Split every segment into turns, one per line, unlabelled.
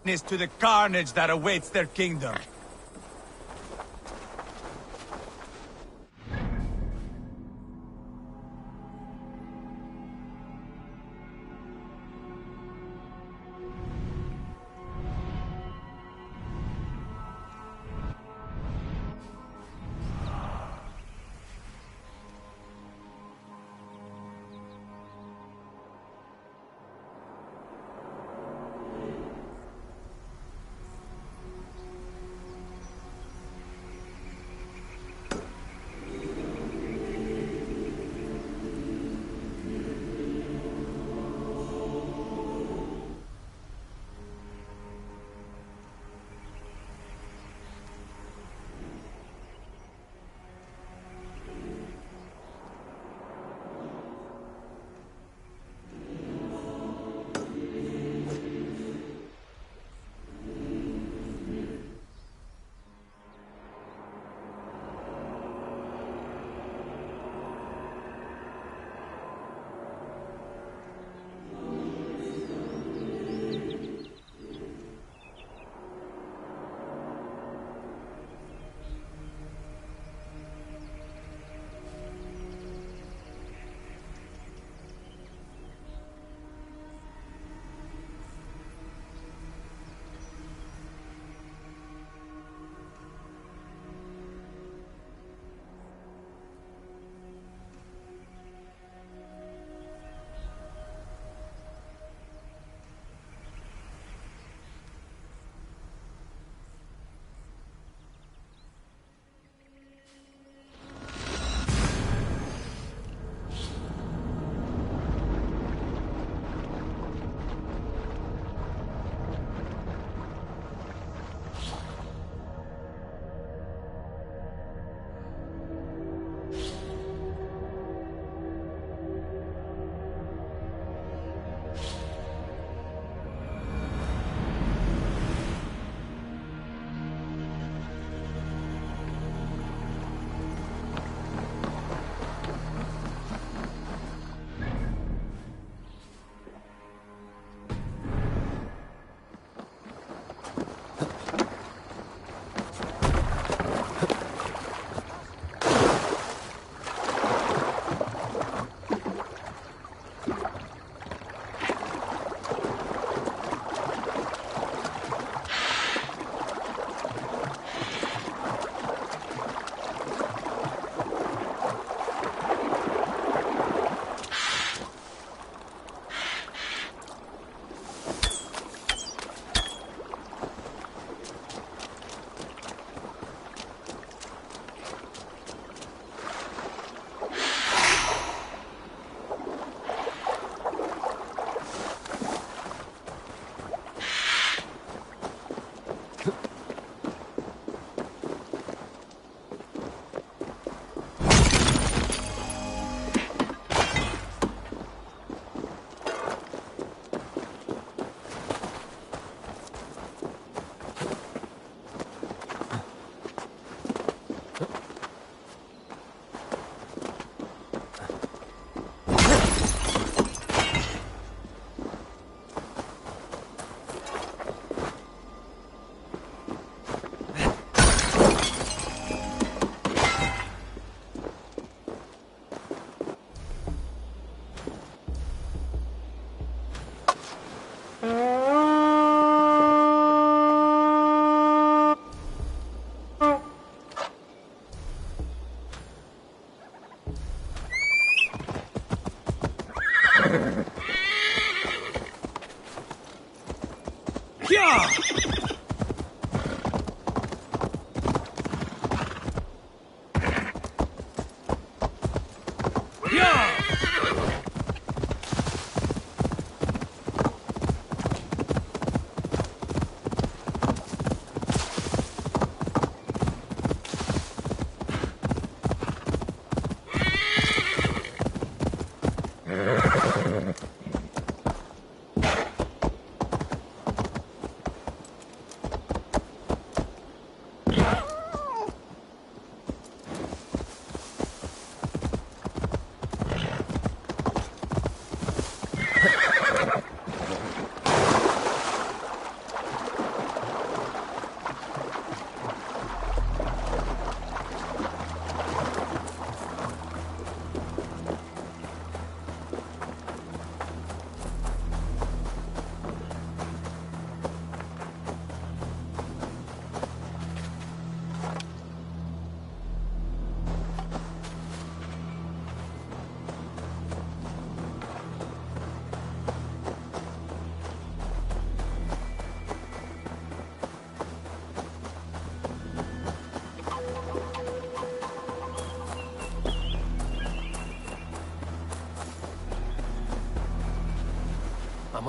witness to the carnage that awaits their kingdom.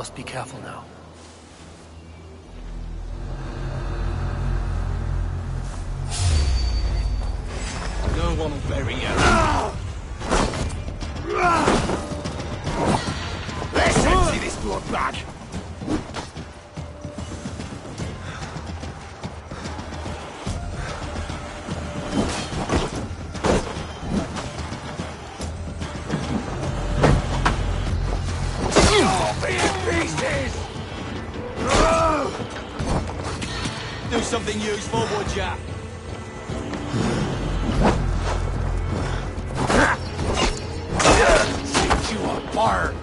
Must be careful now.
No one will bury you. Let's empty this blood bag. Do something useful, would ya? Set you apart.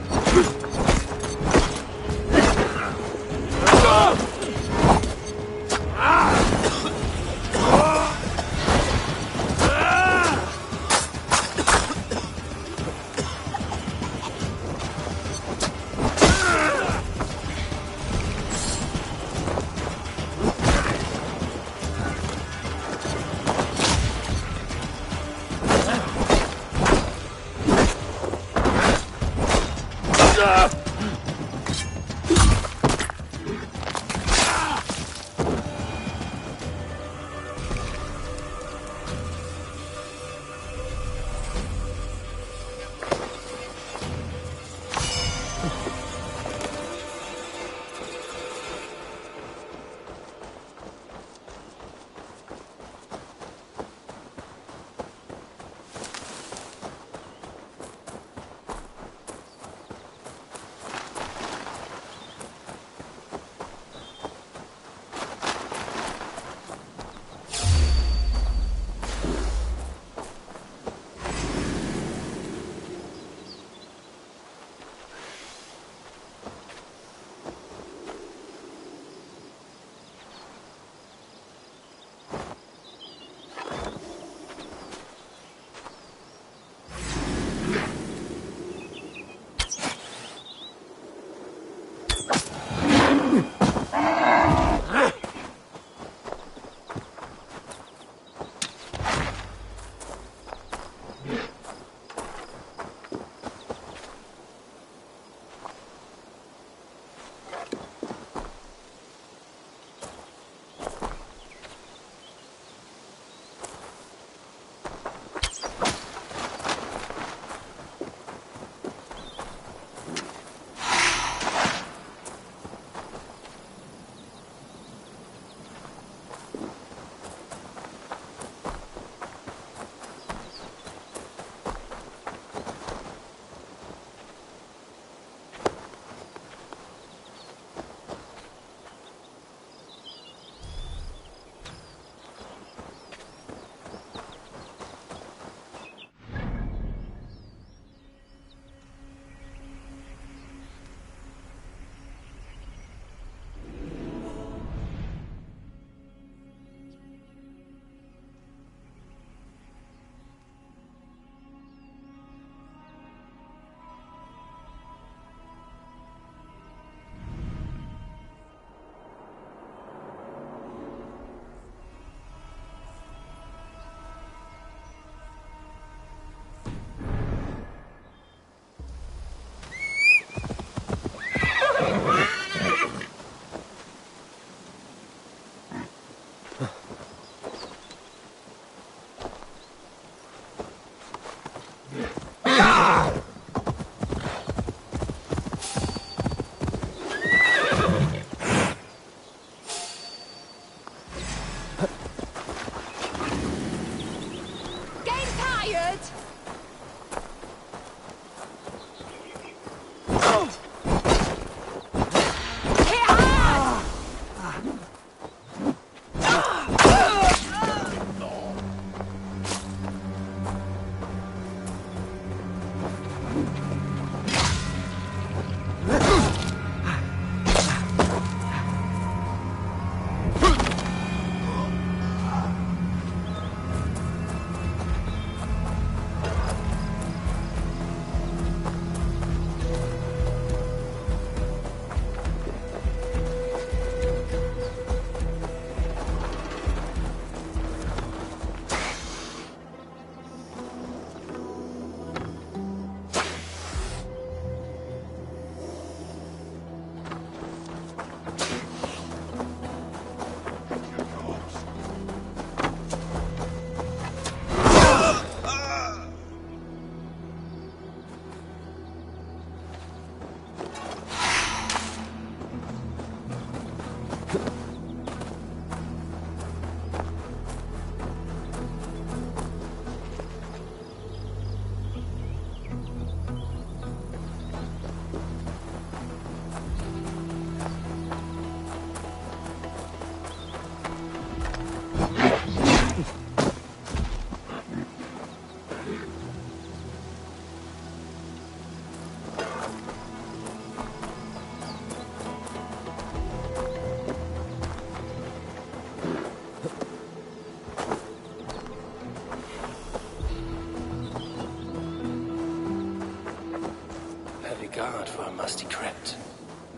Guard for a musty crypt.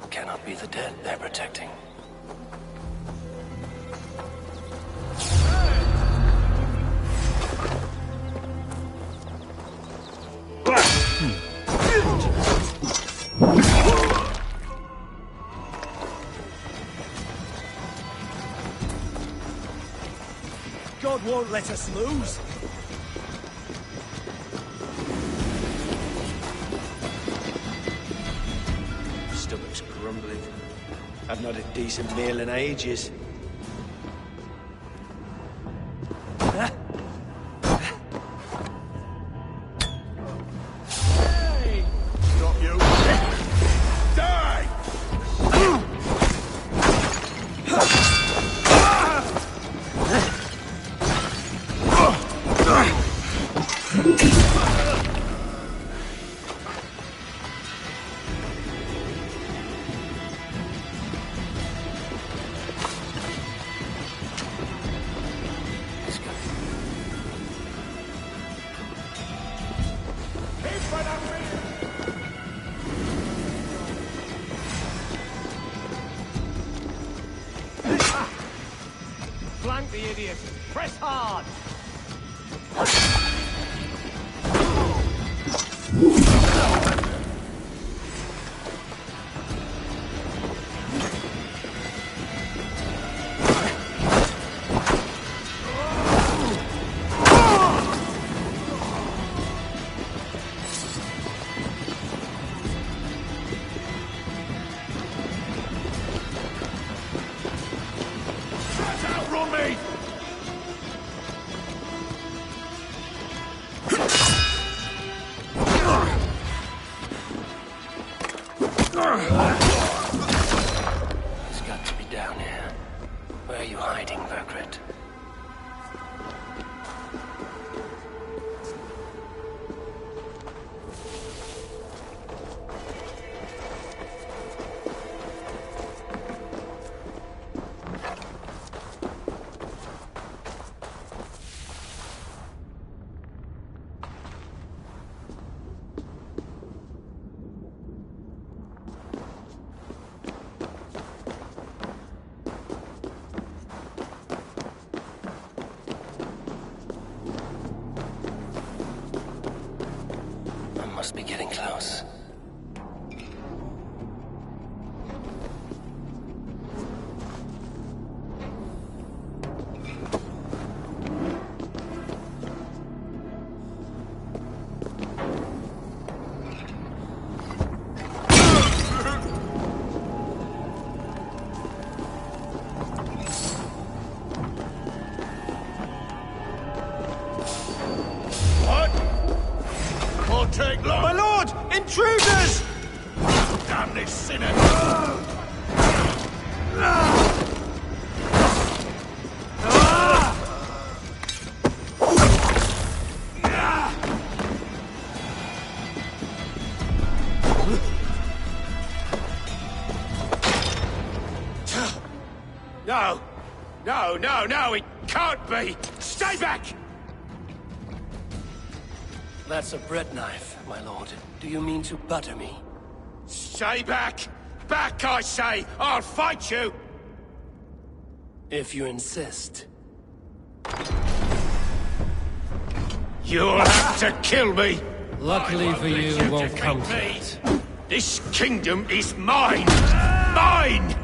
Cannot be the dead they're protecting.
God won't let us lose. Stomach's grumbling. I've not had a decent meal in ages. Hey! Stop you! Die! Flank the idiot! Press hard! Outrun me!
He's got to be down here. Where are you hiding, Vergrit? Must be getting close.
Take long. My lord! Intruders! Damn this sinner! No! No, no, no! It can't be! Stay back!
That's a bread knife, my lord. Do you mean to butter me?
Stay back! Back, I say! I'll fight you!
If you insist.
You'll have to kill me!
Luckily for you, it won't come to it.
This kingdom is mine! Mine!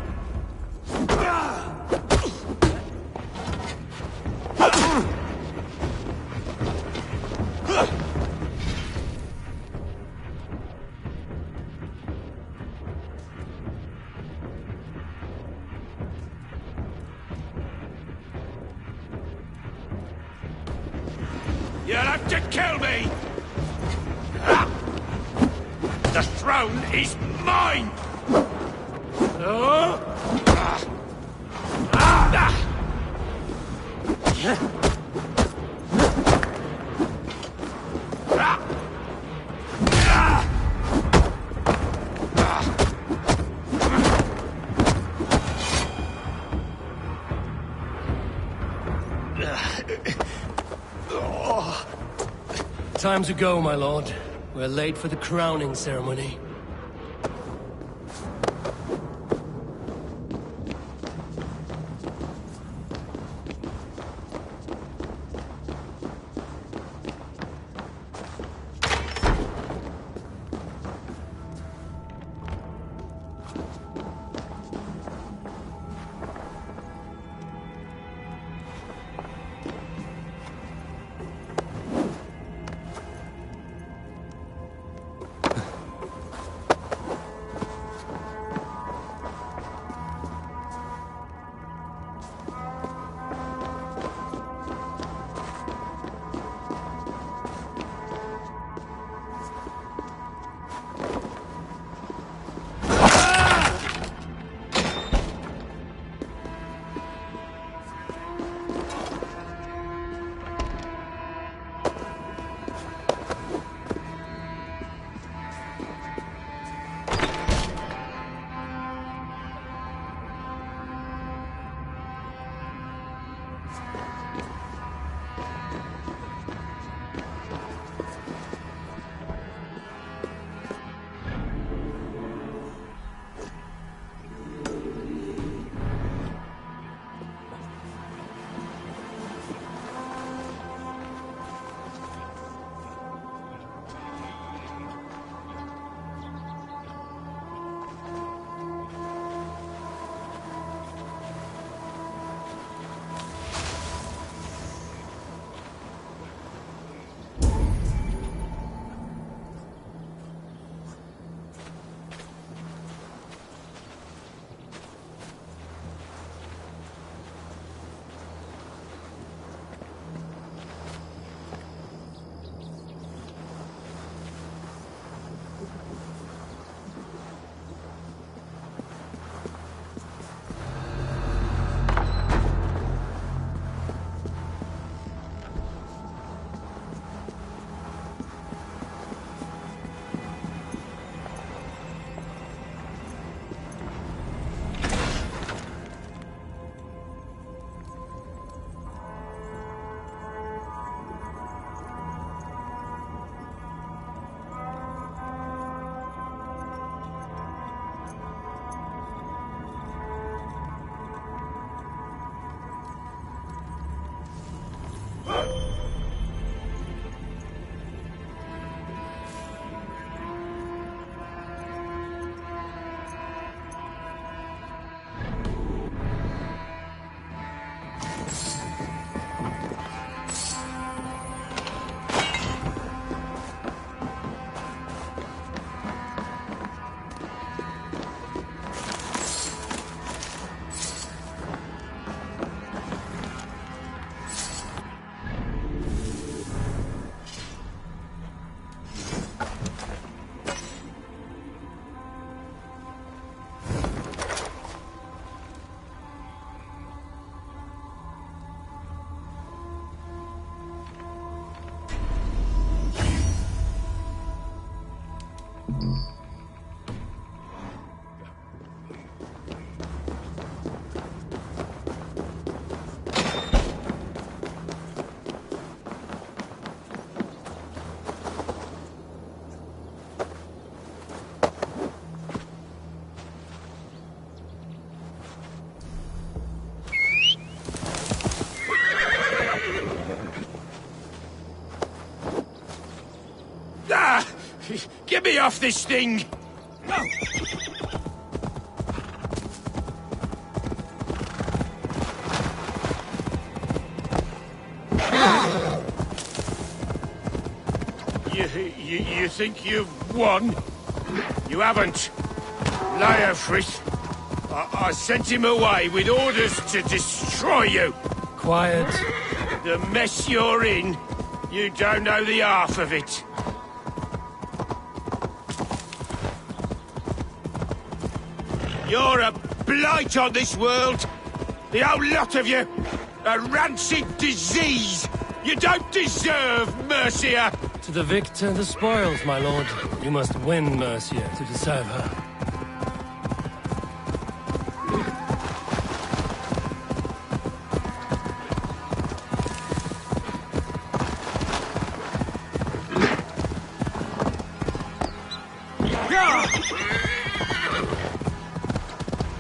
You'll have to kill me! Ah! The throne is mine! Oh! Ah! Ah! Ah!
Time to go, my lord. We're late for the crowning ceremony.
Get me off this thing! You think you've won? You haven't. Liar, Frisk. I sent him away with orders to destroy you.
Quiet.
The mess you're in You don't know the half of it. You're a blight on this world. The whole lot of you. A rancid disease. You don't deserve Mercia.
To the victor, the spoils, my lord. You must win Mercia to deserve her.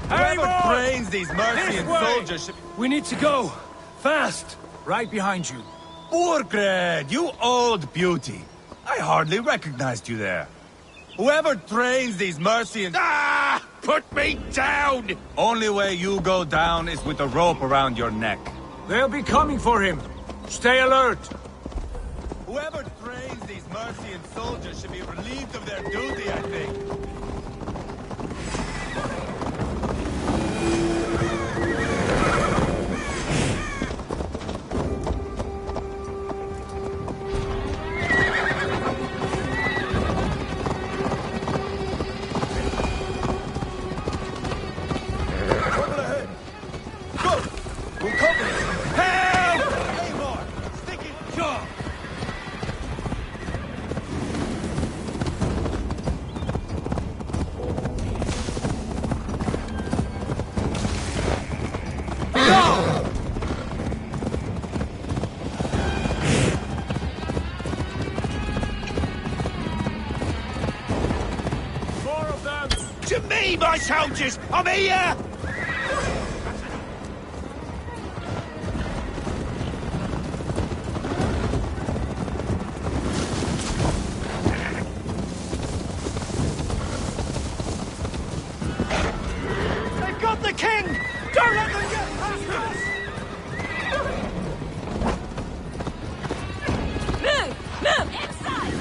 Whoever trains these Mercian soldiers should...
We need to go. Fast.
Right behind you.
Burgred, you old beauty. I hardly recognized you there. Whoever trains these Mercians...
Ah! Put me down!
Only way you go down is with a rope around your neck.
They'll be coming for him. Stay alert.
Whoever trains these Mercian soldiers should be relieved of their duty, I think.
To me, my soldiers! I'm here! They've got the king! Don't let them get past us!
Move! Inside!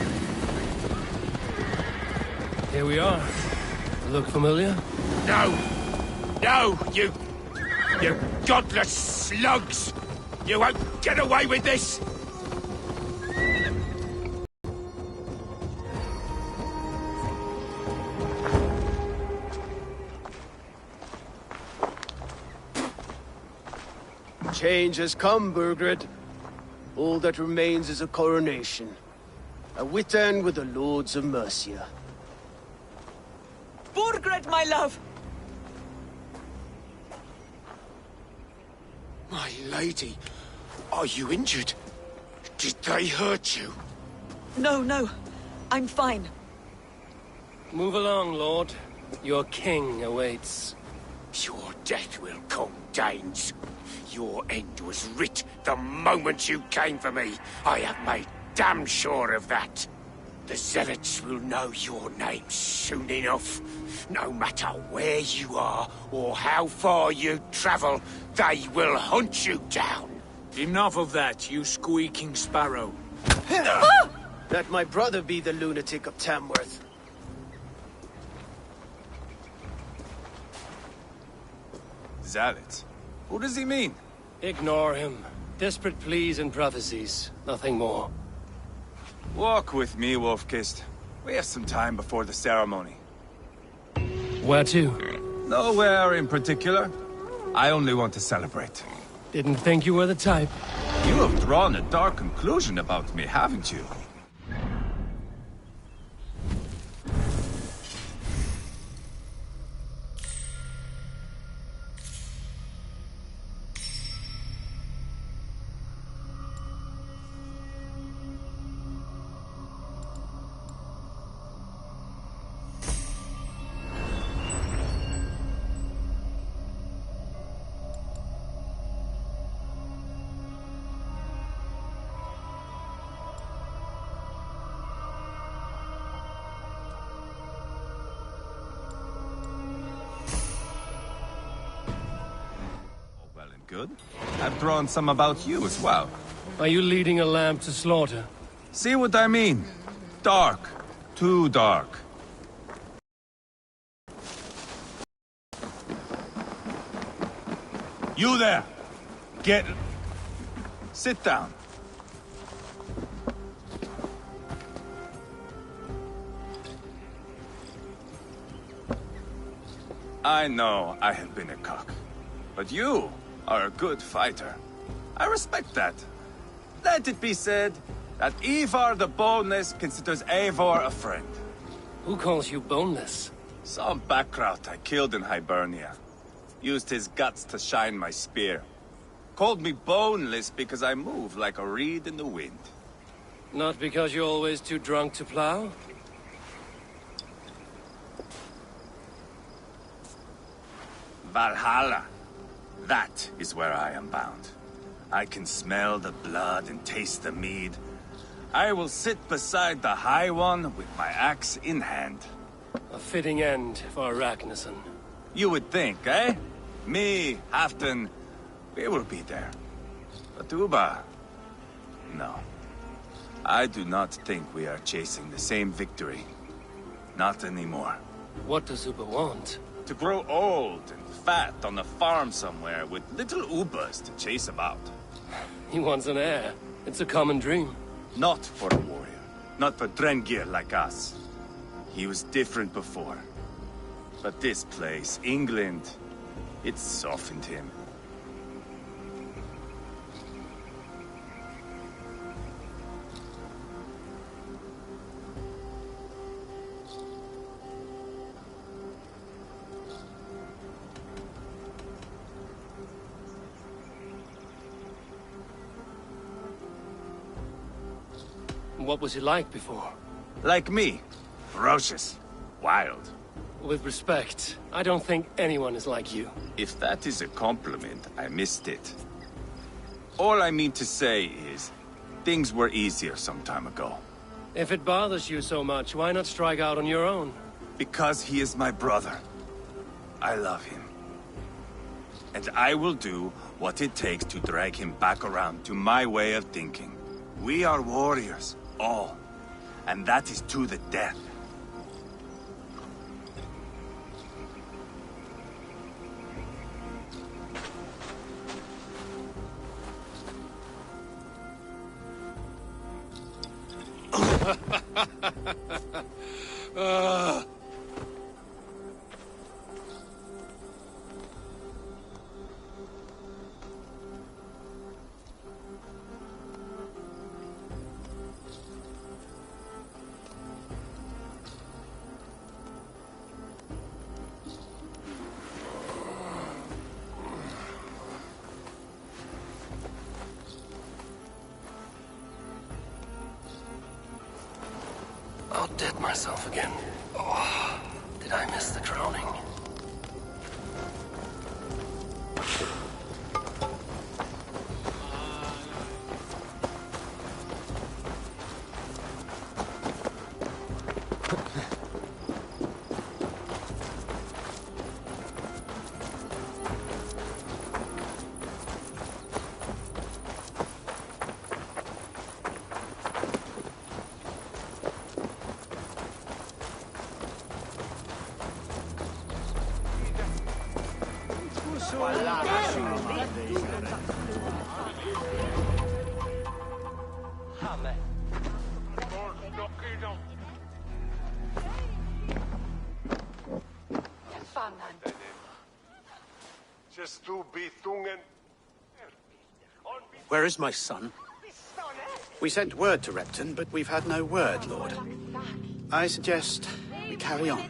Here we are. Look familiar?
No! No, you godless slugs! You won't get away with this!
Change has come, Burgred. All that remains is a coronation. A witan with the Lords of Mercia.
Burgred, my love!
My lady, are you injured? Did they hurt you?
No. I'm fine.
Move along, lord. Your king awaits.
Your death will come, Danes. Your end was writ the moment you came for me. I have made damn sure of that. The Zealots will know your name soon enough. No matter where you are or how far you travel, they will hunt you down.
Enough of that, you squeaking sparrow.
Let my brother be the lunatic of Tamworth.
Zealots? Who does he mean?
Ignore him. Desperate pleas and prophecies. Nothing more.
Walk with me, Wolfkist. We have some time before the ceremony.
Where to?
Nowhere in particular. I only want to celebrate.
Didn't think you were the type.
You have drawn a dark conclusion about me, haven't you? Good. I've drawn some about you as well.
Are you leading a lamb to slaughter?
See what I mean? Dark. Too dark. You there! Sit down. I know I have been a cock, but you are a good fighter. I respect that. Let it be said that Ivar the Boneless considers Eivor a friend.
Who calls you boneless?
Some backrout I killed in Hibernia. Used his guts to shine my spear. Called me boneless because I move like a reed in the wind.
Not because you're always too drunk to plow?
Valhalla. That is where I am bound. I can smell the blood and taste the mead. I will sit beside the High One with my axe in hand.
A fitting end for Ragnarsson.
You would think, eh? Me, Halfdan, we will be there. But Uba... no. I do not think we are chasing the same victory. Not anymore.
What does Uba want?
To grow old and fat on a farm somewhere with little Ubas to chase about.
He wants an heir. It's a common dream.
Not for a warrior. Not for Drengir like us. He was different before. But this place, England, it softened him.
What was he like before?
Like me. Ferocious. Wild.
With respect, I don't think anyone is like you.
If that is a compliment, I missed it. All I mean to say is, things were easier some time ago.
If it bothers you so much, why not strike out on your own?
Because he is my brother. I love him. And I will do what it takes to drag him back around to my way of thinking. We are warriors, all. And that is to the death.
I'll dead myself again. Oh, did I miss the drowning?
Where is my son? We sent word to Repton, but we've had no word, Lord. I suggest we carry on.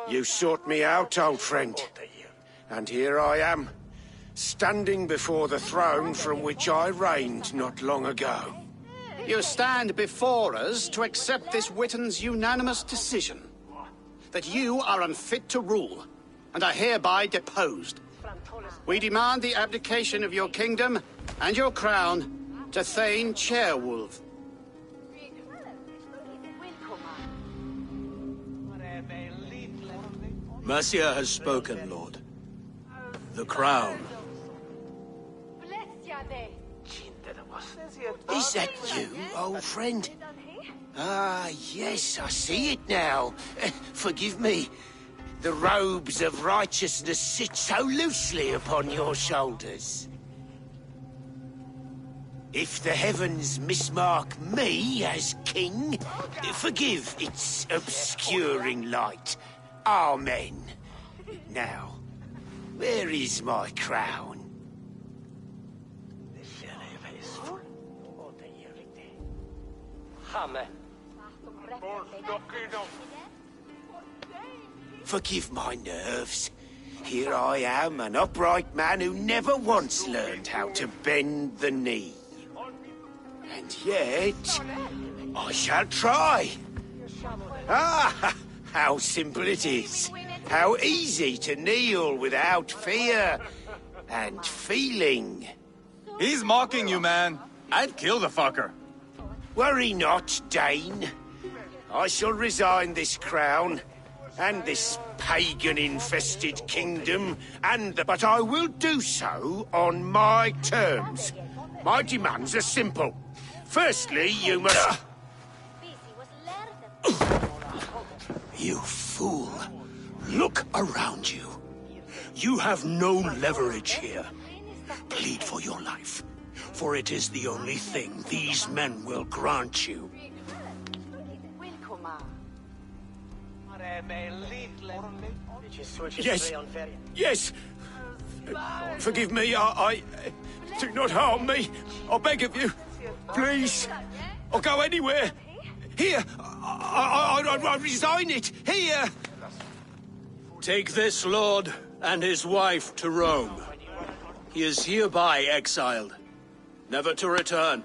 You sought me out, old friend. And here I am, standing before the throne from which I reigned not long ago.
You stand before us to accept this Witten's unanimous decision. That you are unfit to rule, and are hereby deposed. We demand the abdication of your kingdom and your crown to Thane Chairwolf. Mercia has spoken, Lord. The crown
Is that you, old friend? Ah, yes, I see it now. Forgive me. The robes of righteousness sit so loosely upon your shoulders. If the heavens mismark me as king, forgive its obscuring light. Amen. Now, where is my crown? Forgive my nerves. Here I am, an upright man who never once learned how to bend the knee. And yet, I shall try. Ah, how simple it is. How easy to kneel without fear and feeling.
He's mocking you, man. I'd kill the fucker.
Worry not, Dane. I shall resign this crown and this pagan-infested kingdom, but I will do so on my terms. My demands are simple. Firstly, you must...
You fool. Look around you. You have no leverage here. Plead for your life, for it is the only thing these men will grant you.
Yes, yes. Forgive me, I do not harm me. I beg of you. Please. I'll go anywhere. Here. I resign it. Here.
Take this lord and his wife to Rome. He is hereby exiled, never to return.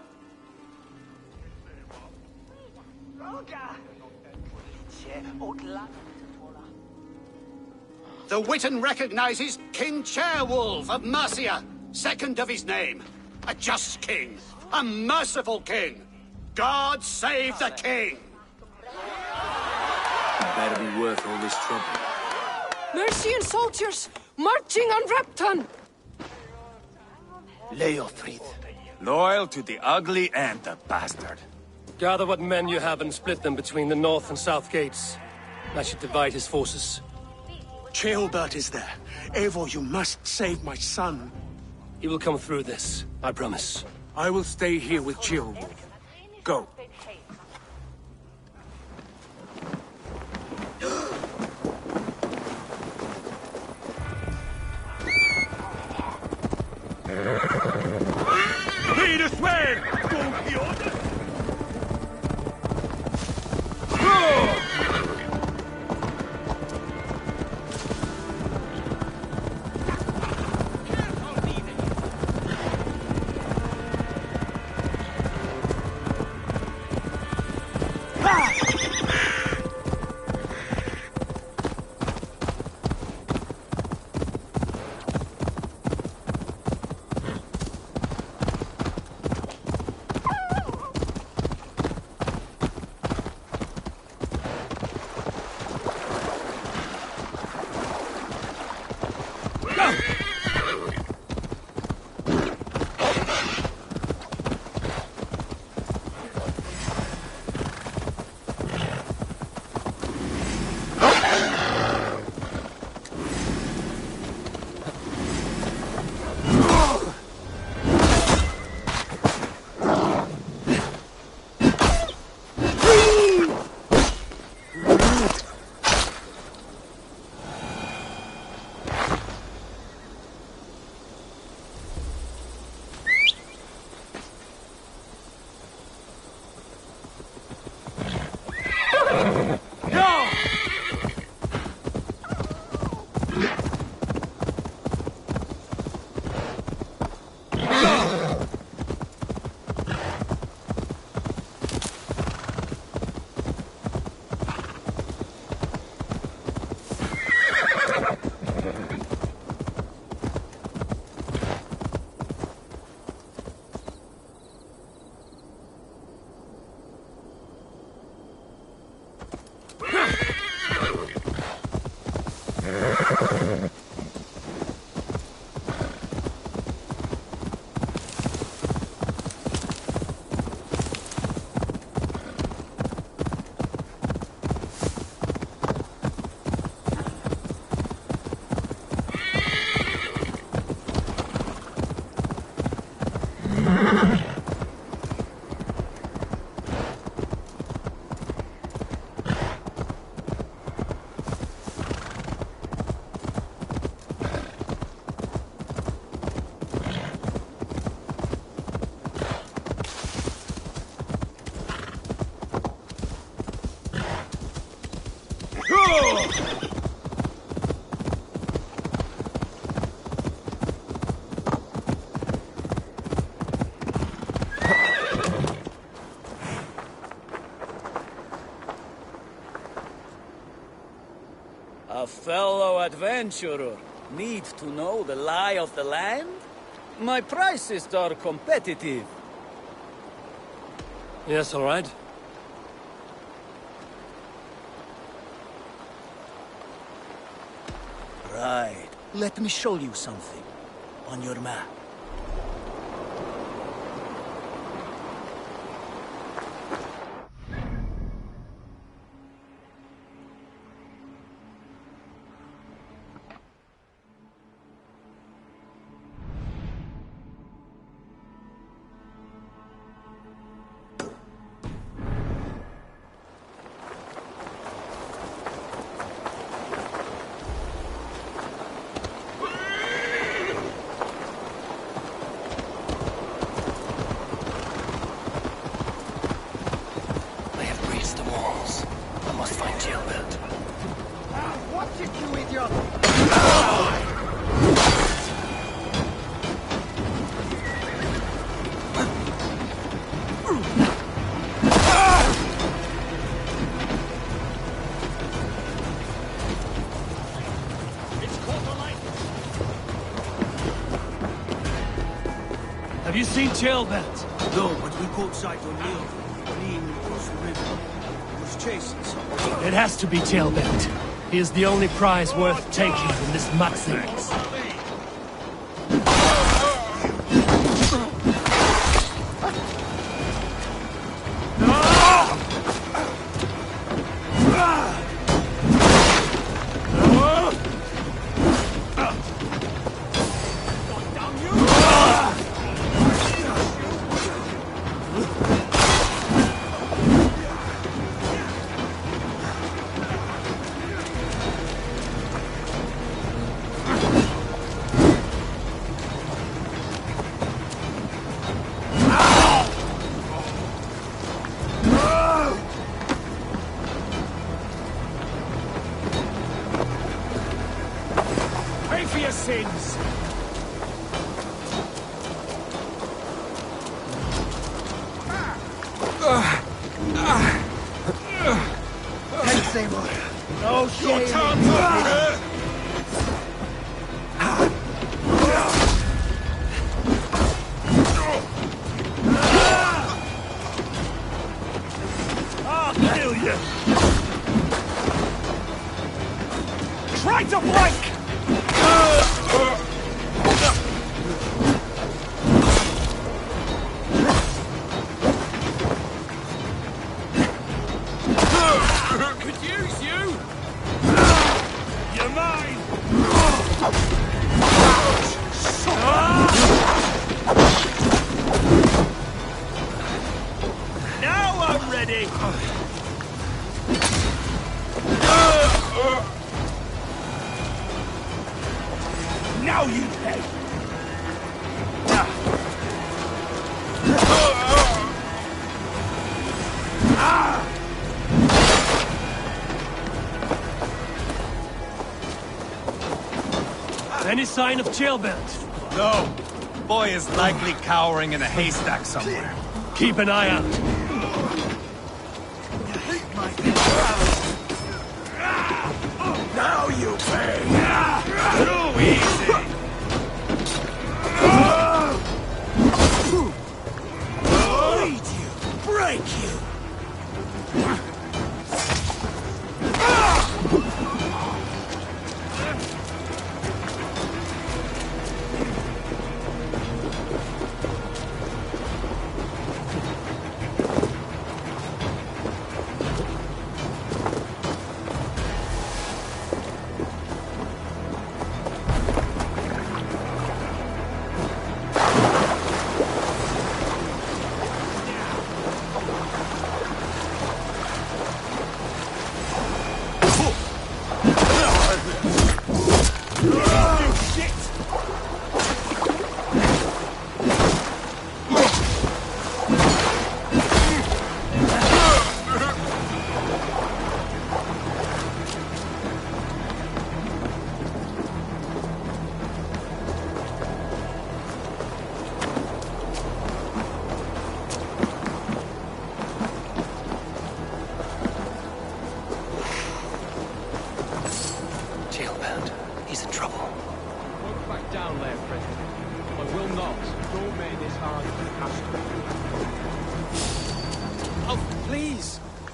The Witan recognizes King Chairwolf of Mercia, second of his name. A just king, a merciful king. God save the king!
Better be worth all this trouble.
Mercian soldiers, marching on Repton!
Leofrid.
Loyal to the ugly and the bastard.
Gather what men you have and split them between the north and south gates. I should divide his forces.
Ceolbert is there. Eivor, you must save my son.
He will come through this, I promise.
I will stay here with Ceolwulf. Go.
Peter Sven!
fellow adventurer need to know the lie of the land? My prices are competitive.
Yes, all right.
Right. Let me show you something. On your map.
Have you seen Tailbelt?
No, but we caught sight on Neil, fleeing across the river. He was chasing someone.
It has to be Tailbelt. He is the only prize worth taking in this mudslide. Sins.
Hey, Seymour.
No
Your
shame.
time's up,
I'll kill you. Try to flank. Could use you. You're mine. Now I'm ready. Now you pay. Any sign of Tailbelt?
No. Boy is likely cowering in a haystack somewhere.
Keep an eye out.
Now you pay! Too easy!
Bleed you! Break you!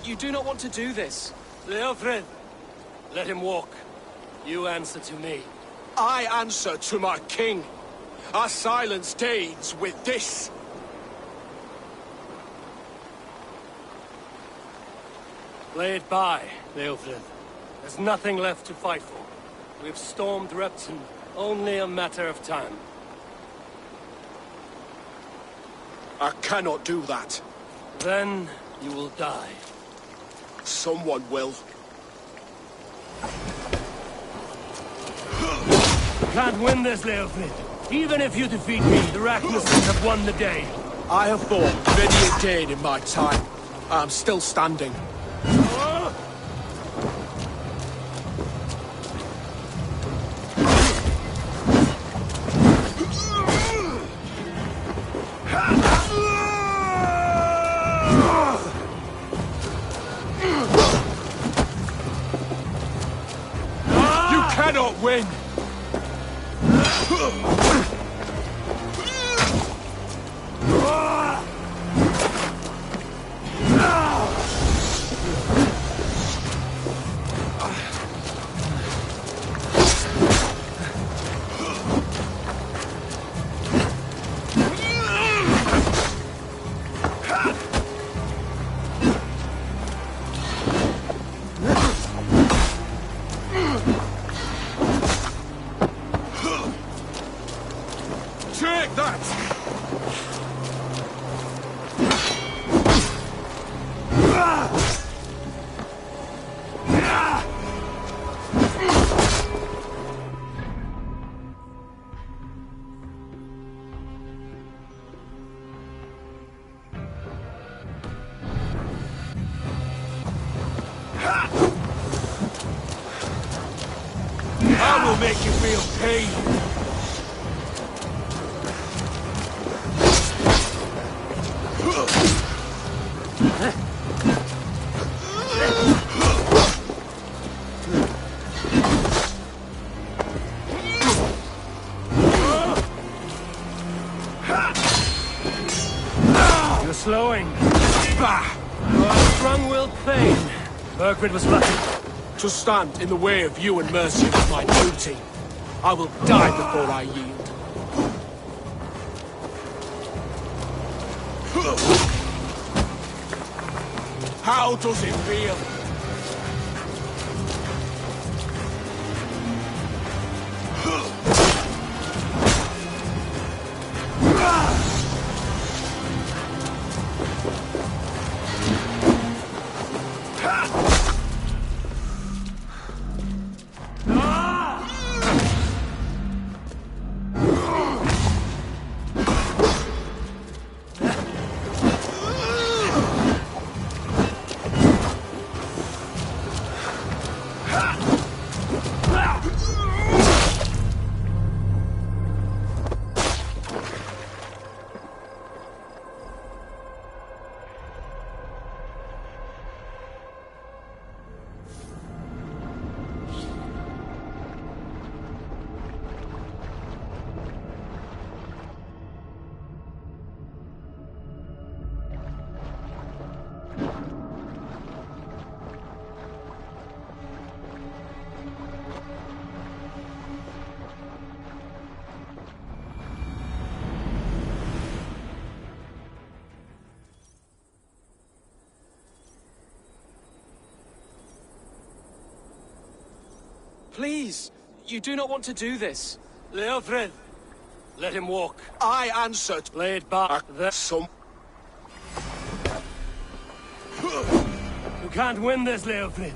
you do not want to do this.
Leofred, let him walk. You answer to me.
I answer to my king. Our silence deeds with this.
Lay it by, Leofred. There's nothing left to fight for. We've stormed Repton. Only a matter of time.
I cannot do that.
Then you will die.
Someone will.
You can't win this, Leofrid. Even if you defeat me, the Ragnarsons have won the day.
I have fought many a day in my time. I'm still standing. You cannot win! Take that! I will make you feel pain!
You're slowing. Bah! Your strong-willed thane. Burgred was lucky.
To stand in the way of you and Mercy is my duty. I will die before I yield. How does it feel?
Please, you do not want to do this.
Leofred, let him walk.
I answered.
Lay it back.
Some.
You can't win this, Leofrid.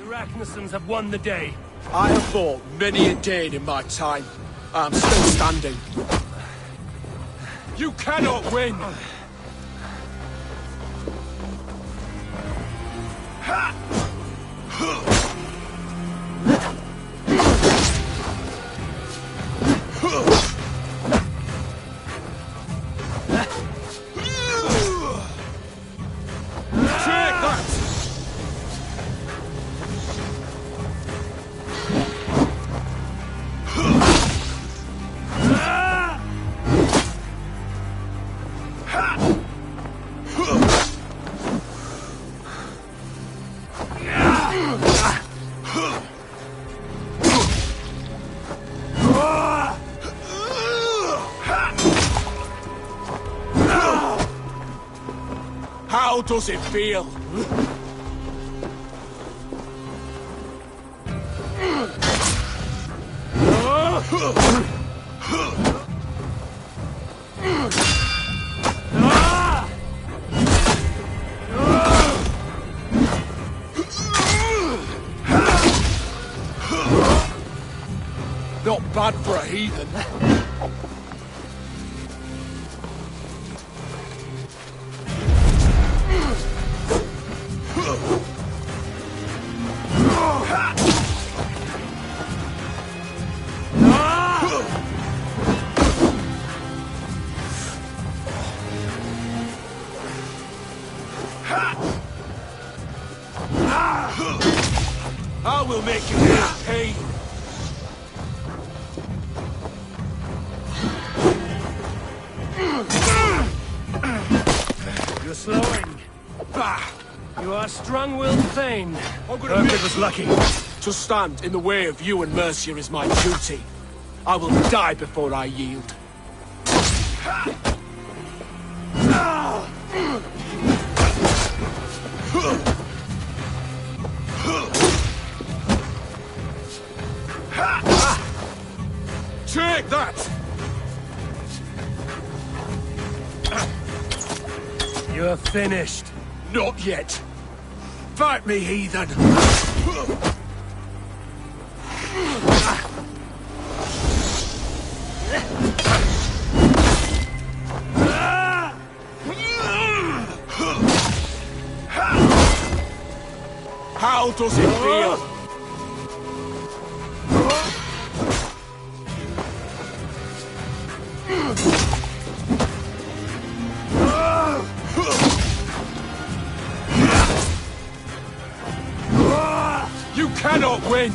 Ragnarsons have won the day.
I have fought many a day in my time. I'm still standing. You cannot win!
How does it feel? Not bad for a heathen. I will make you feel pain.
You're slowing.
Bah!
You are strong-willed thane.
Burgred was lucky. To stand in the way of you and Mercia is my duty. I will die before I yield. Take that!
You're finished.
Not yet. Fight me, heathen! How does it feel? You cannot win!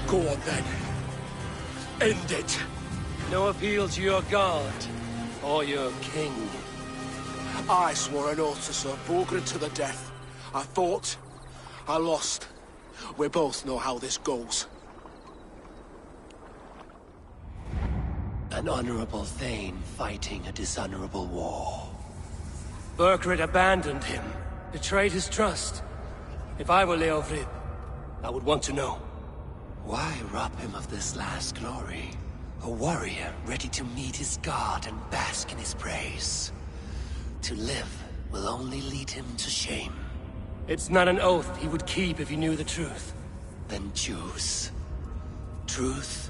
Go on then. End it.
No appeal to your god or your king.
I swore an oath to serve Burgred to the death. I fought. I lost. We both know how this goes.
An honorable thane fighting a dishonorable war.
Burgred abandoned him, betrayed his trust. If I were Leofrid, I would want to know.
Why rob him of this last glory? A warrior ready to meet his god and bask in his praise. To live will only lead him to shame.
It's not an oath he would keep if he knew the truth.
Then choose. Truth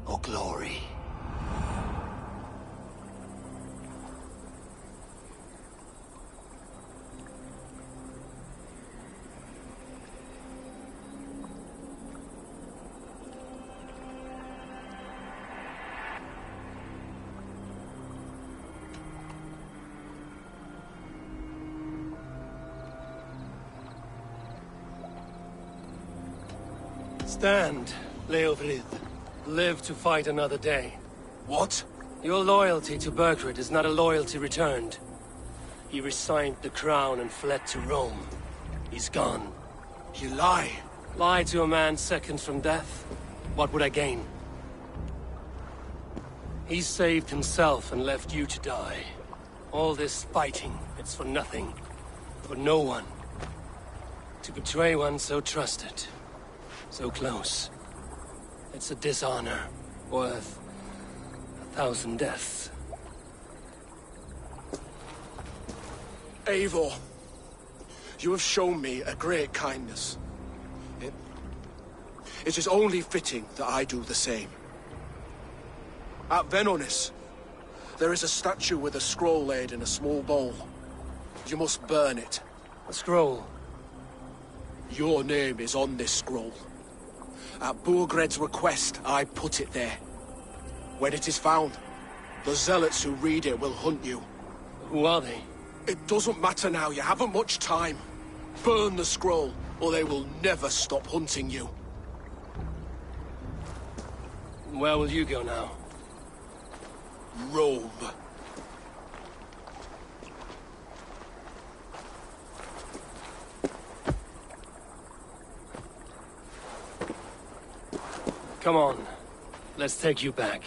or glory.
Stand, Leofrid. Live to fight another day.
What?
Your loyalty to Burgred is not a loyalty returned. He resigned the crown and fled to Rome. He's gone.
You lie.
Lie to a man seconds from death? What would I gain? He saved himself and left you to die. All this fighting, it's for nothing. For no one. To betray one so trusted. So close. It's a dishonor worth 1,000 deaths.
Eivor, you have shown me a great kindness. It is only fitting that I do the same. At Venonis, there is a statue with a scroll laid in a small bowl. You must burn it.
A scroll?
Your name is on this scroll. At Burgred's request, I put it there. When it is found, the zealots who read it will hunt you.
Who are they?
It doesn't matter now, you haven't much time. Burn the scroll, or they will never stop hunting you.
Where will you go now?
Rome.
Come on. Let's take you back.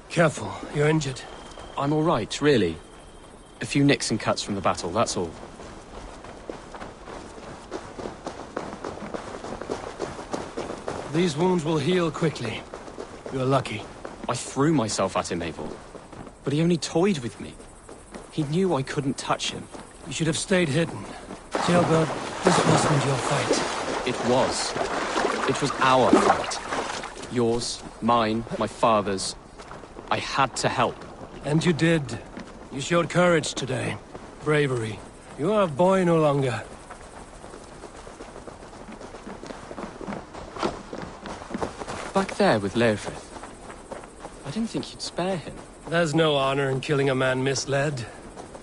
Careful, you're injured.
I'm all right, really. A few nicks and cuts from the battle, that's all.
These wounds will heal quickly. You're lucky.
I threw myself at him, Abel. But he only toyed with me. He knew I couldn't touch him.
You should have stayed hidden. Jailbird, this wasn't your fight.
It was. It was our fight. Yours, mine, my father's. I had to help.
And you did. You showed courage today. Bravery. You are a boy no longer.
Back there with Leofrith. I didn't think you'd spare him.
There's no honor in killing a man misled.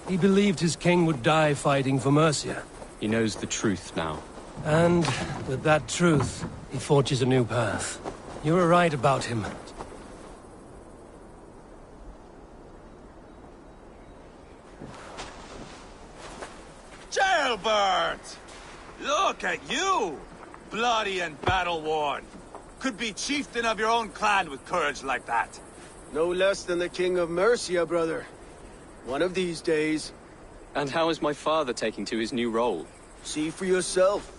He believed his king would die fighting for Mercia.
He knows the truth now.
And with that truth, he forges a new path. You were right about him.
Jailbird! Look at you! Bloody and battle-worn. Could be chieftain of your own clan with courage like that.
No less than the king of Mercia, brother. One of these days.
And how is my father taking to his new role?
See for yourself.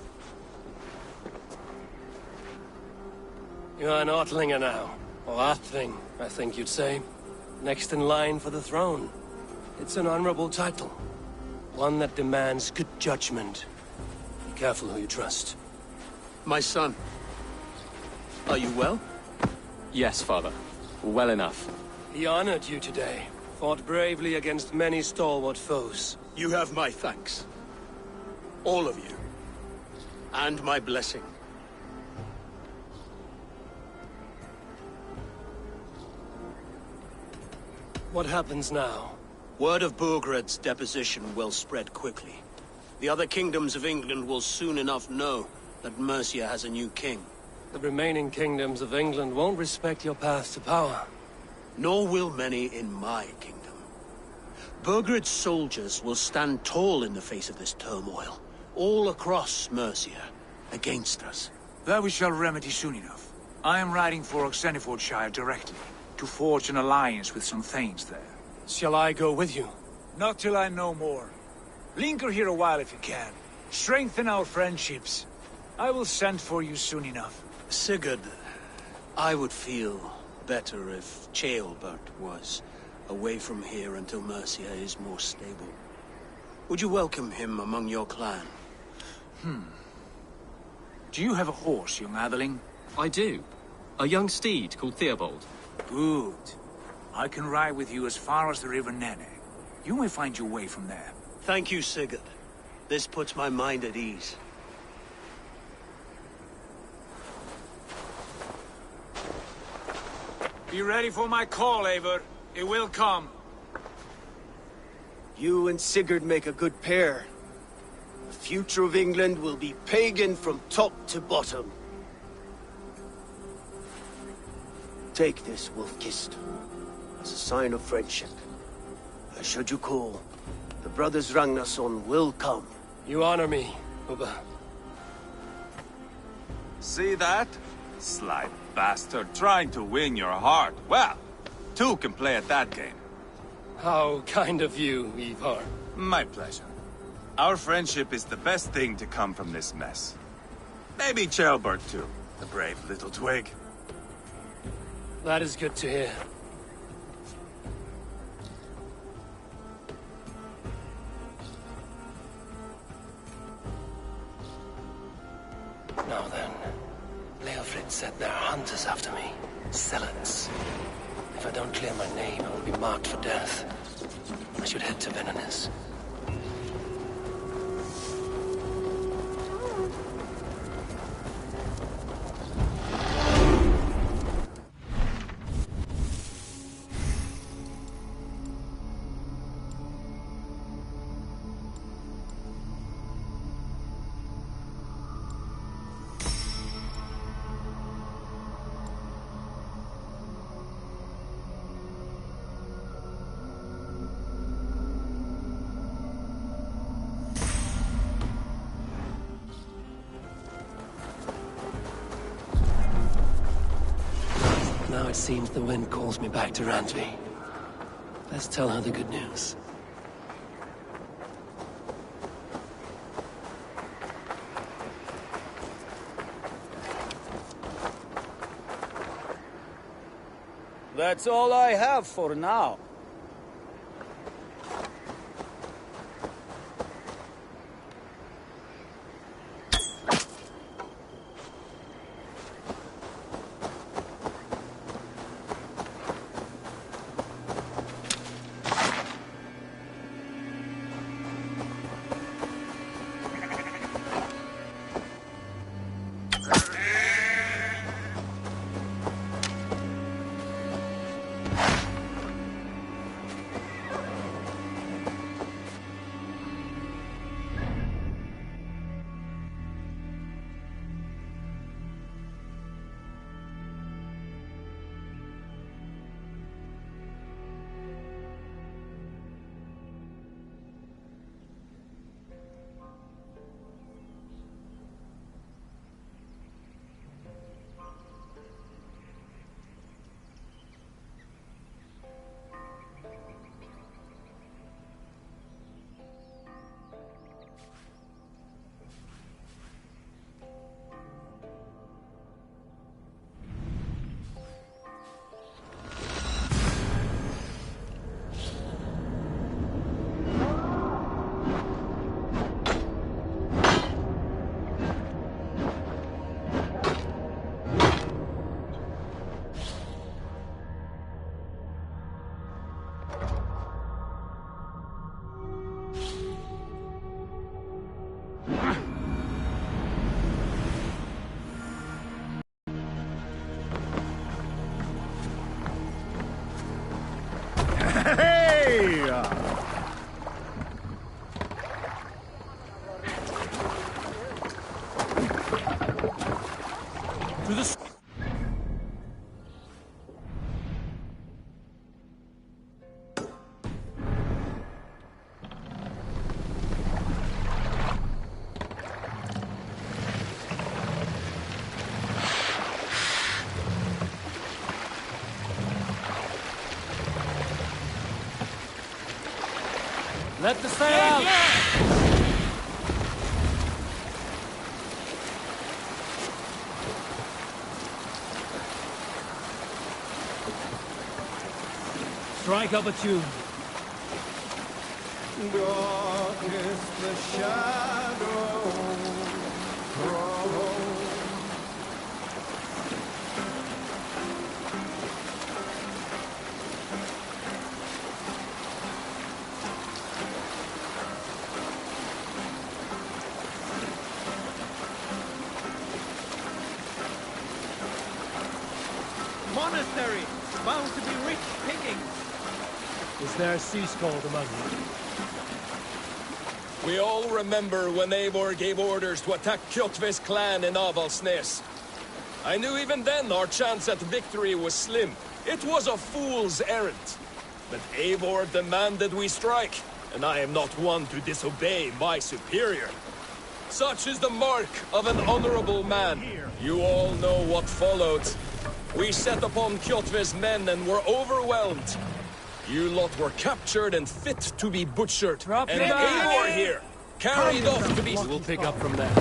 You're an Ortlinger now. Or Athling, I think you'd say. Next in line for the throne. It's an honorable title. One that demands good judgment. Be careful who you trust.
My son. Are you well?
Yes, father. Well enough.
He honored you today. Fought bravely against many stalwart foes.
You have my thanks. All of you. And my blessing.
What happens now?
Word of Burgred's deposition will spread quickly. The other kingdoms of England will soon enough know that Mercia has a new king.
The remaining kingdoms of England won't respect your path to power.
Nor will many in my kingdom. Burgred's soldiers will stand tall in the face of this turmoil, all across Mercia, against us.
That we shall remedy soon enough. I am riding for Oxenifordshire directly, to forge an alliance with some thanes there.
Shall I go with you?
Not till I know more. Linger here a while if you can. Strengthen our friendships. I will send for you soon enough.
Sigurd, I would feel better if Ceolbert was away from here until Mercia is more stable. Would you welcome him among your clan?
Do you have a horse, young Atheling?
I do. A young steed called Theobald.
Good. I can ride with you as far as the River Nene. You may find your way from there.
Thank you, Sigurd. This puts my mind at ease.
Be ready for my call, Eivor. It will come.
You and Sigurd make a good pair. The future of England will be pagan from top to bottom. Take this, Wolf-Kissed, as a sign of friendship. Should you call, the brothers Ragnarsson will come.
You honor me, Ubba.
See that? Sly bastard, trying to win your heart. Well, two can play at that game.
How kind of you, Ivar.
My pleasure. Our friendship is the best thing to come from this mess. Maybe Ceolbert too, the brave little twig.
That is good to hear.
Now then, Leofrid said there are hunters after me. Zealots. If I don't clear my name, I will be marked for death. I should head to Venenis. Now it seems the wind calls me back to Randvi. Let's tell her the good news.
That's all I have for now.
Let the sail out! Strike up a tune.
Darkest the shadow grows.
Monastery, bound to be rich pickings.
Is there a sea scald among you?
We all remember when Eivor gave orders to attack Kjotve's clan in Avaldsnes. I knew even then our chance at victory was slim. It was a fool's errand. But Eivor demanded we strike, and I am not one to disobey my superior. Such is the mark of an honorable man. You all know what followed. We set upon Kjotve's men and were overwhelmed. You lot were captured and fit to be butchered. And Eivor here, carried off to be...
We'll pick up from there.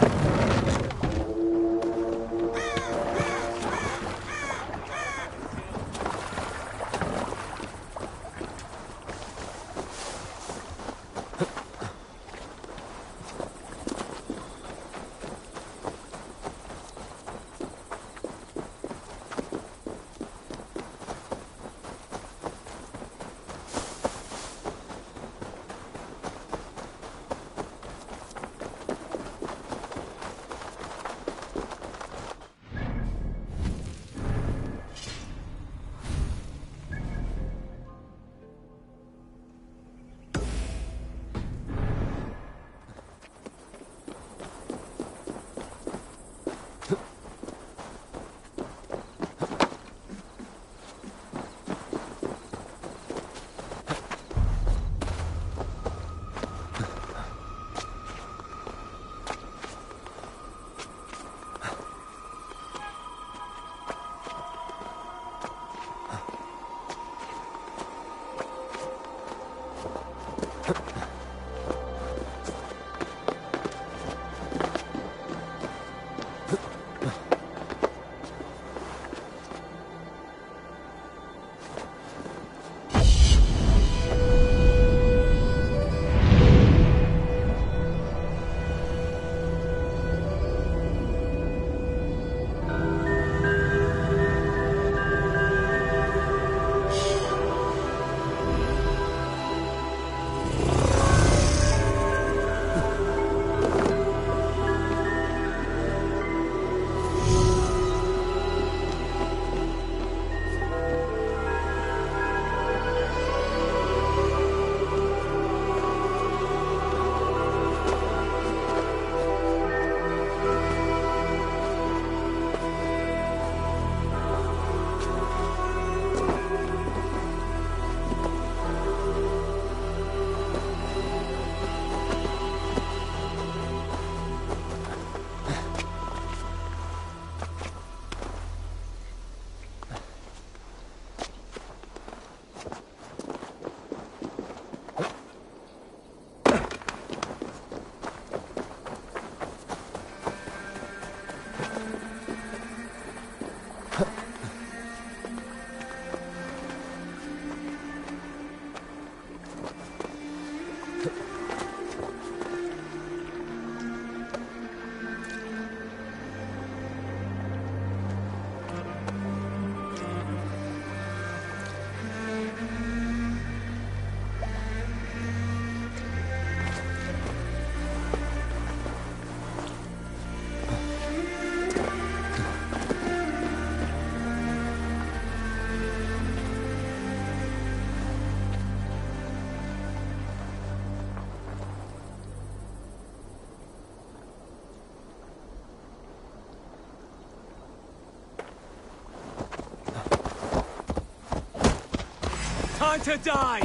want to die!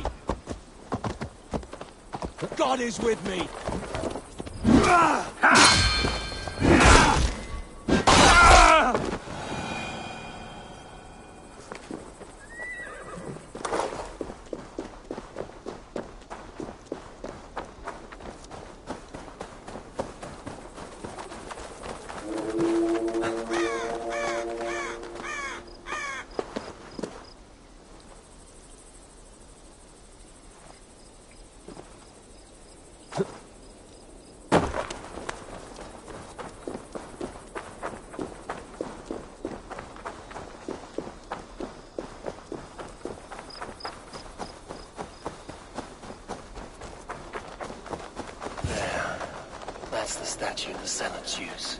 God is with me!
That's the statue the Zealots use.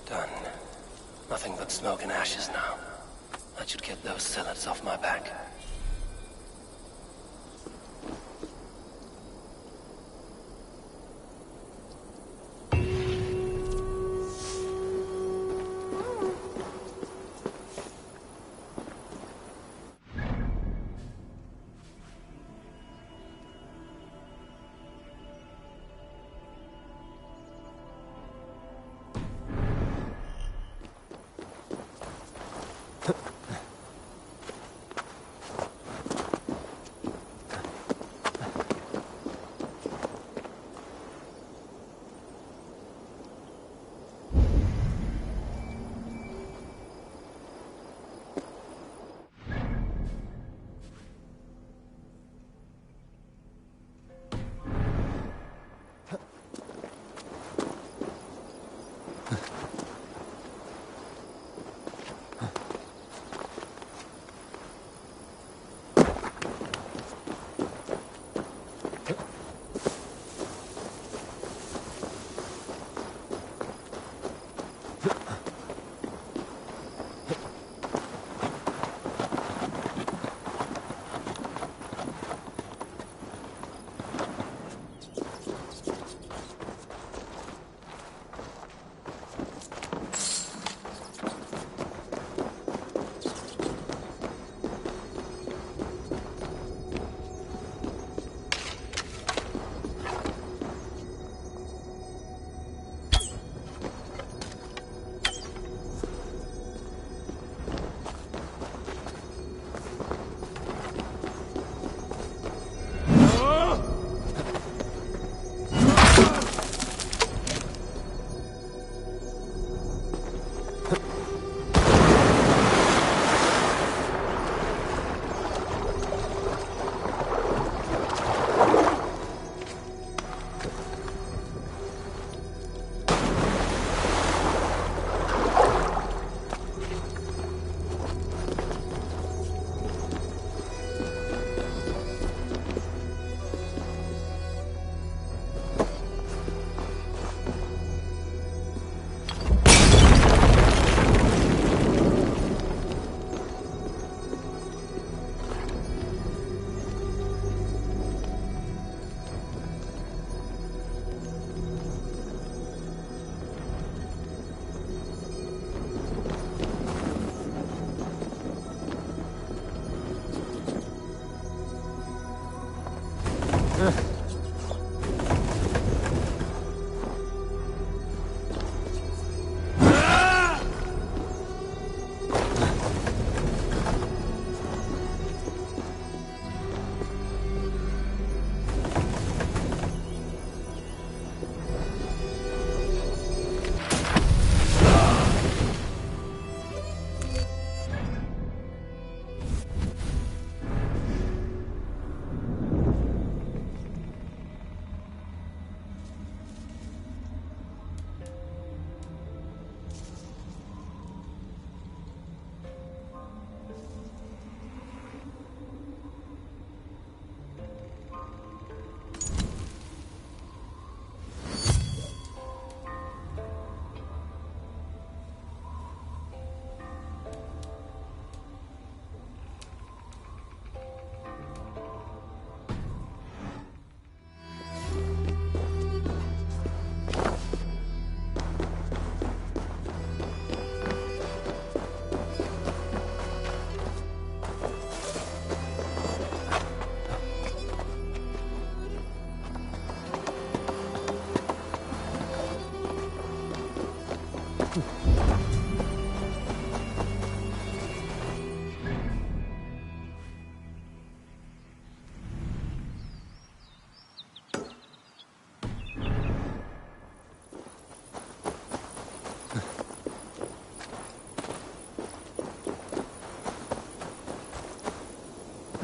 Done. Nothing but smoke and ashes now. That should get those zealots off my back.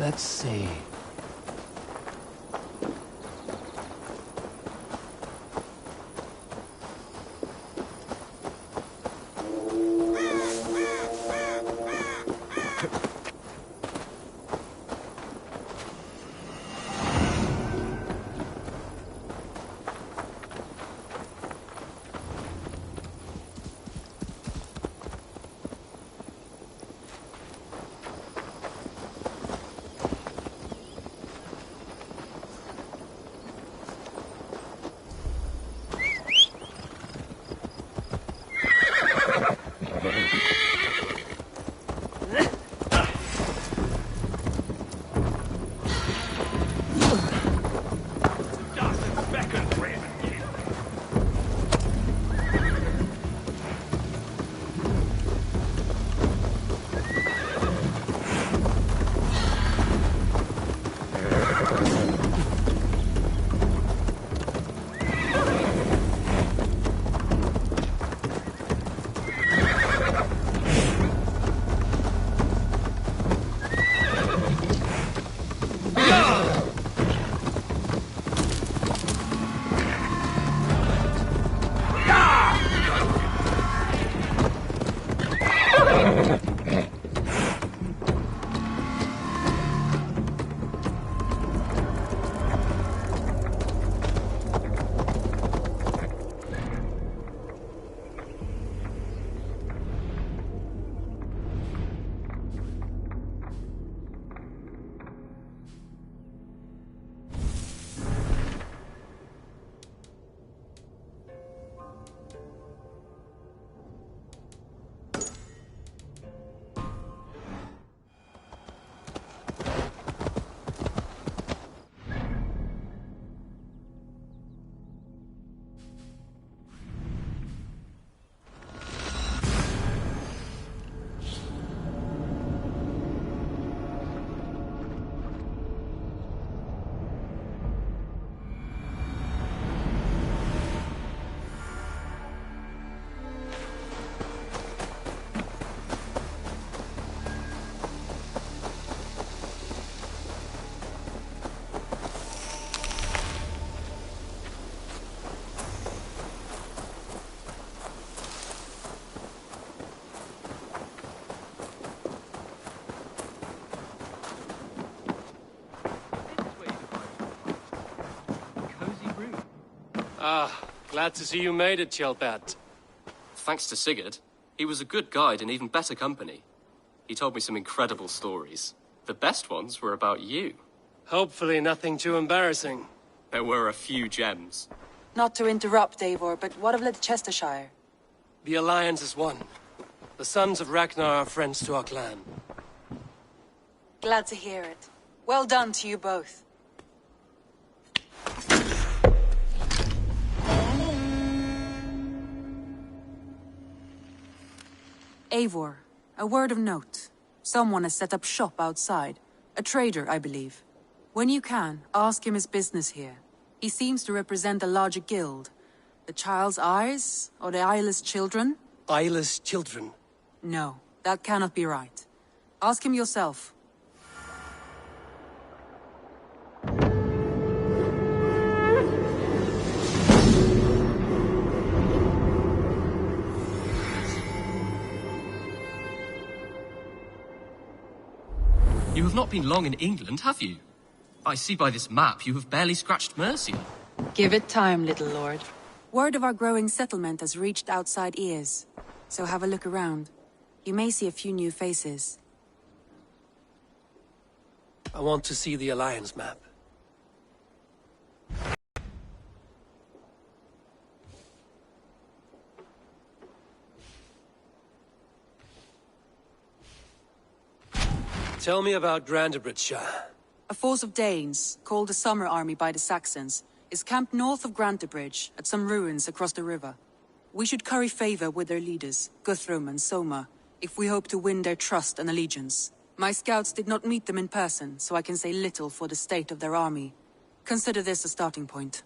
Let's see.
Ah, glad to see you made it, Chelbat.
Thanks to Sigurd. He was a good guide and even better company. He told me some incredible stories. The best ones were about you.
Hopefully nothing too embarrassing.
There were a few gems.
Not to interrupt, Eivor, but what of Leicestershire?
The Alliance is one. The sons of Ragnar are friends to our clan.
Glad to hear it. Well done to you both.
Eivor, a word of note. Someone has set up shop outside. A trader, I believe. When you can, ask him his business here. He seems to represent a larger guild. The Child's Eyes? Or the Eyeless Children?
Eyeless children?
No, that cannot be right. Ask him yourself.
You have not been long in England, have you? I see by this map you have barely scratched Mercia.
Give it time, little lord. Word of our growing settlement has reached outside ears. So have a look around. You may see a few new faces.
I want to see the Alliance map. Tell me about Grantebridgeshire.
A force of Danes, called the Summer Army by the Saxons, is camped north of Grantebridge, at some ruins across the river. We should curry favor with their leaders, Guthrum and Soma, if we hope to win their trust and allegiance. My scouts did not meet them in person, so I can say little for the state of their army. Consider this a starting point.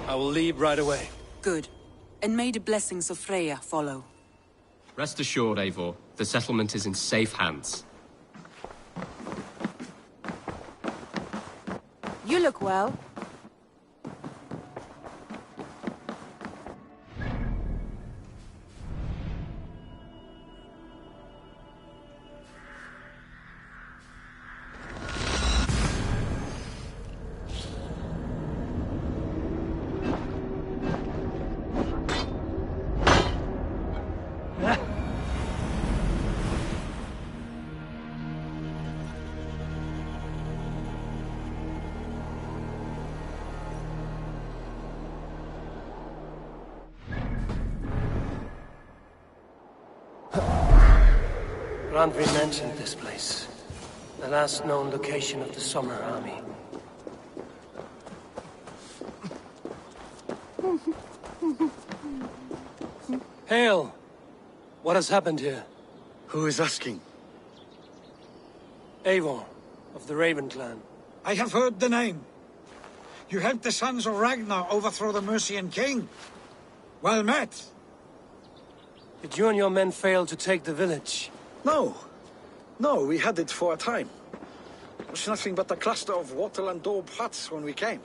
I will leave right away.
Good. And may the blessings of Freya follow.
Rest assured, Eivor, the settlement is in safe hands.
You look well.
Randvi mentioned this place. The last known location of the Summer Army. Hail! What has happened here?
Who is asking?
Eivor, of the Raven clan.
I have heard the name. You helped the sons of Ragnar overthrow the Mercian king. Well met.
Did you and your men fail to take the village?
No. No, we had it for a time. It was nothing but a cluster of wattle and daub huts when we came.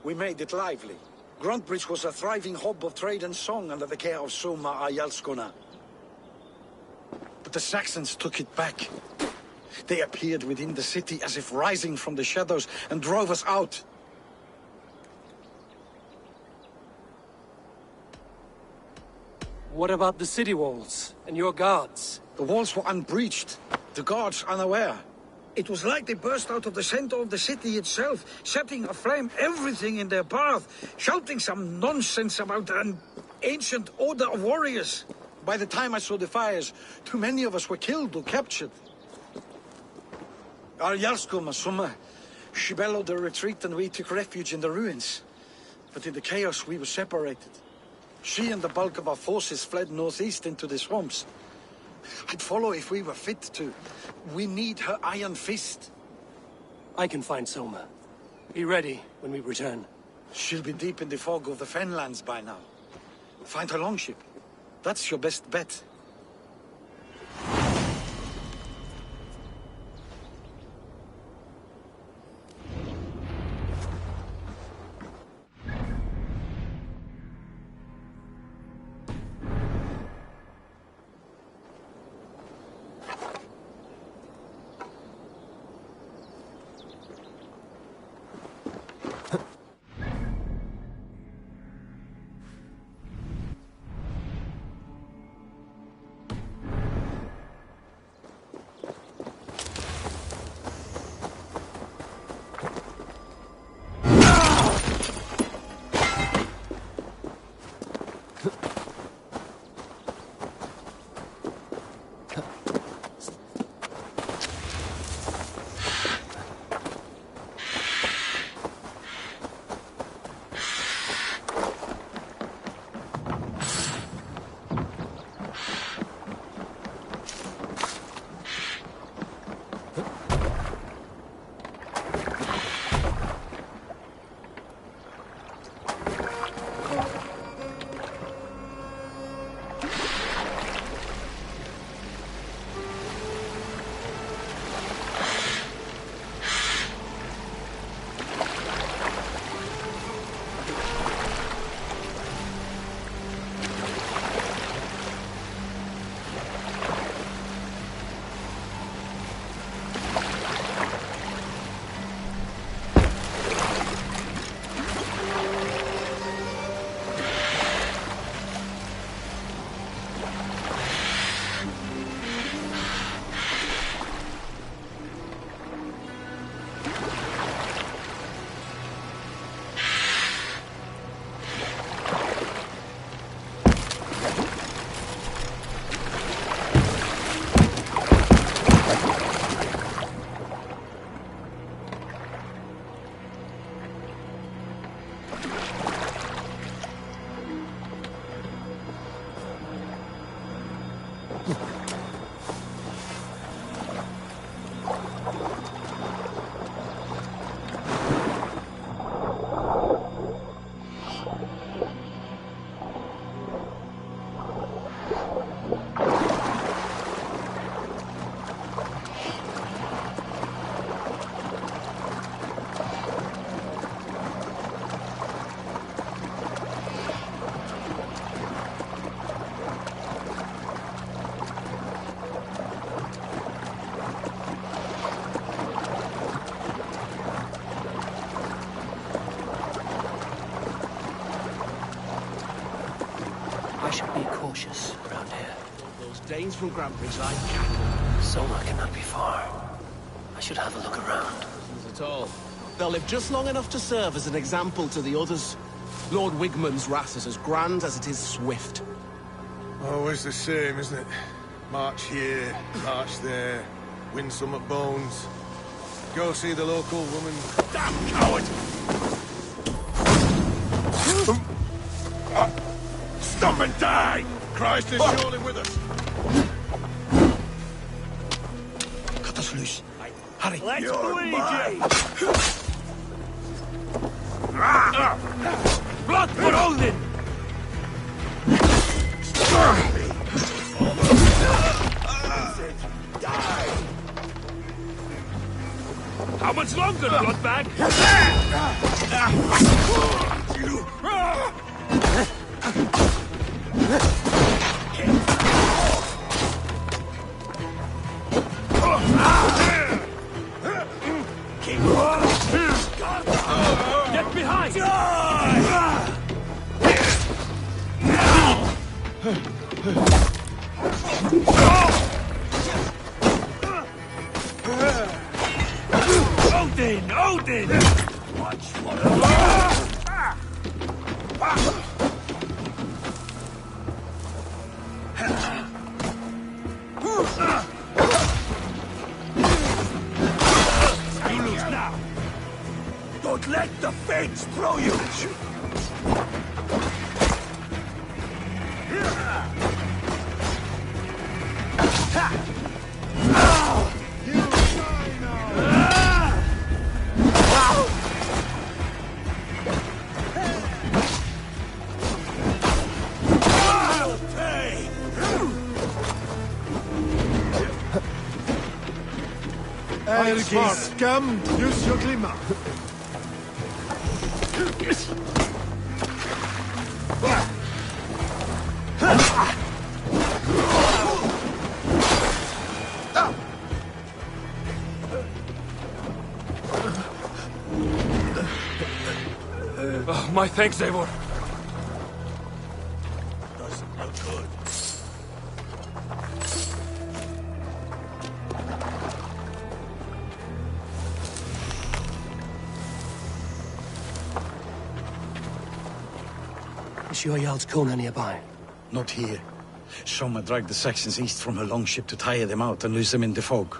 We made it lively. Gruntbridge was a thriving hub of trade and song under the care of Soma Ayalskona. But the Saxons took it back. They appeared within the city as if rising from the shadows and drove us out.
What about the city walls and your guards?
The walls were unbreached, the guards unaware. It was like they burst out of the center of the city itself, setting aflame everything in their path, shouting some nonsense about an ancient order of warriors. By the time I saw the fires, too many of us were killed or captured. Arjalsko Masuma, she bellowed a retreat and we took refuge in the ruins. But in the chaos we were separated. She and the bulk of our forces fled northeast into the swamps. I'd follow if we were fit to. We need her iron fist.
I can find Soma. Be ready when we return.
She'll be deep in the fog of the Fenlands by now. Find her longship. That's your best bet.
here.
Those Danes from Grantbridge like cattle.
Soma cannot be far. I should have a look around.
Not at all. They'll live just long enough to serve as an example to the others. Lord Wigmund's wrath is as grand as it is swift.
Always the same, isn't it? March here, march there, win some at Bones. Go see the local woman.
Damn coward! Stop and die!
Christ is surely with us.
Cut us loose. Hurry.
Let's bleed
Blood for Odin!
How much longer, bloodbag?
Get behind!
Odin! Odin! Watch what you lose now! Don't let the fates throw you!
Skam, use your glimmer.
Oh, my thanks, Eivor.
Doesn't look good.
Is your Jarl's Kona nearby?
Not here. Soma dragged the Saxons east from her longship to tire them out and lose them in the fog.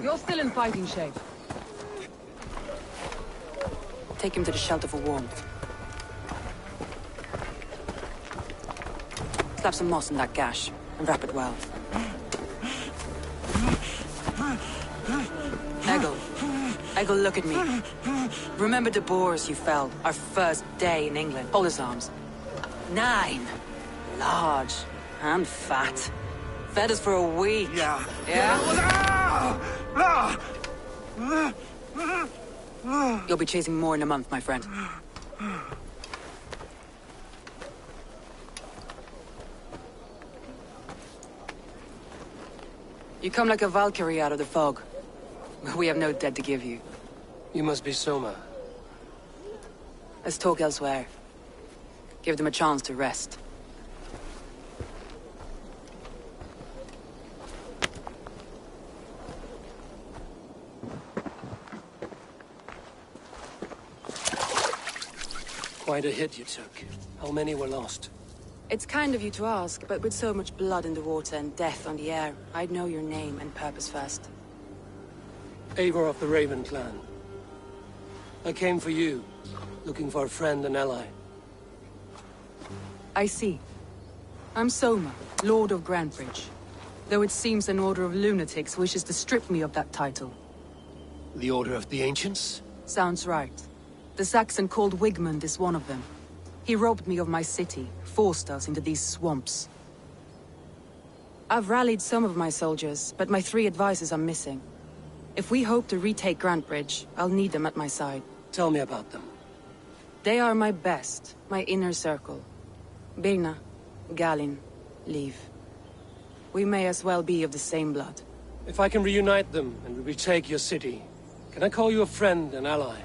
You're still in fighting shape.
Take him to the shelter for warmth. Slap some moss in that gash, and wrap it well. Eggle, look at me. Remember the boars you felled, our first day in England? Hold his arms. 9. Large and fat. Fed us for a week. Yeah? You'll be chasing more in a month, my friend. You come like a Valkyrie out of the fog. We have no debt to give you.
You must be Soma.
Let's talk elsewhere. Give them a chance to rest.
Quite a hit you took. How many were lost?
It's kind of you to ask, but with so much blood in the water and death on the air, I'd know your name and purpose first.
Eivor of the Raven clan. I came for you, looking for a friend and ally.
I see. I'm Soma, Lord of Grantebridge. Though it seems an order of lunatics wishes to strip me of that title.
The Order of the Ancients?
Sounds right. The Saxon called Wigmund is one of them. He robbed me of my city, forced us into these swamps. I've rallied some of my soldiers, but my 3 advisors are missing. If we hope to retake Grantebridge, I'll need them at my side.
Tell me about them.
They are my best, my inner circle. Birna, Galin, Liv. We may as well be of the same blood.
If I can reunite them and retake your city, can I call you a friend and ally?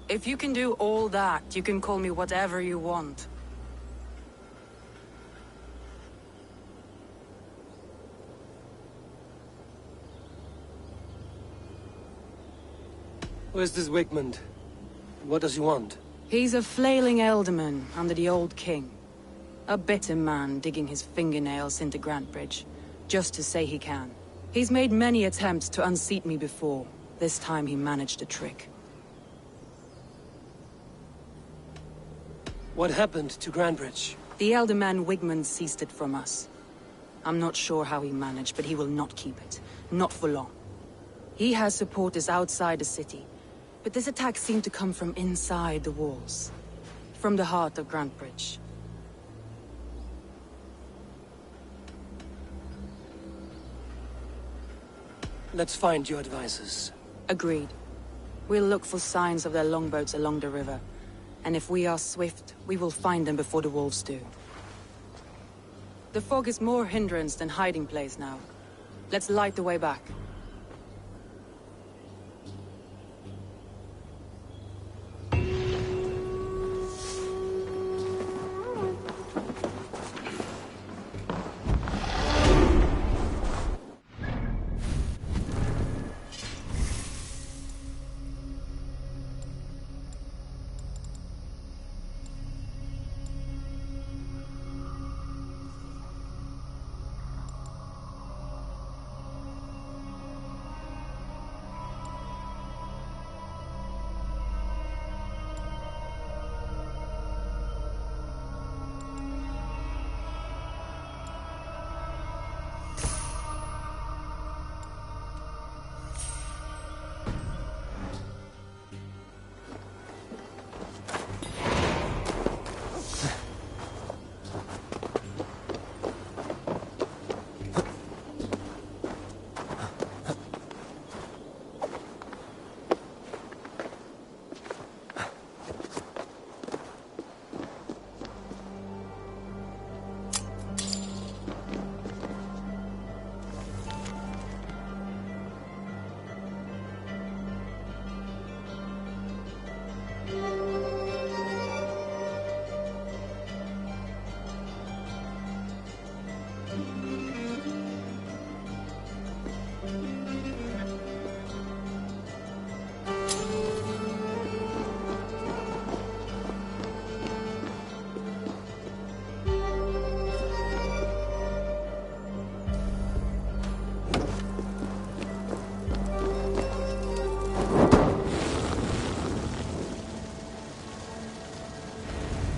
If you can do all that, you can call me whatever you want.
Where's this Wigmund? What does he want?
He's a flailing elderman under the old king. A bitter man digging his fingernails into Grantebridge, just to say he can. He's made many attempts to unseat me before. This time he managed a trick.
What happened to Grantebridge?
The elder man Wigmund seized it from us. I'm not sure how he managed, but he will not keep it. Not for long. He has supporters outside the city, but this attack seemed to come from inside the walls. From the heart of Grantebridge.
Let's find your advisors.
Agreed. We'll look for signs of their longboats along the river. And if we are swift, we will find them before the wolves do. The fog is more hindrance than hiding place now. Let's light the way back.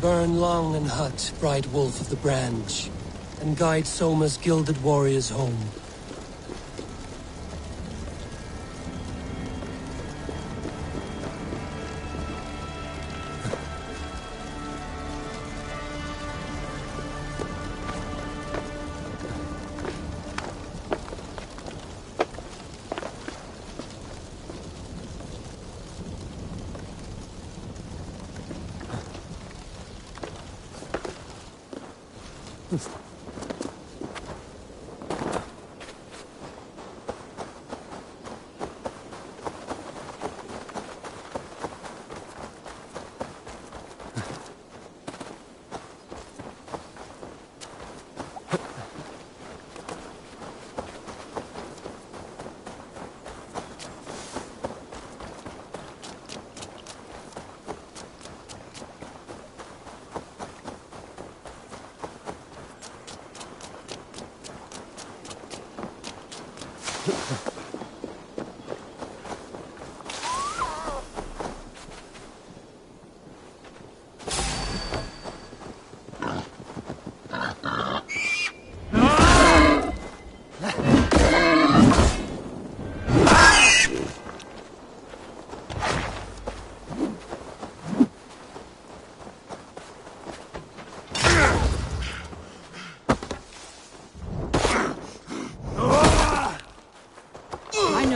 Burn long and hot, bright wolf of the branch. and guide Soma's gilded warriors home.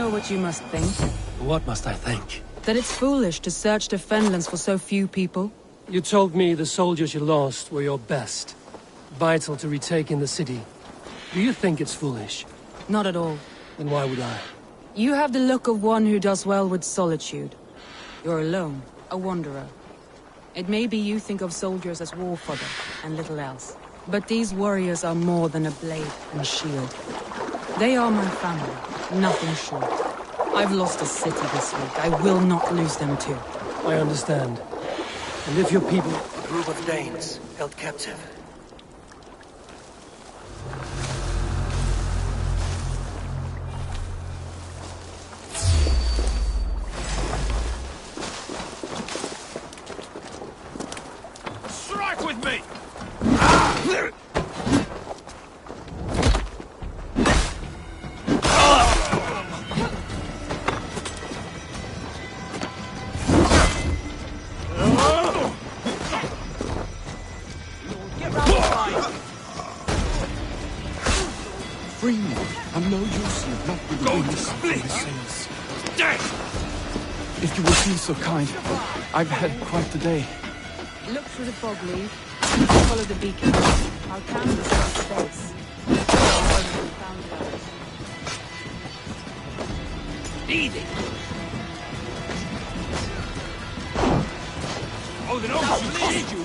What you must think.
What must I think?
That it's foolish to search the Fenlands for so few people.
You told me the soldiers you lost were your best. Vital to retaking the city. Do you think it's foolish?
Not at all.
Then why would I?
You have the look of one who does well with solitude. You're alone, a wanderer. It may be you think of soldiers as war fodder and little else. But these warriors are more than a blade and shield. They are my family, nothing short. I've lost a city this week. I will not lose them too.
I understand. And if your people...
A group of Danes held captive.
Strike with me!
Free me. I'm no use in not with the wings of the saints. If you would be so kind, I've had quite the day.
Look through the fog, Lee. Follow the beacon. Our camp is at the base.
Easy! Oh, then I'll lead you!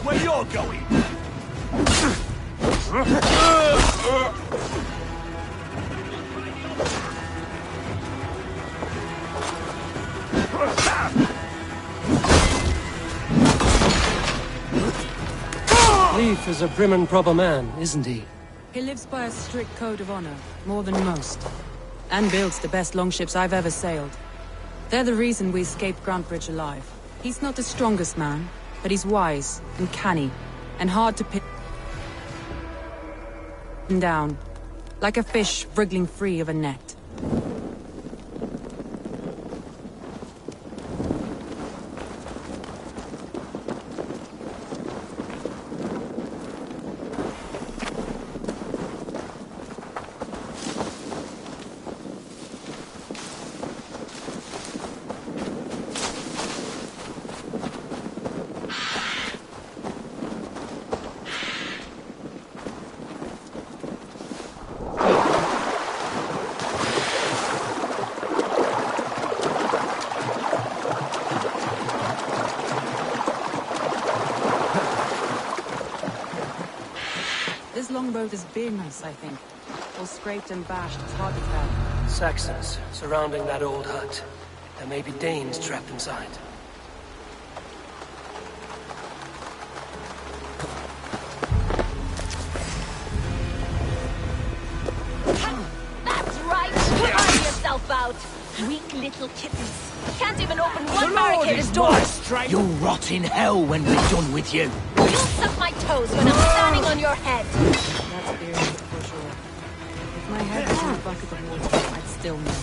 Where you're going?
Leif is a prim and proper man, isn't he?
He lives by a strict code of honor, more than most. And builds the best longships I've ever sailed. They're the reason we escaped Grantebridge alive. He's not the strongest man, but he's wise and canny, and hard to pin down, like a fish wriggling free of a net. This longboat is Birna's, I think. All scraped and bashed, it's hard to tell.
Saxons surrounding that old hut. There may be Danes trapped inside.
That's right! Cry yourself out! Weak little kittens. Can't even open one barricaded door!
You'll rot in hell when we're done with you.
You'll suck my toes when I'm standing on your head!
That's beer, for sure. If my head was in a bucket of water, I'd still know.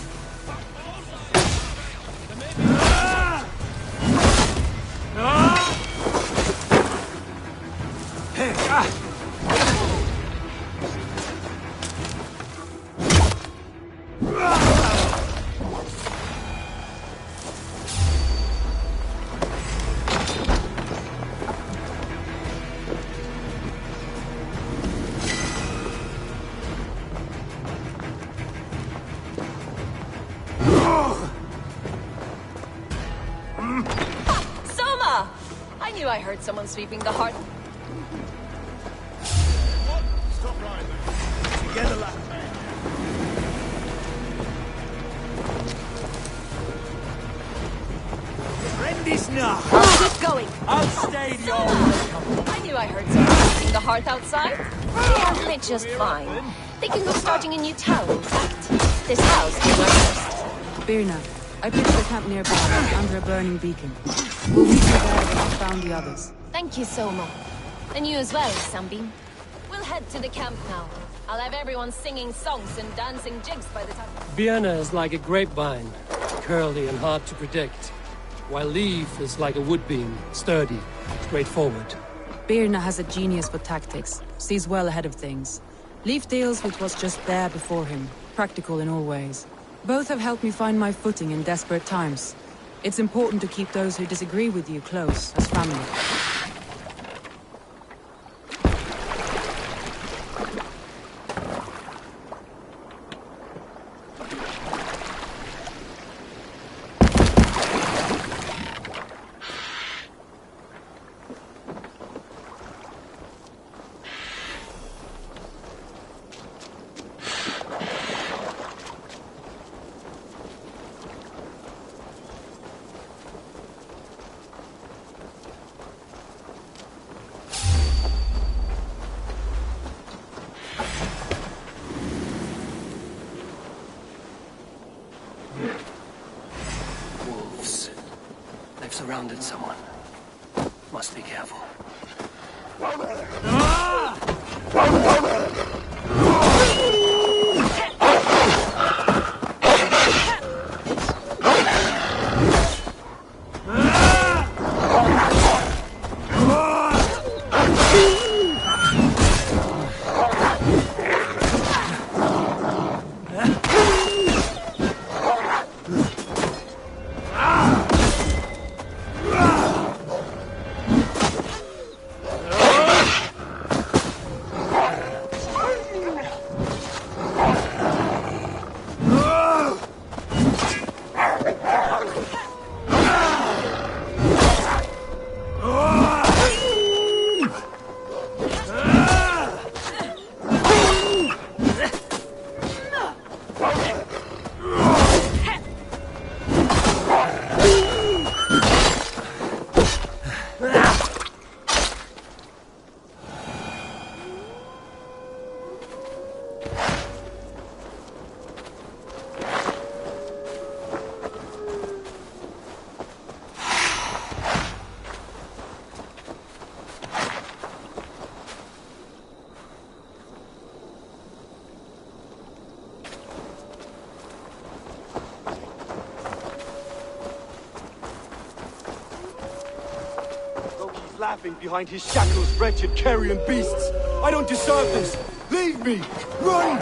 Soma! I knew I heard someone sweeping the heart.
Stop lying. Together, lad. Friend is now.
Keep going.
I'll stay the old.
I knew I heard someone sweeping the hearth outside. They lit just fine. They can go starting a new town, in fact. This house is our first.
Birna, I pitched the camp nearby, under a burning beacon. We'll meet you there when I've found the others.
Thank you, Soma. And you as well, Sunbeam. We'll head to the camp now. I'll have everyone singing songs and dancing jigs by the time...
Birna is like a grapevine, curly and hard to predict, while Leaf is like a woodbeam, sturdy, straightforward.
Birna has a genius for tactics, sees well ahead of things. Leaf deals with what's just there before him, practical in all ways. Both have helped me find my footing in desperate times. It's important to keep those who disagree with you close, as family.
Wolves. They've surrounded someone. Must be careful.
Laughing behind his shackles, wretched carrion beasts. I don't deserve this. Leave me. Run!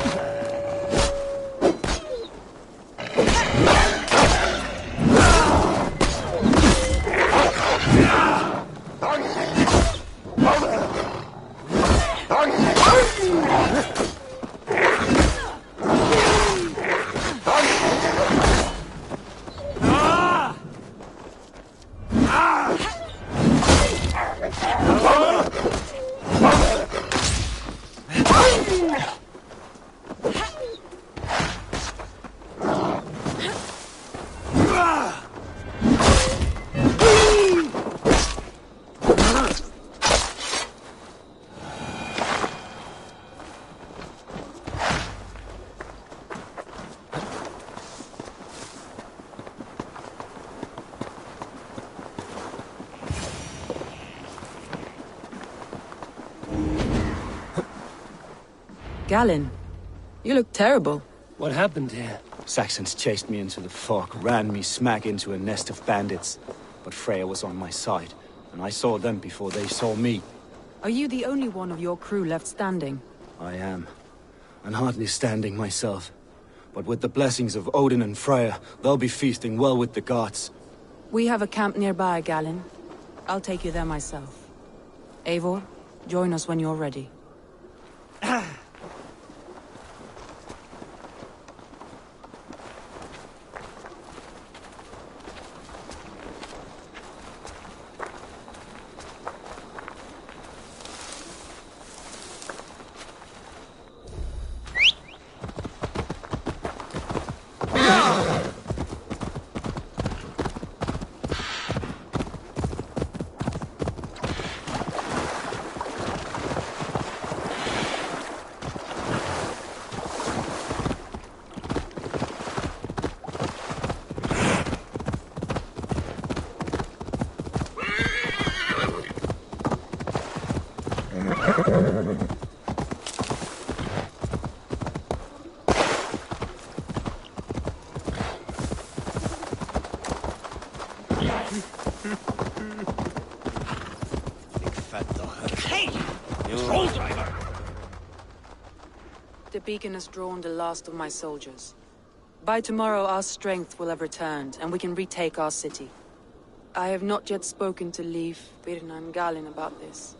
Galen, you look terrible.
What happened here?
Saxons chased me into the fog, ran me smack into a nest of bandits. But Freya was on my side, and I saw them before they saw me.
Are you the only one of your crew left standing?
I am. And hardly standing myself. But with the blessings of Odin and Freya, they'll be feasting well with the gods.
We have a camp nearby, Galen. I'll take you there myself. Eivor, join us when you're ready. The beacon has drawn the last of my soldiers. By tomorrow our strength will have returned, and we can retake our city. I have not yet spoken to Leif, Birna and Galen about this.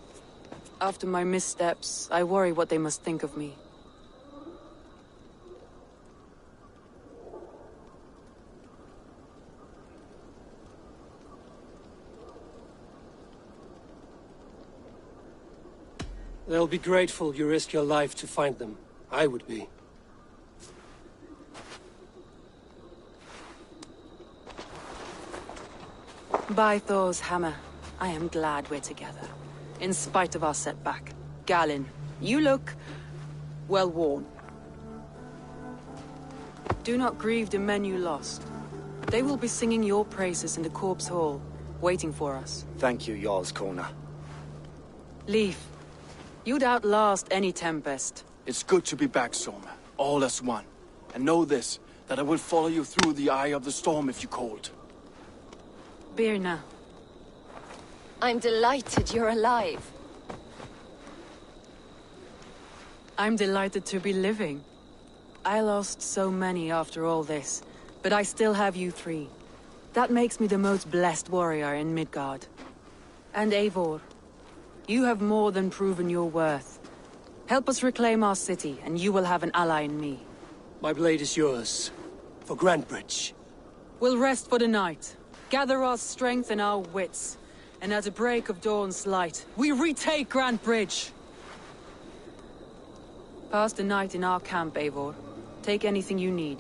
After my missteps, I worry what they must think of me.
They'll be grateful you risked your life to find them. I would be.
By Thor's hammer, I am glad we're together. In spite of our setback. Galen, you look well worn. Do not grieve the men you lost. They will be singing your praises in the Corpse Hall, waiting for us.
Thank you, Jarl's Kona.
Leif, you'd outlast any tempest.
It's good to be back, Soma. All as one. And know this, that I will follow you through the eye of the storm if you called.
Birna.
I'm delighted you're alive.
I'm delighted to be living. I lost so many after all this, but I still have you three. That makes me the most blessed warrior in Midgard. And Eivor, you have more than proven your worth. Help us reclaim our city, and you will have an ally in me.
My blade is yours. For Grantebridge.
We'll rest for the night. Gather our strength and our wits. And at the break of dawn's light, we retake Grantebridge! Pass the night in our camp, Eivor. Take anything you need.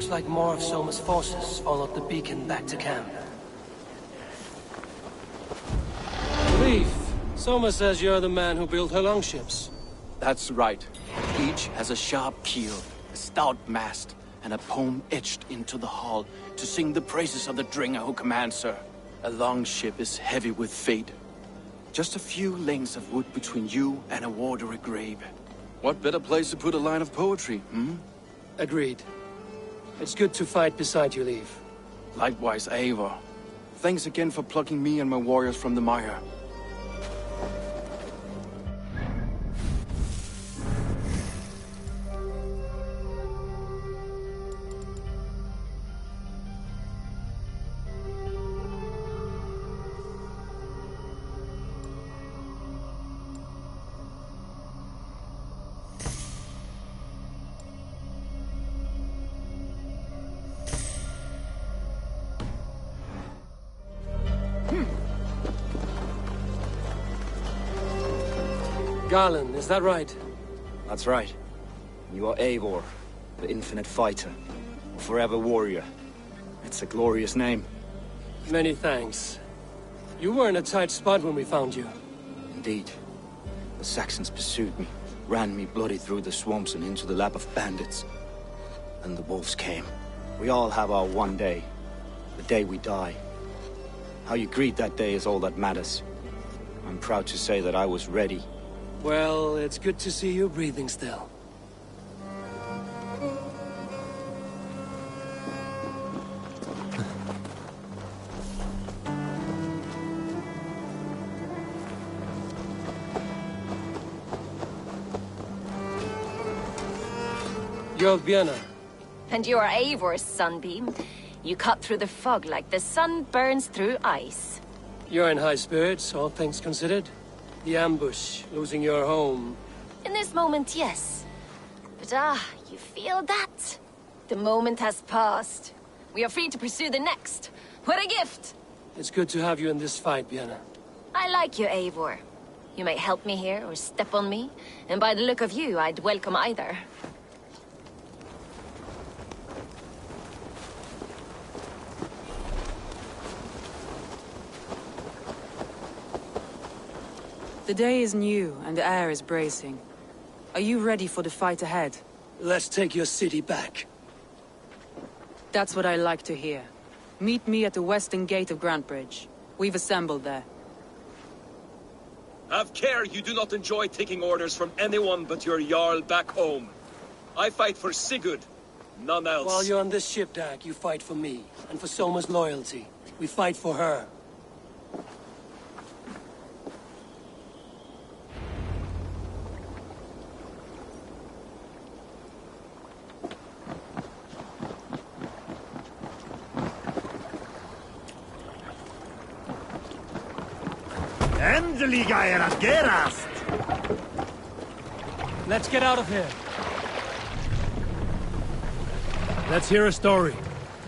Looks like more of Soma's forces followed the beacon back to camp. Leif, Soma says you're the man who built her longships.
That's right. Each has a sharp keel, a stout mast, and a poem etched into the hull to sing the praises of the Dringer who commands her. A longship is heavy with fate. Just a few lengths of wood between you and a watery grave. What better place to put a line of poetry,
Agreed. It's good to fight beside you, Leif.
Likewise, Eivor. Thanks again for plucking me and my warriors from the mire.
Galen, is that right?
That's right. You are Eivor, the infinite fighter, a forever warrior. It's a glorious name.
Many thanks. You were in a tight spot when we found you.
Indeed. The Saxons pursued me, ran me bloody through the swamps and into the lap of bandits. And the wolves came. We all have our one day. The day we die. How you greet that day is all that matters. I'm proud to say that I was ready.
Well, it's good to see you breathing still. You're Vienna.
And you're Eivor's sunbeam. You cut through the fog like the sun burns through ice.
You're in high spirits, all things considered. The ambush, losing your home.
In this moment, yes. But you feel that? The moment has passed. We are free to pursue the next. What a gift!
It's good to have you in this fight, Vienna.
I like you, Eivor. You may help me here or step on me, and by the look of you, I'd welcome either.
The day is new, and the air is bracing. Are you ready for the fight ahead?
Let's take your city back.
That's what I like to hear. Meet me at the western gate of Grantebridge. We've assembled there.
Have care you do not enjoy taking orders from anyone but your Jarl back home. I fight for Sigurd, none else.
While you're on this ship, Dag, you fight for me, and for Soma's loyalty. We fight for her. Let's get out of here. Let's hear a story.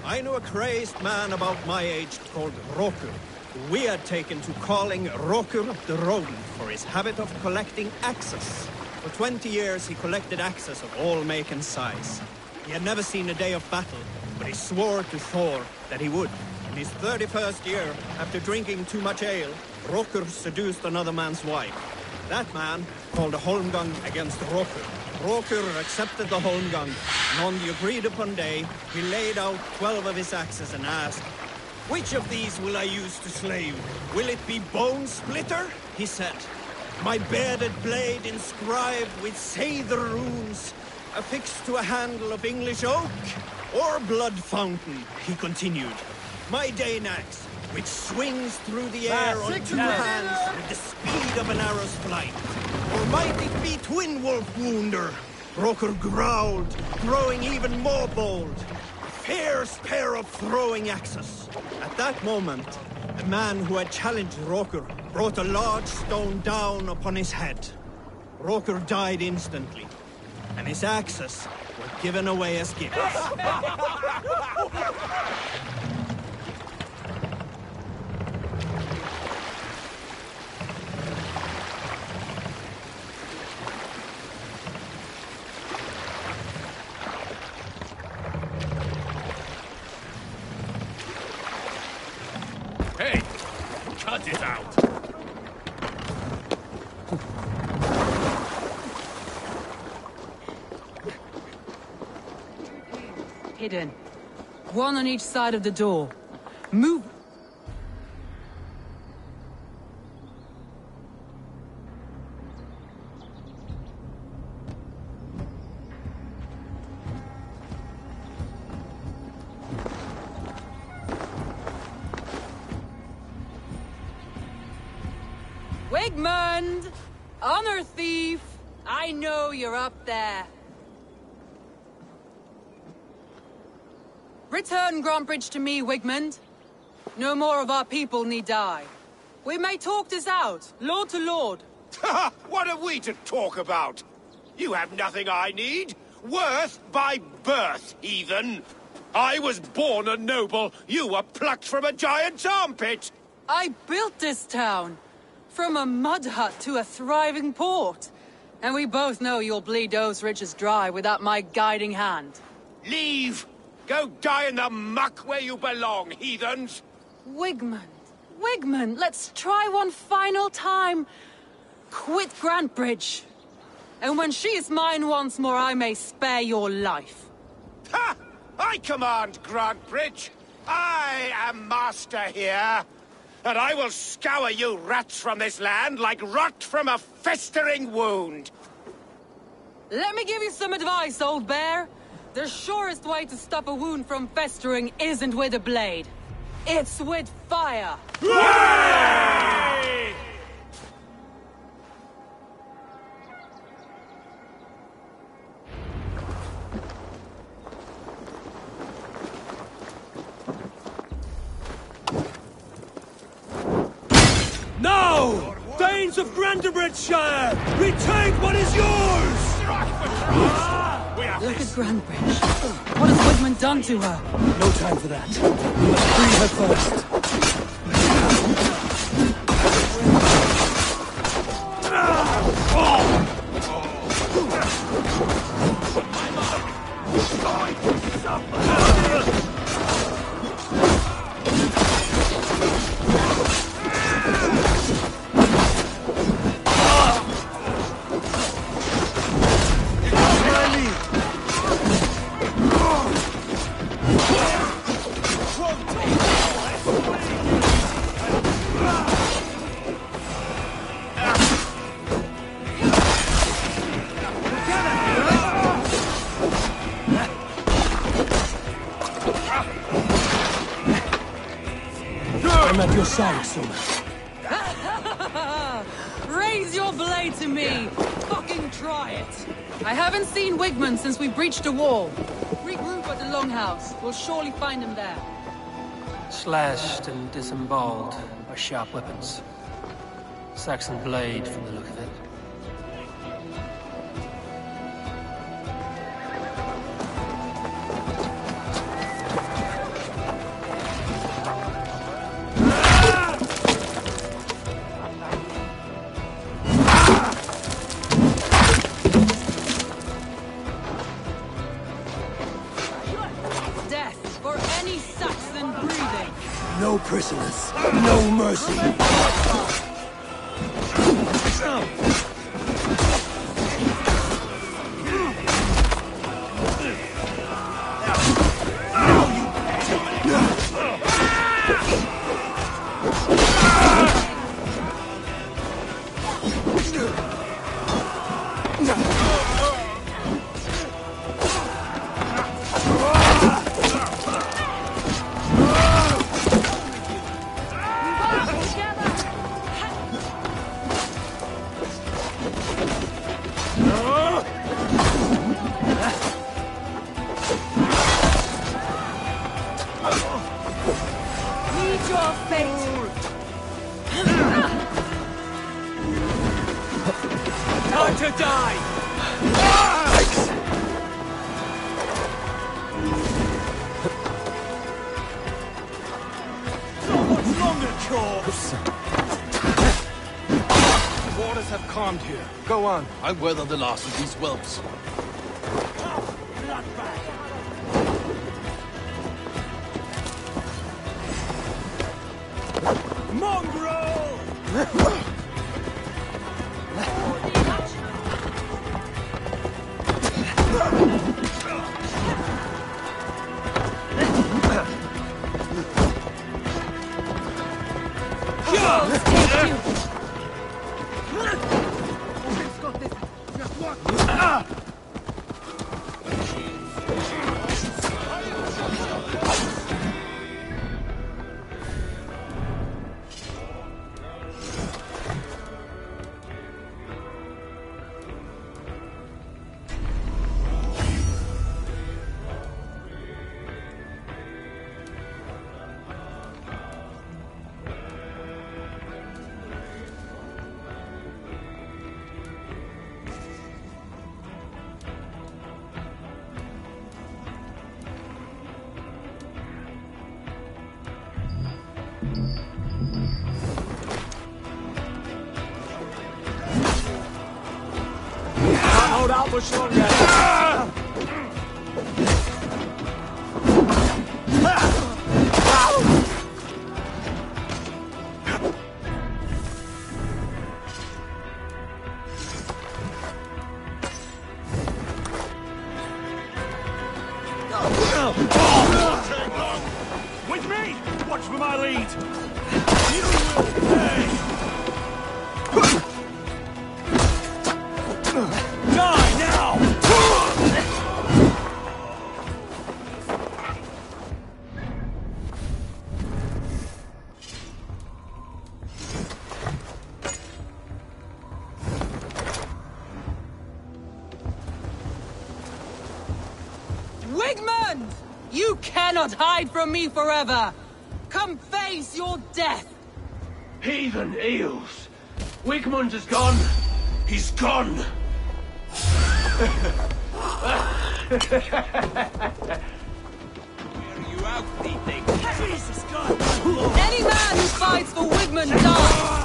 I knew a crazed man about my age called Rokur, who we had taken to calling Rokur the Rodent for his habit of collecting axes. For 20 years he collected axes of all make and size. He had never seen a day of battle, but he swore to Thor that he would. In his 31st year, after drinking too much ale, Rokur seduced another man's wife. That man called a holmgang against Rokur. Rokur accepted the holmgang, and on the agreed-upon day, he laid out 12 of his axes and asked, "Which of these will I use to slay you? Will it be Bone Splitter?" he said. "My bearded blade inscribed with Seidr runes, affixed to a handle of English oak? Or Blood Fountain?" he continued. "My Dane axe, which swings through the air on two hands with the speed of an arrow's flight. Or might it be Twin Wolf Wounder?" Rokur growled, growing even more bold. A fierce pair of throwing axes. At that moment, the man who had challenged Rokur brought a large stone down upon his head. Rokur died instantly, and his axes were given away as gifts.
Hey! Cut it out!
Hidden. One on each side of the door. Move! Wigmund! Honor thief! I know you're up there. Return Grantebridge to me, Wigmund. No more of our people need die. We may talk this out, lord to lord.
Ha! What are we to talk about? You have nothing I need. Worth by birth, heathen. I was born a noble. You were plucked from a giant's armpit.
I built this town. From a mud hut to a thriving port. And we both know you'll bleed those riches dry without my guiding hand.
Leave! Go die in the muck where you belong, heathens!
Wigmund, Wigman, let's try one final time. Quit Grantbridge. And when she is mine once more, I may spare your life.
Ha! I command Grantbridge. I am master here. And I will scour you rats from this land like rot from a festering wound.
Let me give you some advice, old bear. The surest way to stop a wound from festering isn't with a blade. It's with fire.
Hooray!
Now! Danes of Grantebridgeshire! Retake what is yours!
Look at Grantbridge. What has Wigman done to her?
No time for that. We must free her first. I'm at your side, Soma.
Raise your blade to me! Fucking try it! I haven't seen Wigman since we breached the wall. Regroup at the Longhouse. We'll surely find him there.
Slashed and disemboweled by sharp weapons. Saxon blade from the look of it.
Death for any Saxon breathing!
No prisoners, no mercy.
Meet your fate!
Time to die! Not much longer, corpse!
Waters have calmed here. Go on. I'll weather the last of these whelps.
Mongrel! Hold out much longer.
now!
With me! Watch for my lead! You will pay! Die now!
Wigmund! You cannot hide from me forever! Come face your death!
Heathen eels! Wigmund is gone! He's gone!
Jesus God!
Any man who fights for Wigmund dies!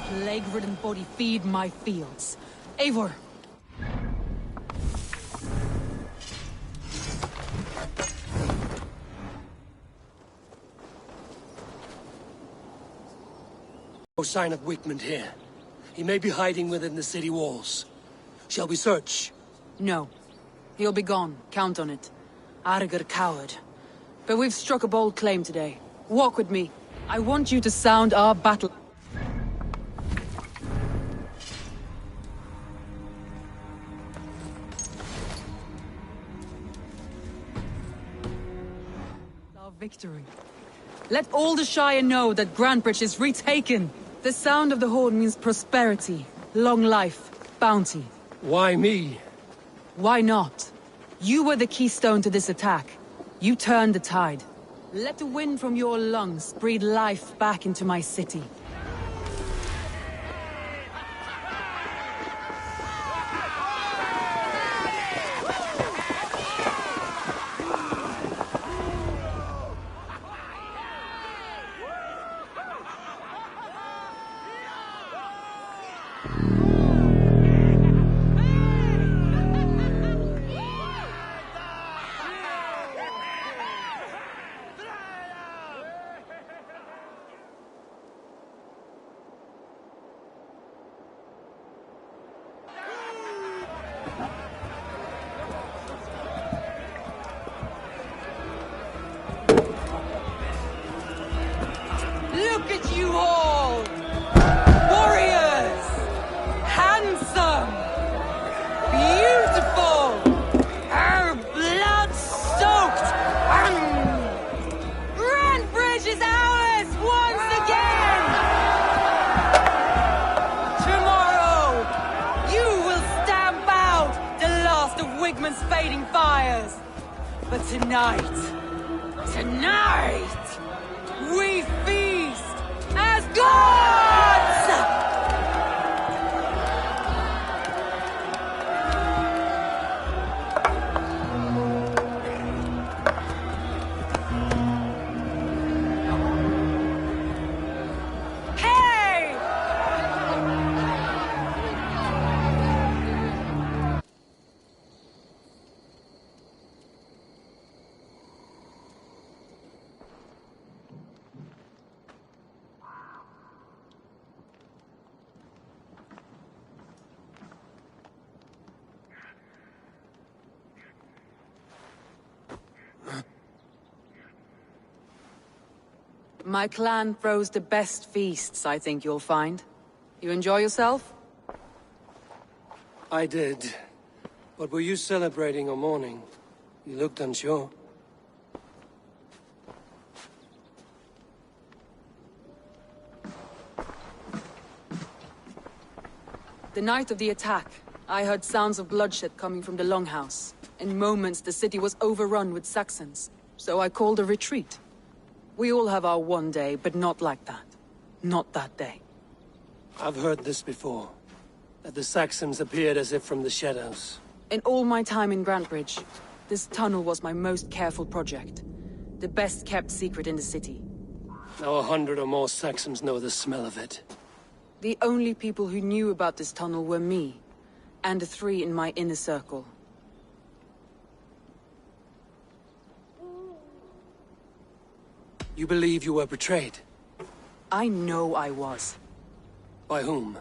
Plague-ridden body feed my fields. Eivor!
No sign of Wigmund here. He may be hiding within the city walls. Shall we search?
No. He'll be gone. Count on it. Arger coward. But we've struck a bold claim today. Walk with me. I want you to sound our battle. Our victory. Let all the Shire know that Grantebridge is retaken. The sound of the horn means prosperity, long life, bounty.
Why me?
Why not? You were the keystone to this attack. You turned the tide. Let the wind from your lungs breathe life back into my city. Look at you all! Warriors! Handsome! Beautiful! Blood-soaked! Grantebridge is ours once again! Tomorrow, you will stamp out the last of Wigmund's fading fires. But tonight, we feast as gods! Hey! My clan throws the best feasts, I think you'll find. You enjoy yourself?
I did. But were you celebrating or mourning? You looked unsure.
The night of the attack, I heard sounds of bloodshed coming from the Longhouse. In moments, the city was overrun with Saxons, so I called a retreat. We all have our one day, but not like that. Not that day.
I've heard this before. That the Saxons appeared as if from the shadows.
In all my time in Grantebridge, this tunnel was my most careful project. The best kept secret in the city.
Now 100 or more Saxons know the smell of it.
The only people who knew about this tunnel were me, and the 3 in my inner circle.
You believe you were betrayed?
I know I was.
By whom?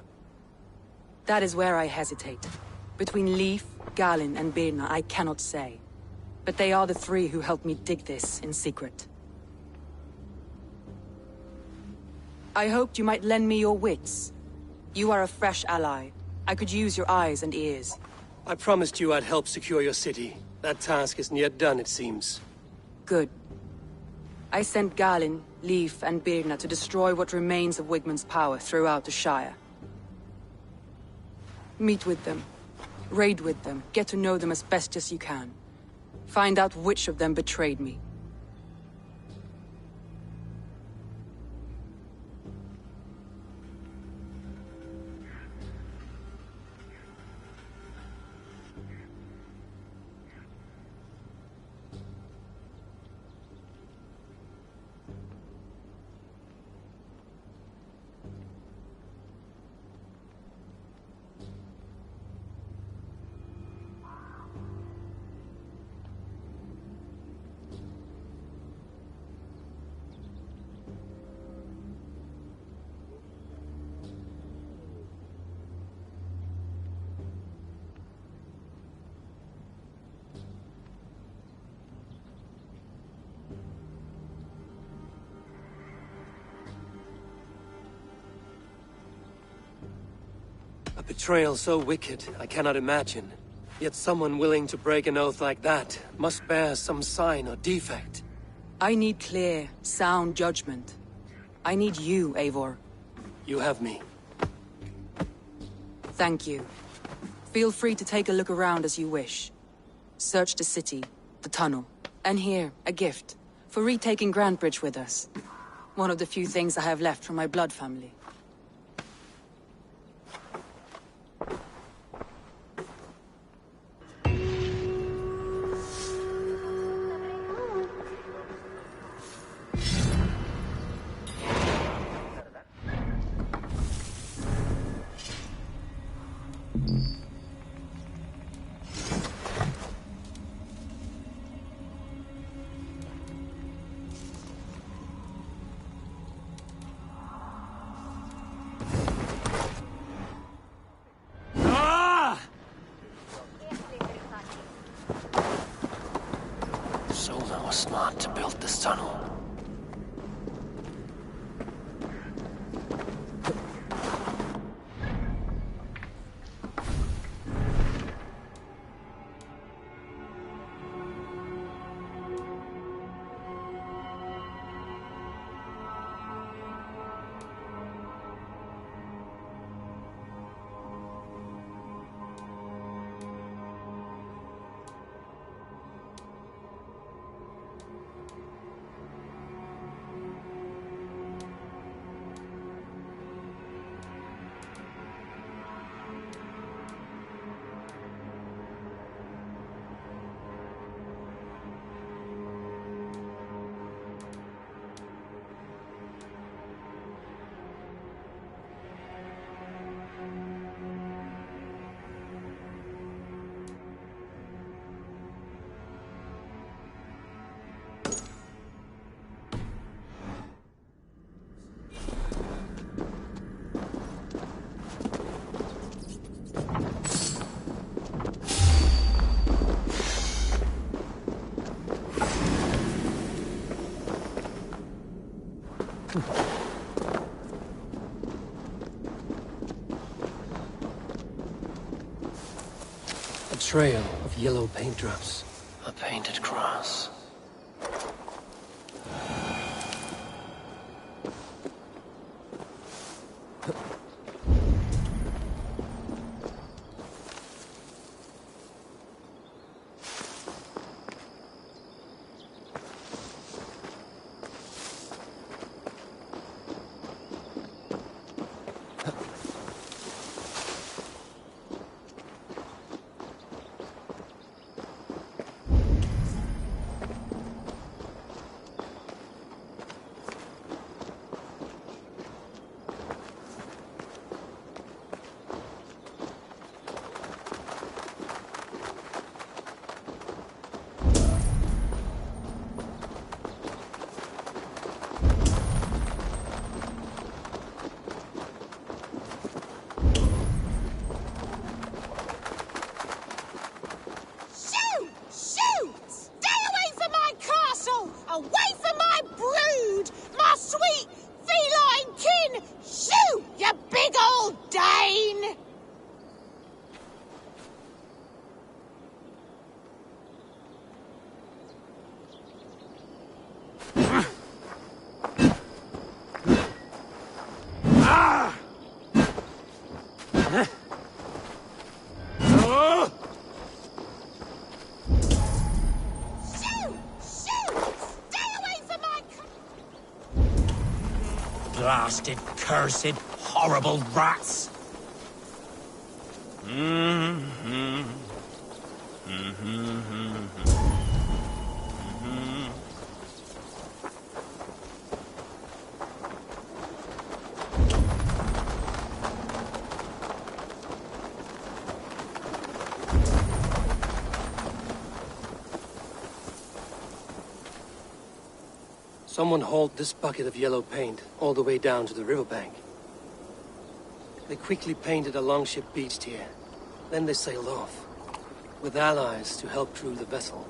That is where I hesitate. Between Leif, Galin, and Birna, I cannot say. But they are the 3 who helped me dig this in secret. I hoped you might lend me your wits. You are a fresh ally. I could use your eyes and ears.
I promised you I'd help secure your city. That task isn't yet done, it seems.
Good. I sent Galin, Leif, and Birna to destroy what remains of Wigmund's power throughout the Shire. Meet with them. Raid with them. Get to know them as best as you can. Find out which of them betrayed me.
A betrayal so wicked, I cannot imagine. Yet someone willing to break an oath like that must bear some sign or defect.
I need clear, sound judgment. I need you, Eivor.
You have me.
Thank you. Feel free to take a look around as you wish. Search the city, the tunnel, and here, a gift, for retaking Grantebridge with us. One of the few things I have left from my blood family.
Soma was smart to build this tunnel.
A trail of yellow paint drops. A painted cross.
Blasted, cursed, horrible rats!
Someone hauled this bucket of yellow paint all the way down to the riverbank. They quickly painted a longship beached here. Then they sailed off, with allies to help crew the vessel.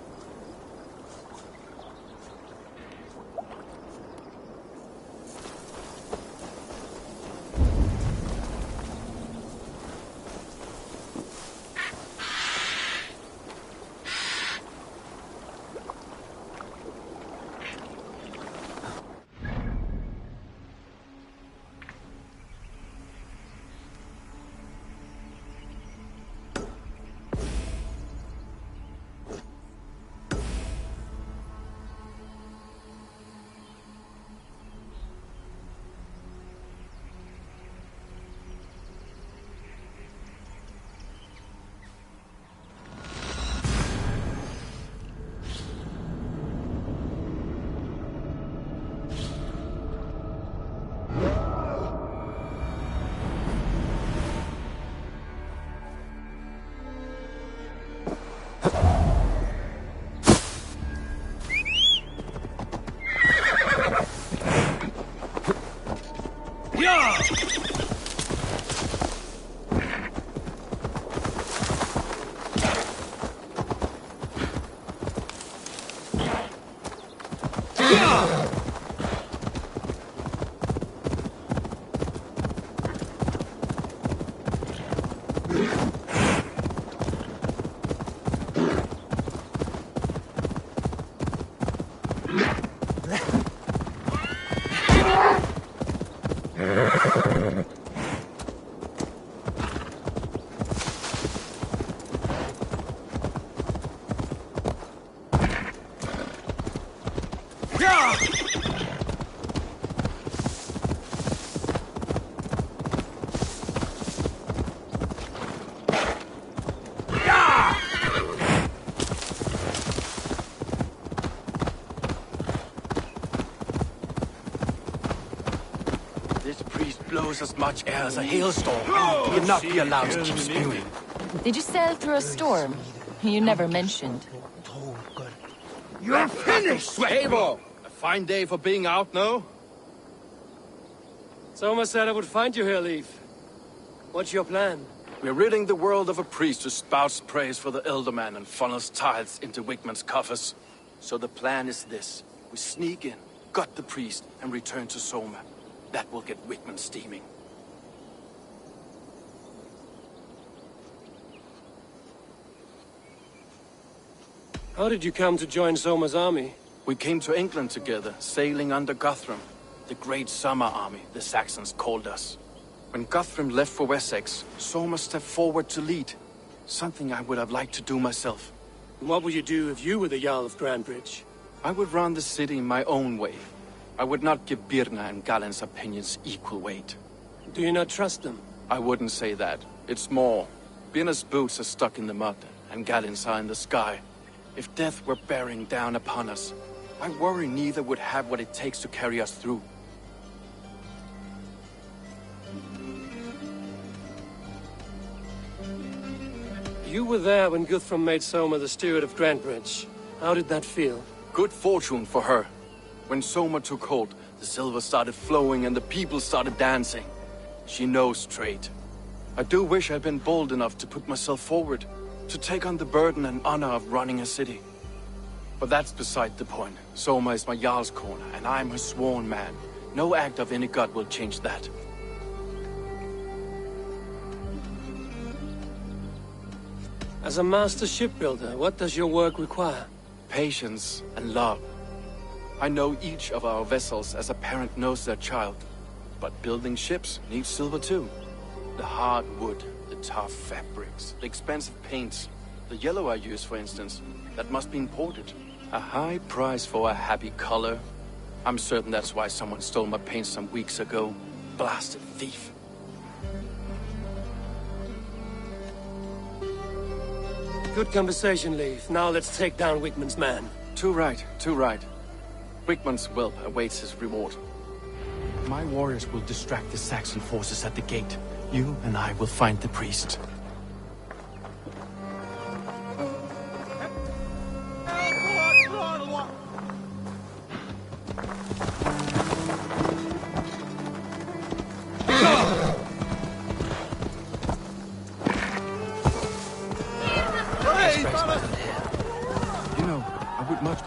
Blows as much air as a hailstorm. He cannot be allowed to keep spewing.
Did you sail through a storm? You never mentioned.
You're finished!
Eivor! A fine day for being out, no?
Soma said I would find you here, Leif. What's your plan?
We're ridding the world of a priest who spouts praise for the Elderman and funnels tithes into Wickman's coffers. So the plan is this. We sneak in, gut the priest and return to Soma. That will get Wickman steaming.
How did you come to join Soma's army?
We came to England together, sailing under Guthrum. The Great Summer Army, the Saxons called us. When Guthrum left for Wessex, Soma stepped forward to lead. Something I would have liked to do myself.
What would you do if you were the Jarl of Grandbridge?
I would run the city my own way. I would not give Birna and Galen's opinions equal weight.
Do you not trust them?
I wouldn't say that. It's more. Birna's boots are stuck in the mud, and Galen's are in the sky. If death were bearing down upon us, I worry neither would have what it takes to carry us through.
You were there when Guthrum made Soma the steward of Grandbridge. How did that feel?
Good fortune for her. When Soma took hold, the silver started flowing and the people started dancing. She knows trade. I do wish I'd been bold enough to put myself forward, to take on the burden and honor of running a city. But that's beside the point. Soma is my Jarl's corner, and I'm her sworn man. No act of any god will change that.
As a master shipbuilder, what does your work require?
Patience and love. I know each of our vessels as a parent knows their child. But building ships needs silver too. The hard wood, the tough fabrics, the expensive paints. The yellow I use, for instance, that must be imported. A high price for a happy color. I'm certain that's why someone stole my paint some weeks ago. Blasted thief.
Good conversation, Leif. Now let's take down Wickman's man.
Too right, too right. Wickman's whelp awaits his reward. My warriors will distract the Saxon forces at the gate. You and I will find the priest.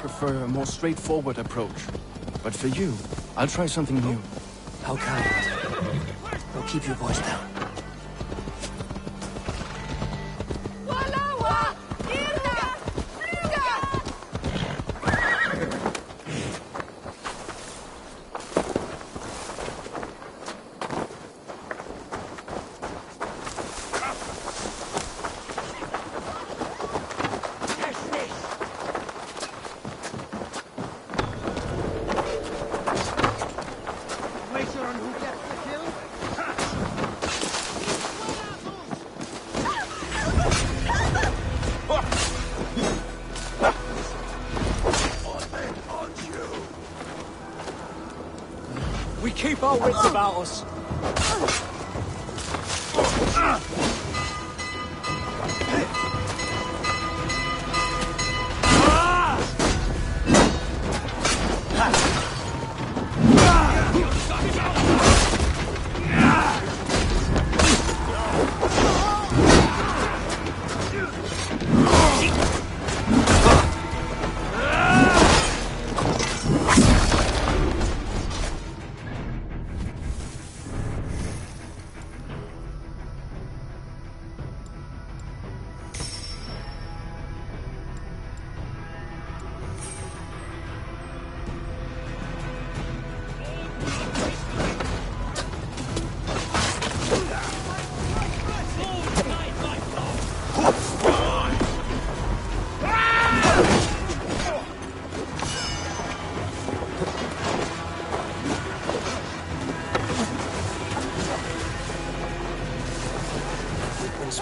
Prefer a more straightforward approach. But for you, I'll try something new.
How kind. Now keep your voice down.
Keep our wits about us.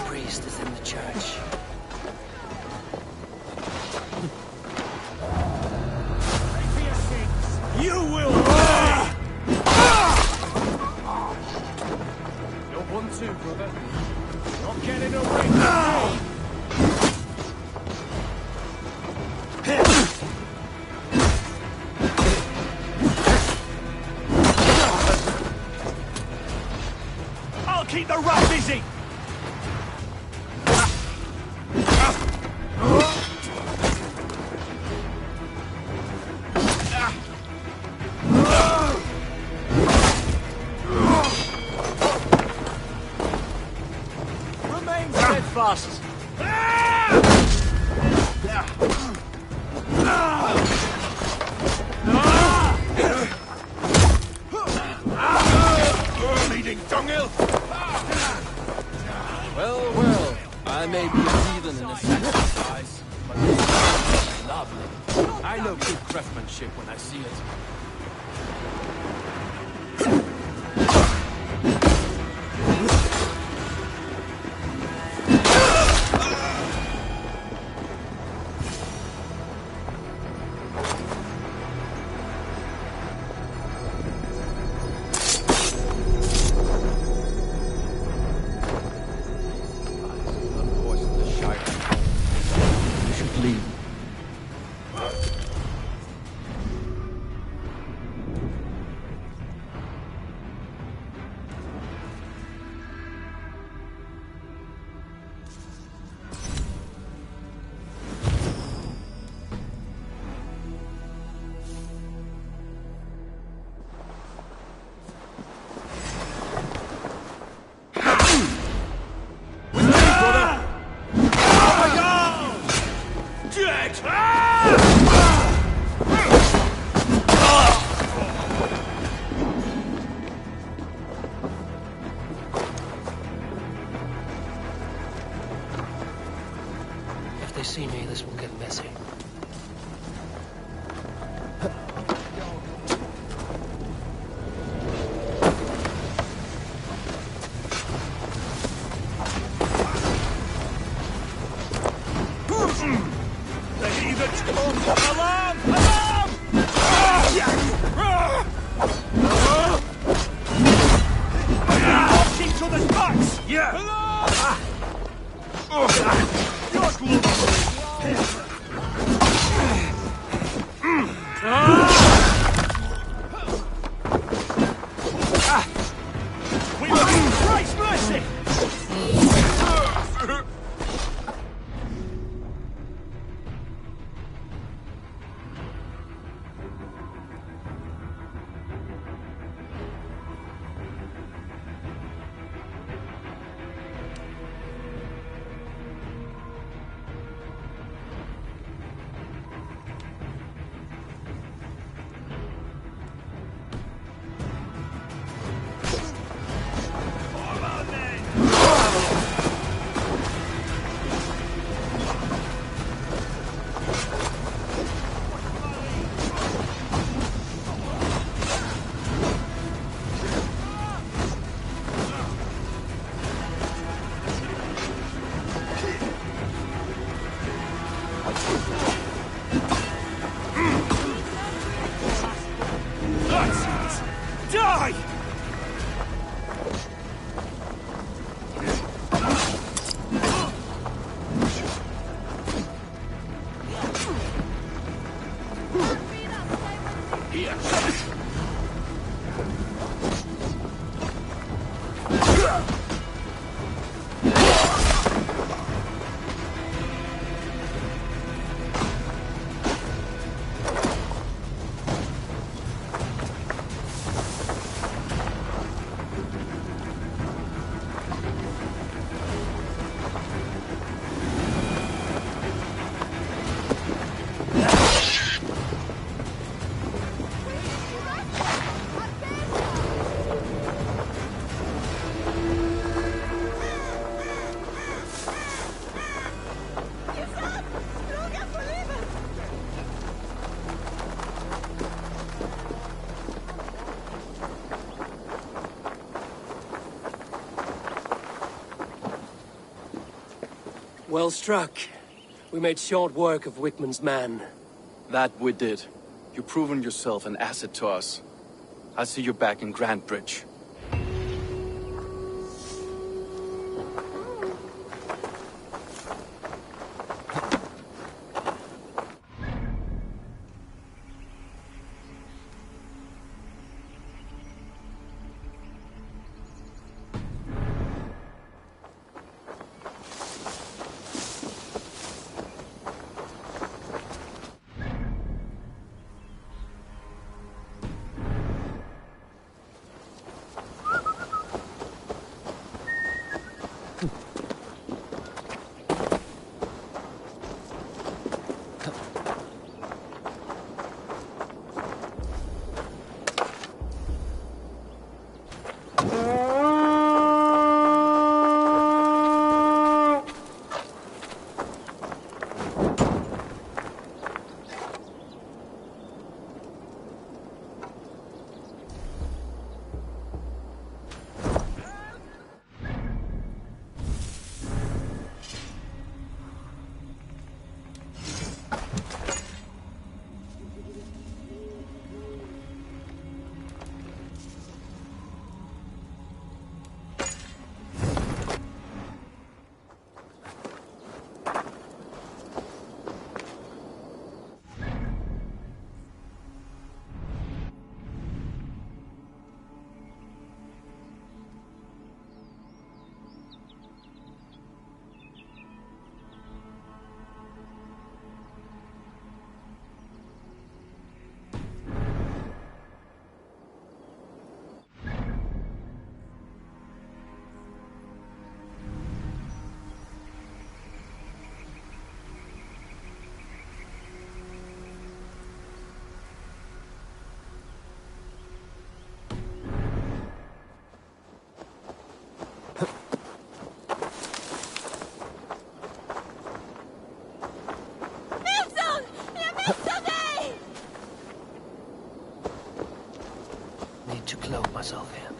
Priest is in the church.
You will pay!
You're 1-2, brother. Not getting away.
I'll keep the rat busy! fast!
Bleeding dunghill!
Well, well. I may be a heathen in a Saxon's eyes, but this is lovely. I know good craftsmanship when I see it.
If they see me, this will get messy. Well struck. We made short work of Wickman's man.
That we did. You've proven yourself an asset to us. I'll see you back in Grantebridge.
to clothe myself in.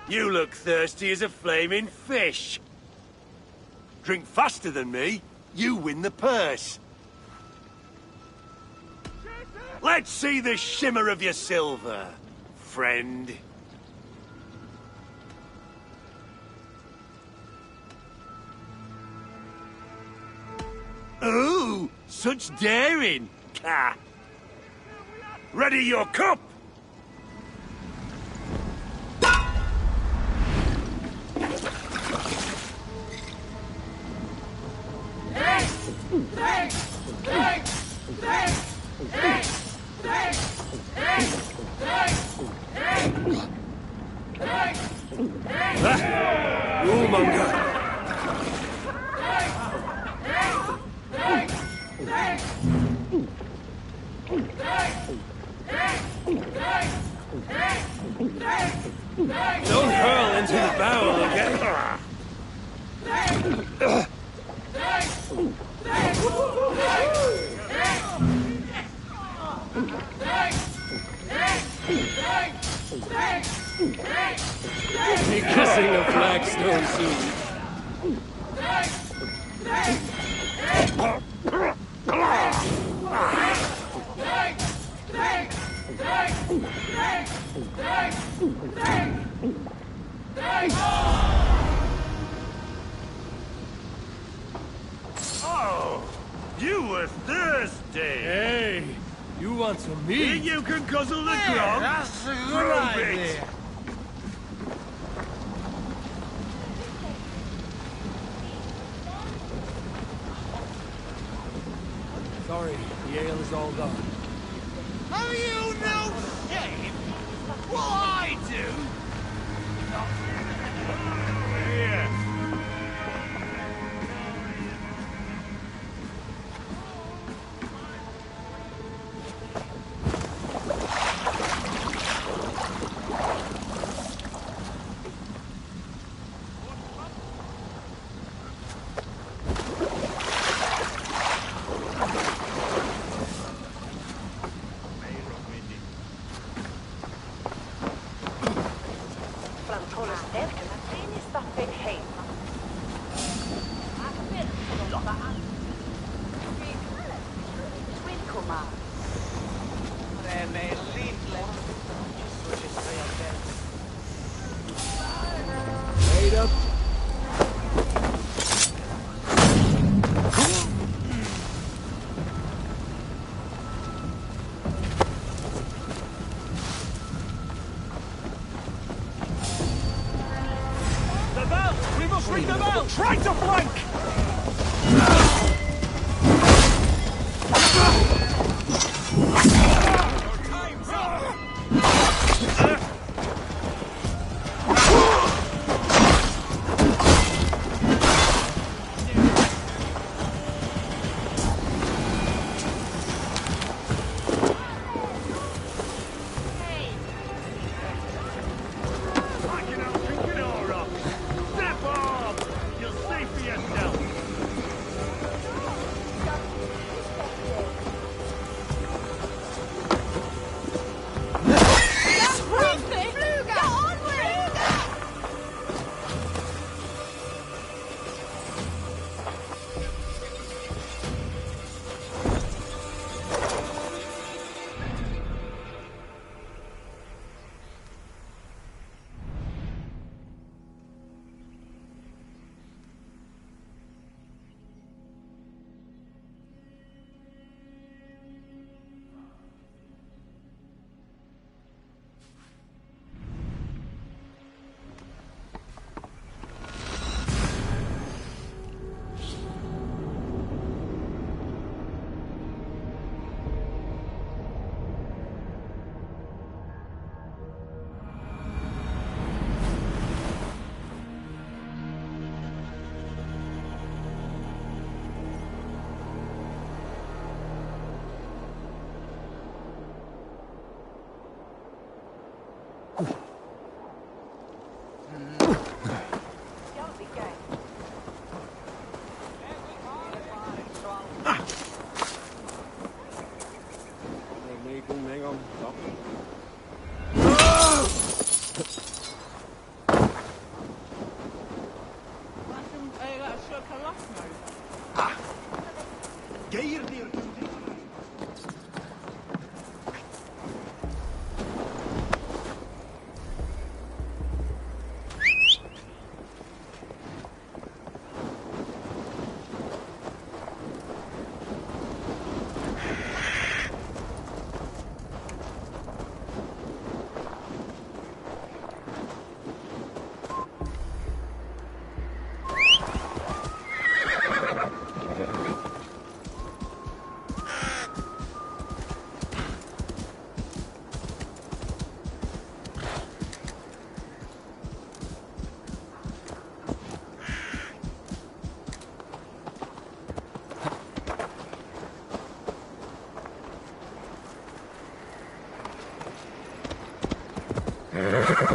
You look thirsty as a flaming fish. Drink faster than me, you win the purse. Let's see the shimmer of your silver, friend. Ooh, such daring. Ka. Ready your cup!
Don't hurl into the barrel, okay? Be kissing a flagstone soon.
Oh, you were thirsty.
Hey, you want some meat?
Think you can guzzle the grog?
That's a good
Prove it.
idea. Sorry, the ale is all gone.
Have you no shame? What I do? Here.
Wait up.
The bell! We must ring the bell! Try to flank!
Step off! You'll see for yourself.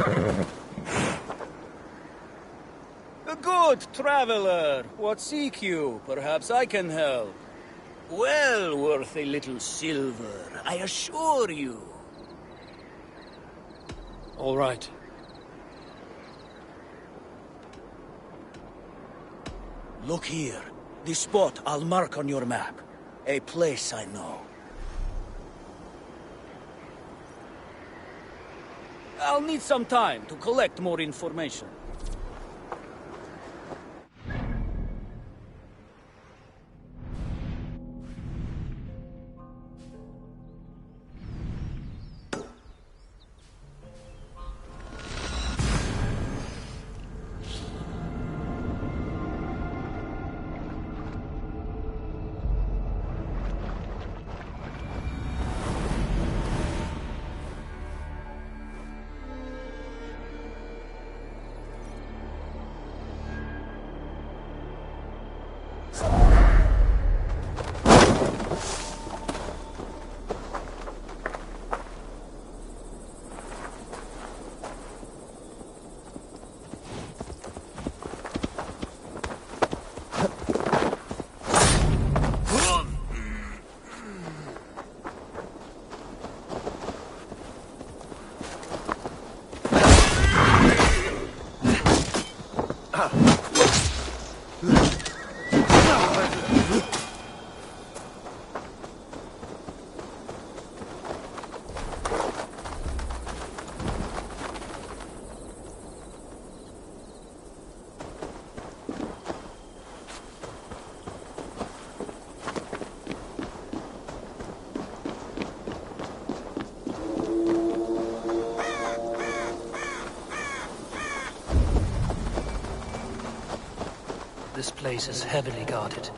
A good traveler. What seek you? Perhaps I can help. Well worth a little silver, I assure you.
All right.
Look here. The spot I'll mark on your map. A place I know. I'll need some time to collect more information.
This place is heavily guarded.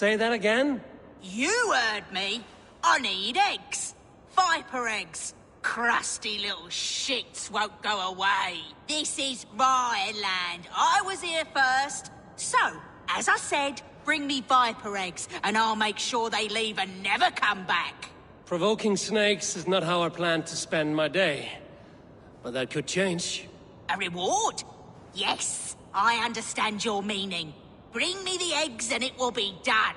Say that again?
You heard me. I need eggs. Viper eggs. Crusty little shits won't go away. This is my land. I was here first. So, as I said, bring me viper eggs, and I'll make sure they leave and never come back.
Provoking snakes is not how I plan to spend my day. But that could change.
A reward? Yes, I understand your meaning. Bring me the eggs and it will be done.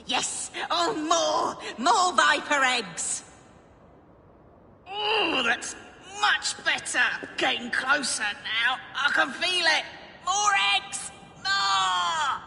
Yes! Oh, more viper eggs! Oh, that's much better! Getting closer now. I can feel it! More eggs! More!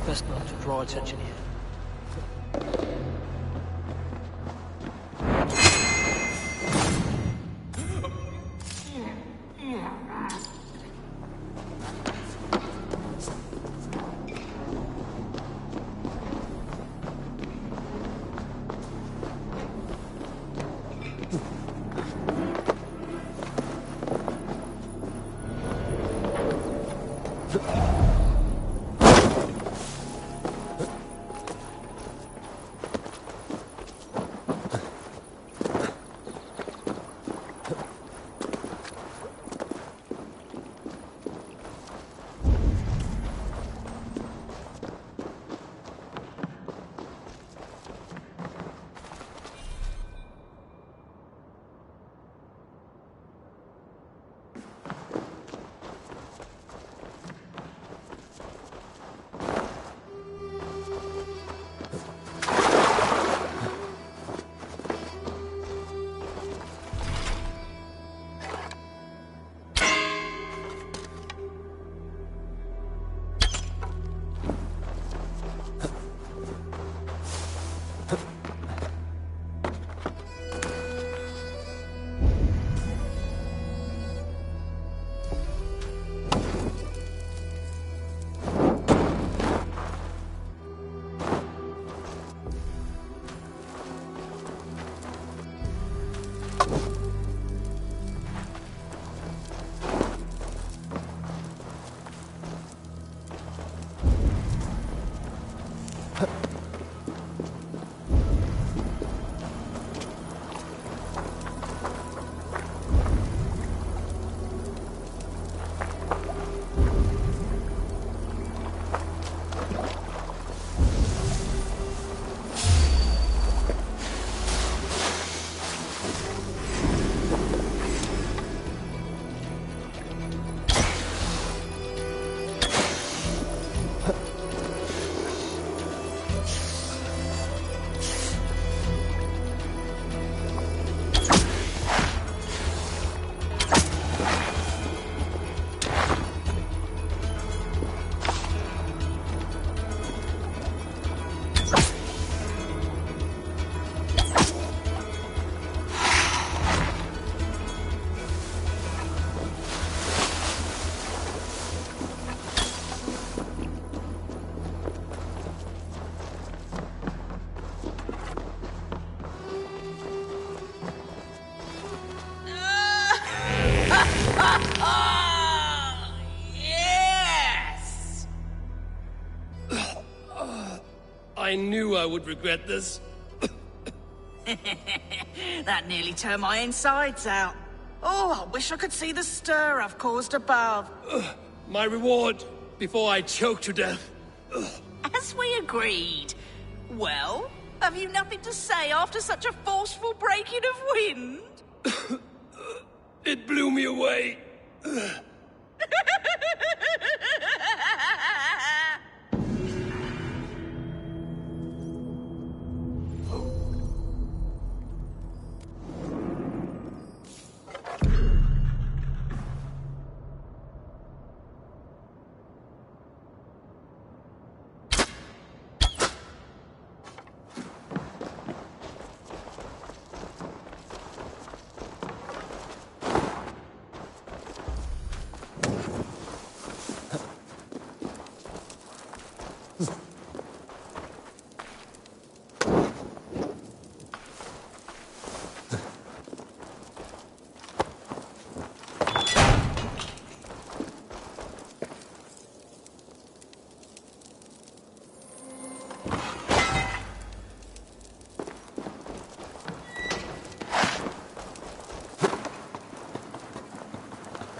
Best not to draw attention here. I knew I would regret this.
That nearly turned my insides out. Oh, I wish I could see the stir I've caused above.
My reward, before I choke to death.
As we agreed. Well, have you nothing to say after such a forceful breaking of wind?
It blew me away.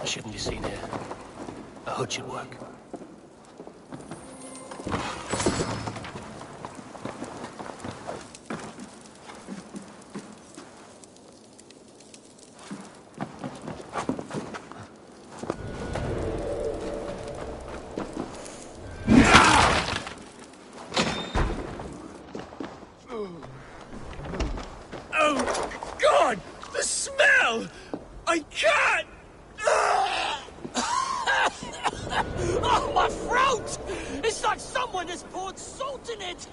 Shouldn't be seen here. A hood should work.
Oh, God! The smell! I can't!
Someone has poured salt in it!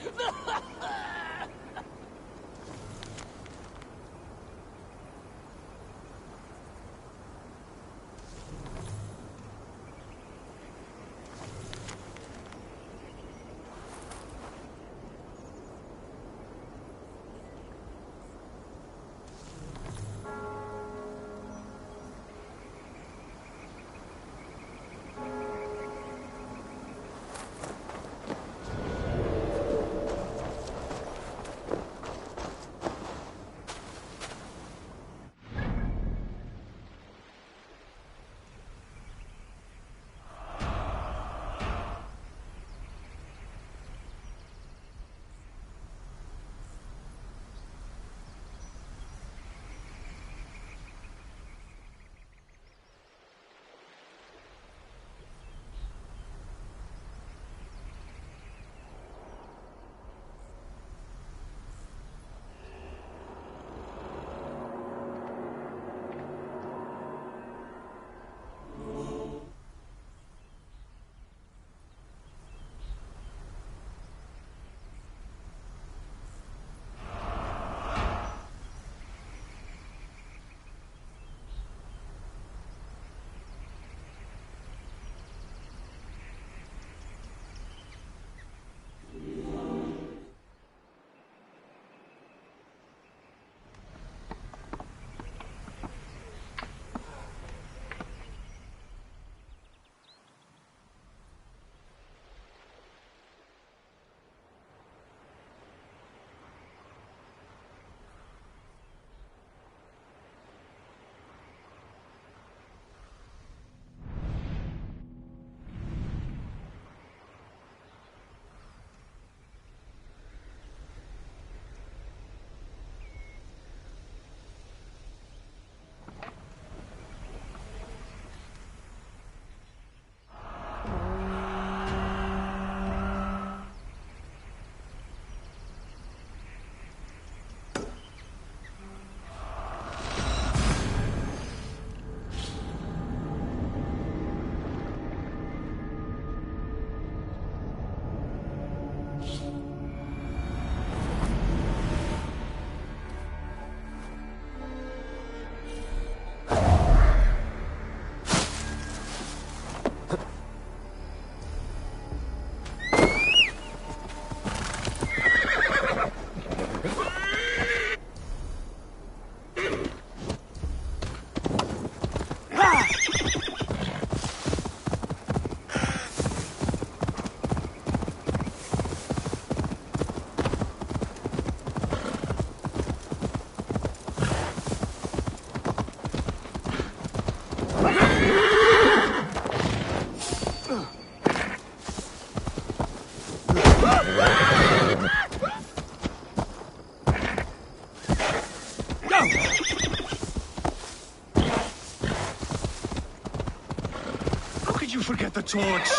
Forget the torch.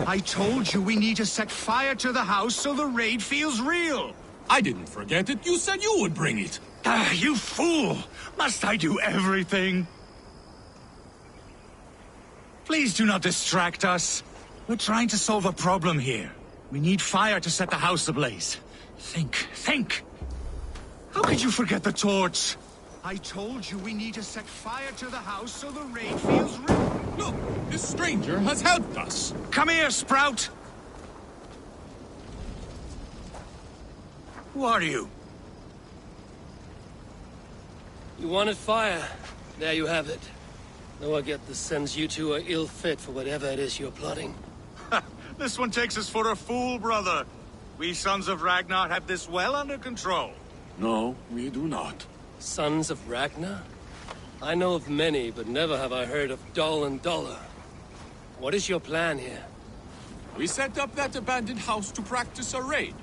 I told you we need to set fire to the house so the raid feels real.
I didn't forget it. You said you would bring it.
Ah, you fool! Must I do everything? Please do not distract us. We're trying to solve a problem here. We need fire to set the house ablaze. Think! How could you forget the torch? I told you we need to set fire to the house so the raid feels real.
Look, this stranger has helped us.
Come here, Sprout! Who are you?
You wanted fire. There you have it. Though I get the sense you two are ill fit for whatever it is you're plotting.
This one takes us for a fool, brother. We sons of Ragnar have this well under control.
No, we do not.
Sons of Ragnar? I know of many, but never have I heard of Dull and Dollar. What is your plan here?
We set up that abandoned house to practice a raid.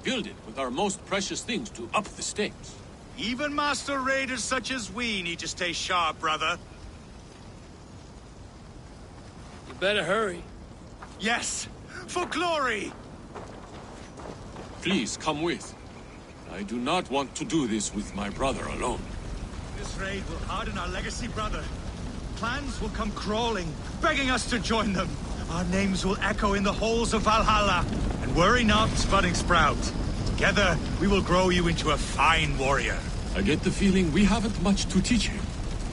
Build it with our most precious things to up the stakes.
Even master raiders such as we need to stay sharp, brother.
You better hurry.
Yes, for glory!
Please come with. I do not want to do this with my brother alone.
This raid will harden our legacy, brother. Clans will come crawling, begging us to join them. our names will echo in the halls of Valhalla. And worry not, Budding Sprout. Together, we will grow you into a fine warrior.
I get the feeling we haven't much to teach him.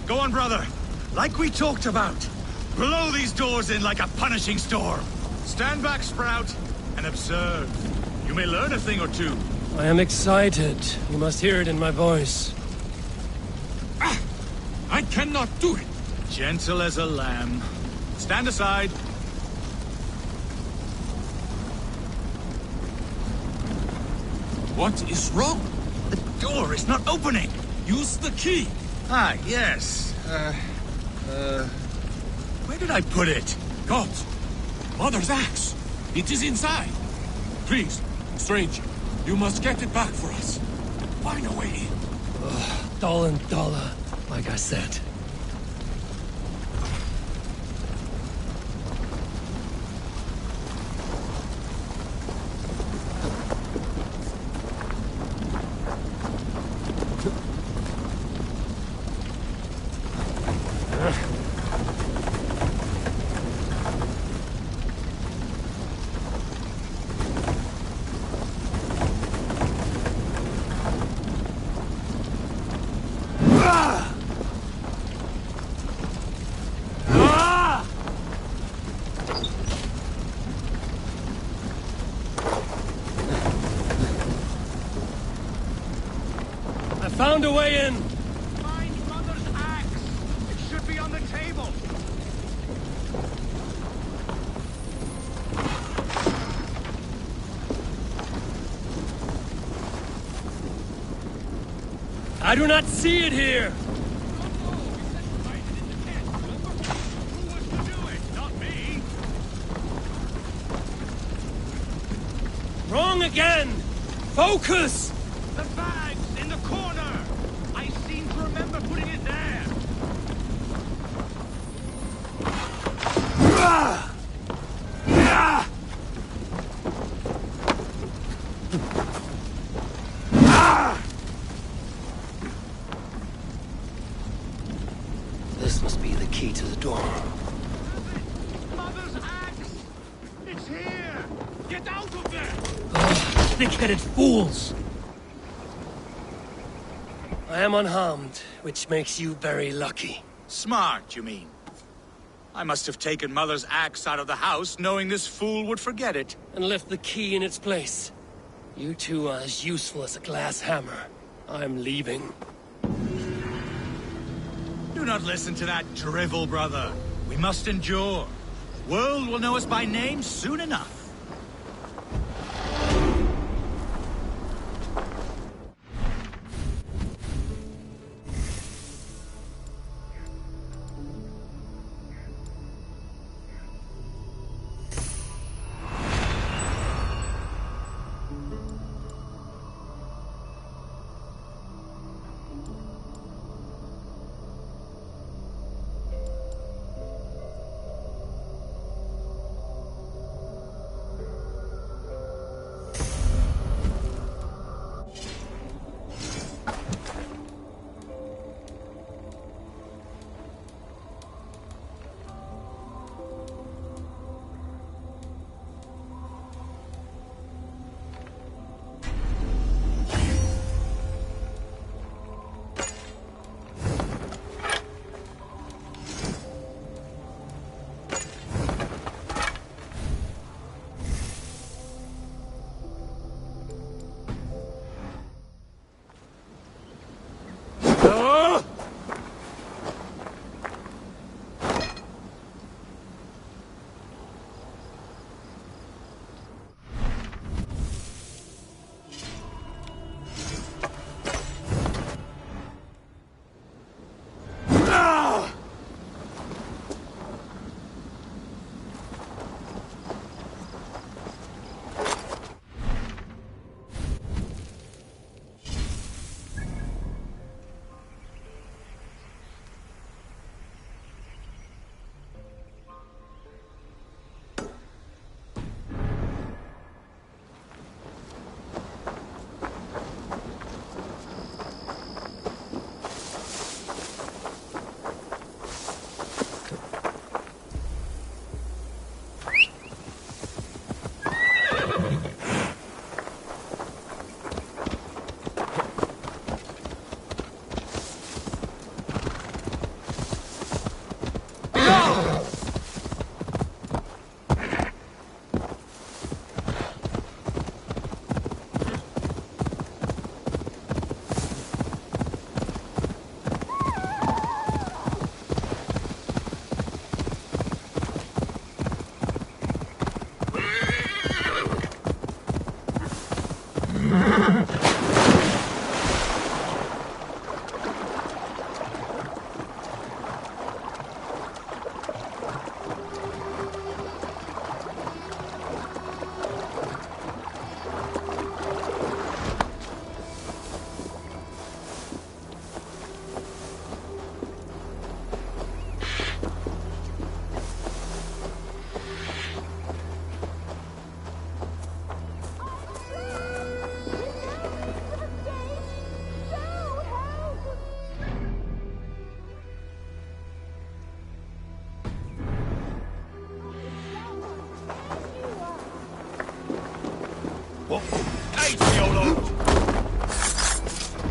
Go on, brother. Like we talked about. Blow these doors in like a punishing storm. Stand back, Sprout, and observe. You may learn a thing or two.
I am excited. You must hear it in my voice.
I cannot do it.
Gentle as a lamb. Stand aside.
What is wrong?
The door is not opening.
Use the key.
Ah, yes. Where did I put it?
Gods! Mother's axe! It is inside! Please, stranger, you must get it back for us. Find a way in.
Dull and duller, like I said. Found a way in!
Find Mother's axe! It should be on the table!
I do not see it here! Wrong again! Focus!
The bag's in the corner! I seem to remember putting it there!
This must be the key to the door.
Mother's axe! It's here! Get out of there!
Thick-headed fools! I am unharmed, which makes you very lucky.
Smart, you mean? I must have taken Mother's axe out of the house, knowing this fool would forget it.
And left the key in its place. You two are as useful as a glass hammer. I'm leaving.
Do not listen to that drivel, brother. We must endure. World will know us by name soon enough.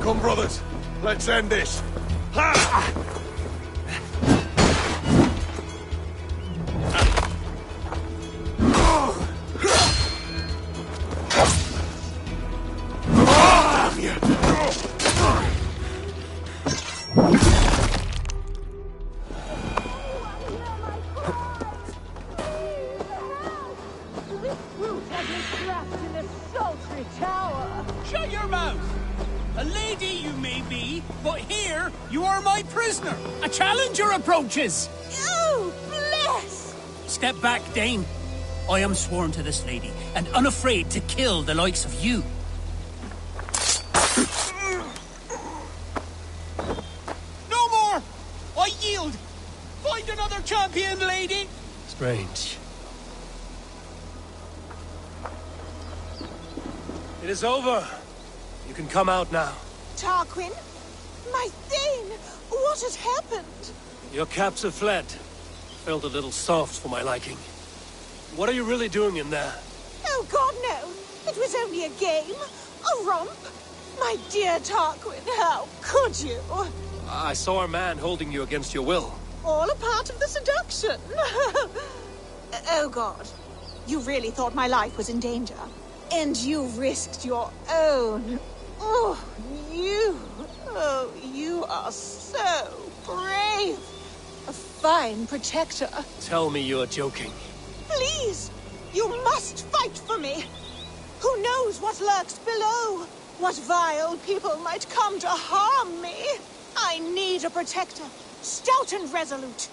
Come, brothers. Let's end this. Ha!
Shut your mouth! A lady you may be, but here you are my prisoner. A challenger approaches.
Oh, bless!
Step back, Dane. I am sworn to this lady, and unafraid to kill the likes of you. No more! I yield! Find another champion, lady!
Strange. It is over. You can come out now.
Tarquin? My Thane! What has happened?
Your caps have fled. Felt a little soft for my liking. What are you really doing in there?
Oh, God, no. It was only a game. A romp. My dear Tarquin, how could you?
I saw a man holding you against your will.
All a part of the seduction. Oh, God. You really thought my life was in danger. And you risked your own. Oh, you are so brave. A fine protector.
Tell me you are joking.
Please, you must fight for me. Who knows what lurks below? What vile people might come to harm me? I need a protector, stout and resolute.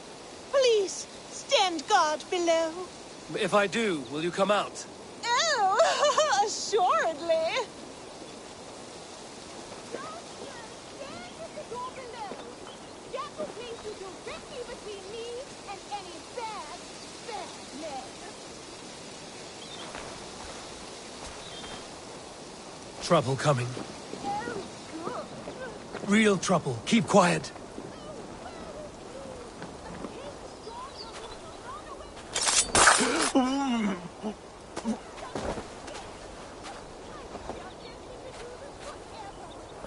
Please, stand guard below.
If I do, will you come out?
Oh, assuredly.
Trouble coming. Real trouble. Keep quiet.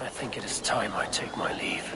I think it is time I take my leave.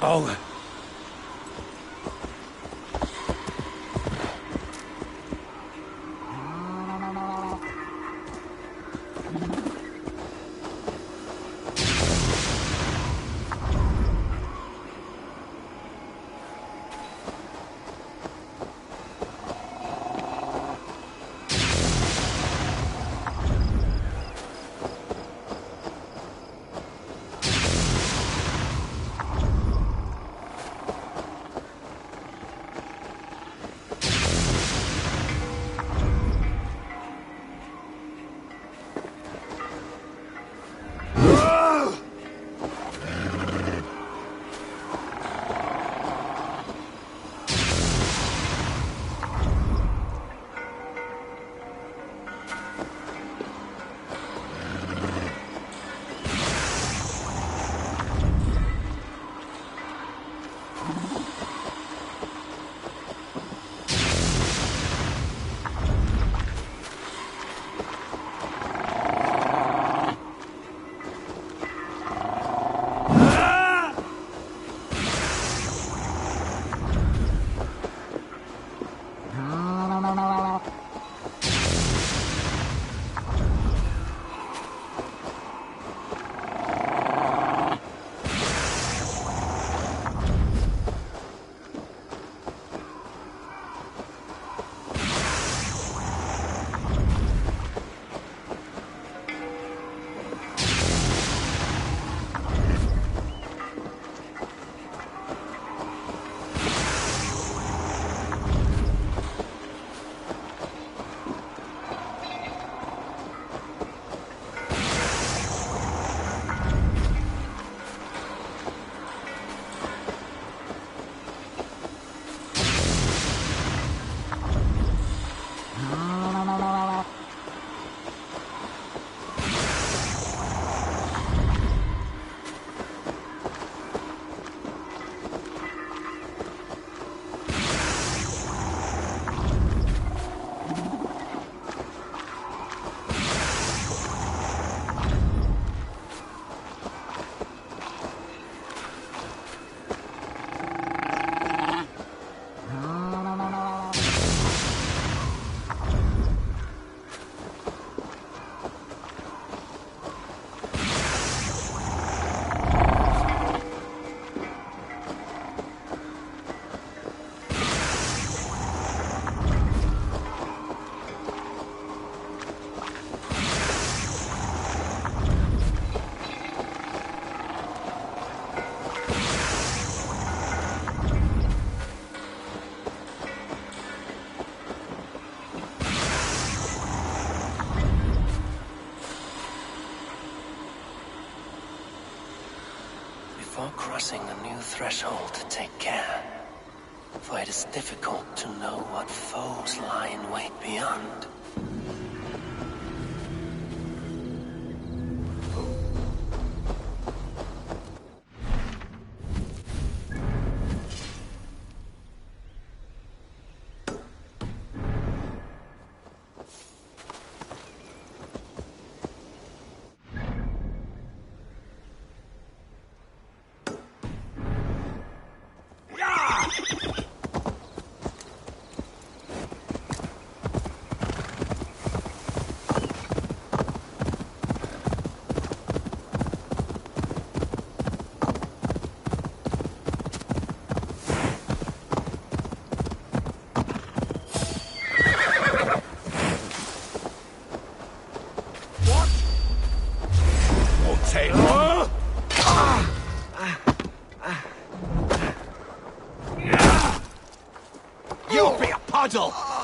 Oh.
Before crossing a new threshold, take care. For it is difficult to know what foes lie in wait beyond.
scoundrel!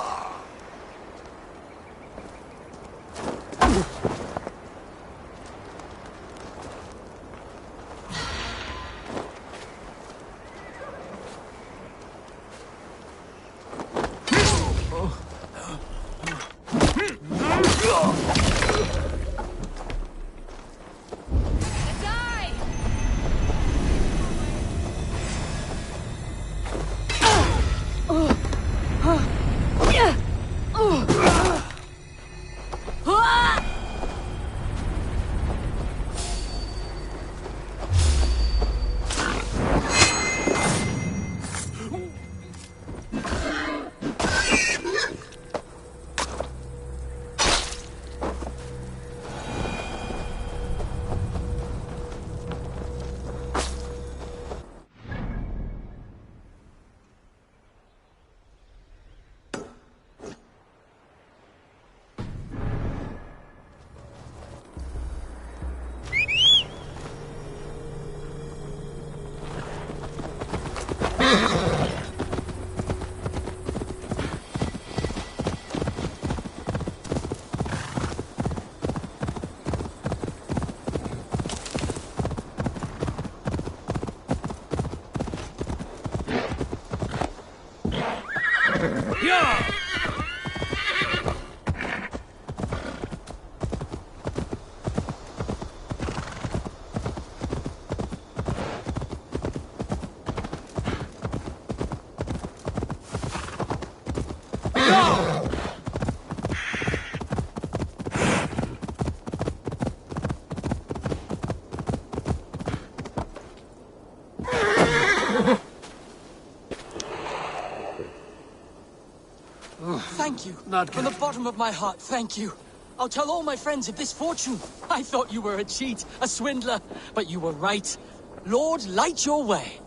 Thank you. From the bottom of my heart, thank you. I'll tell all my friends of this fortune. I thought you were a cheat, a swindler, but you were right. Lord, light your way.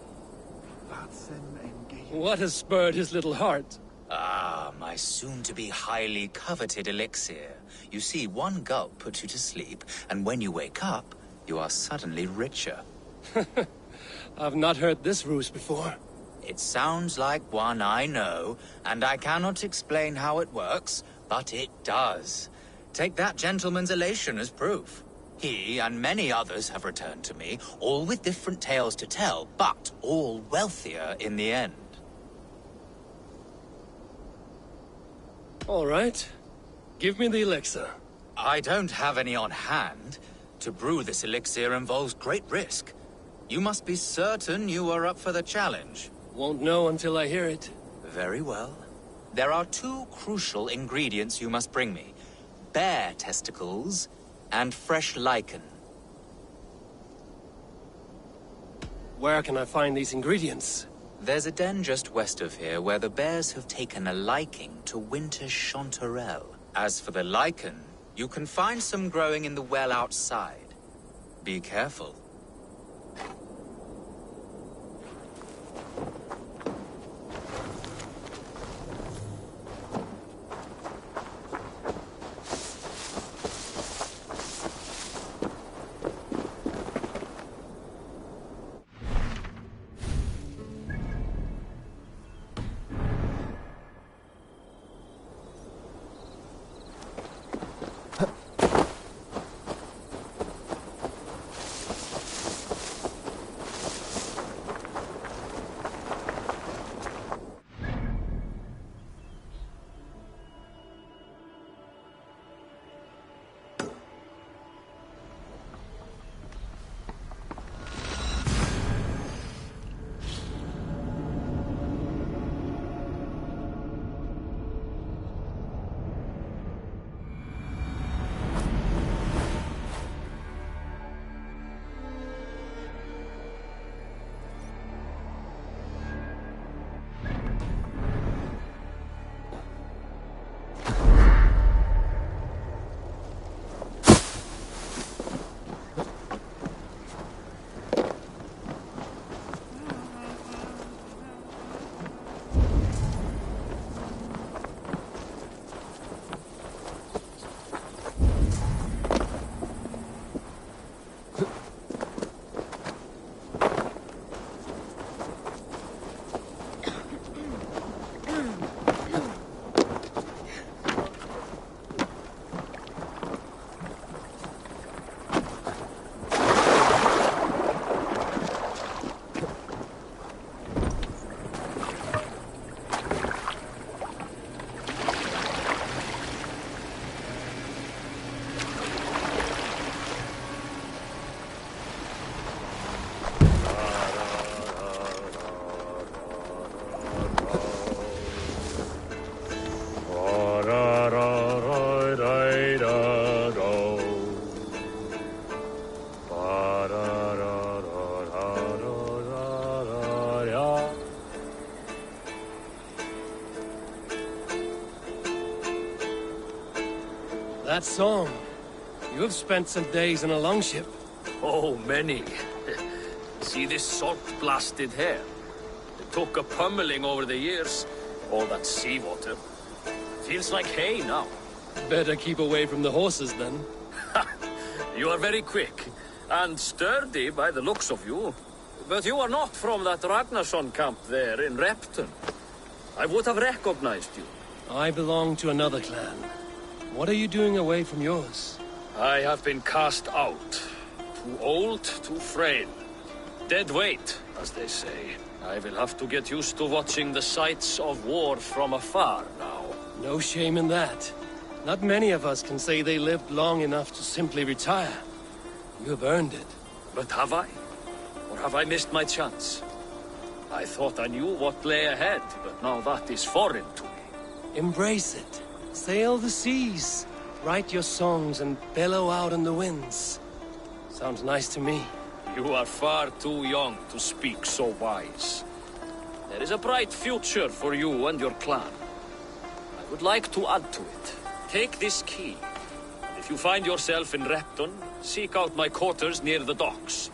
What has spurred his little heart?
Ah, my soon-to-be highly coveted elixir. You see, one gulp puts you to sleep, and when you wake up, you are suddenly richer.
I've not heard this ruse before.
It sounds like one I know, and I cannot explain how it works, but it does. Take that gentleman's elation as proof. He and many others have returned to me, all with different tales to tell, but all wealthier in the end.
All right. Give me the elixir.
I don't have any on hand. To brew this elixir involves great risk. You must be certain you are up for the challenge.
Won't know until I hear it.
Very well. There are two crucial ingredients you must bring me. Bear testicles and fresh lichen.
Where can I find these ingredients?
There's a den just west of here where the bears have taken a liking to winter chanterelle. As for the lichen, you can find some growing in the well outside. Be careful.
That song. You have spent some days in a longship.
Oh, many. See this salt-blasted hair? It took a pummeling over the years. All that seawater. Feels like hay now.
Better keep away from the horses, then.
You are very quick. And sturdy by the looks of you. But you are not from that Ragnarsson camp there in Repton. I would have recognized you.
I belong to another clan. What are you doing away from yours?
I have been cast out. Too old, too frail. Dead weight, as they say. I will have to get used to watching the sights of war from afar now.
No shame in that. Not many of us can say they lived long enough to simply retire. You have earned it.
But have I? Or have I missed my chance? I thought I knew what lay ahead, but now that is foreign to me.
Embrace it. Sail the seas. Write your songs and bellow out in the winds. Sounds nice to me.
You are far too young to speak so wise. There is a bright future for you and your clan. I would like to add to it. Take this key. And if you find yourself in Repton, seek out my quarters near the docks.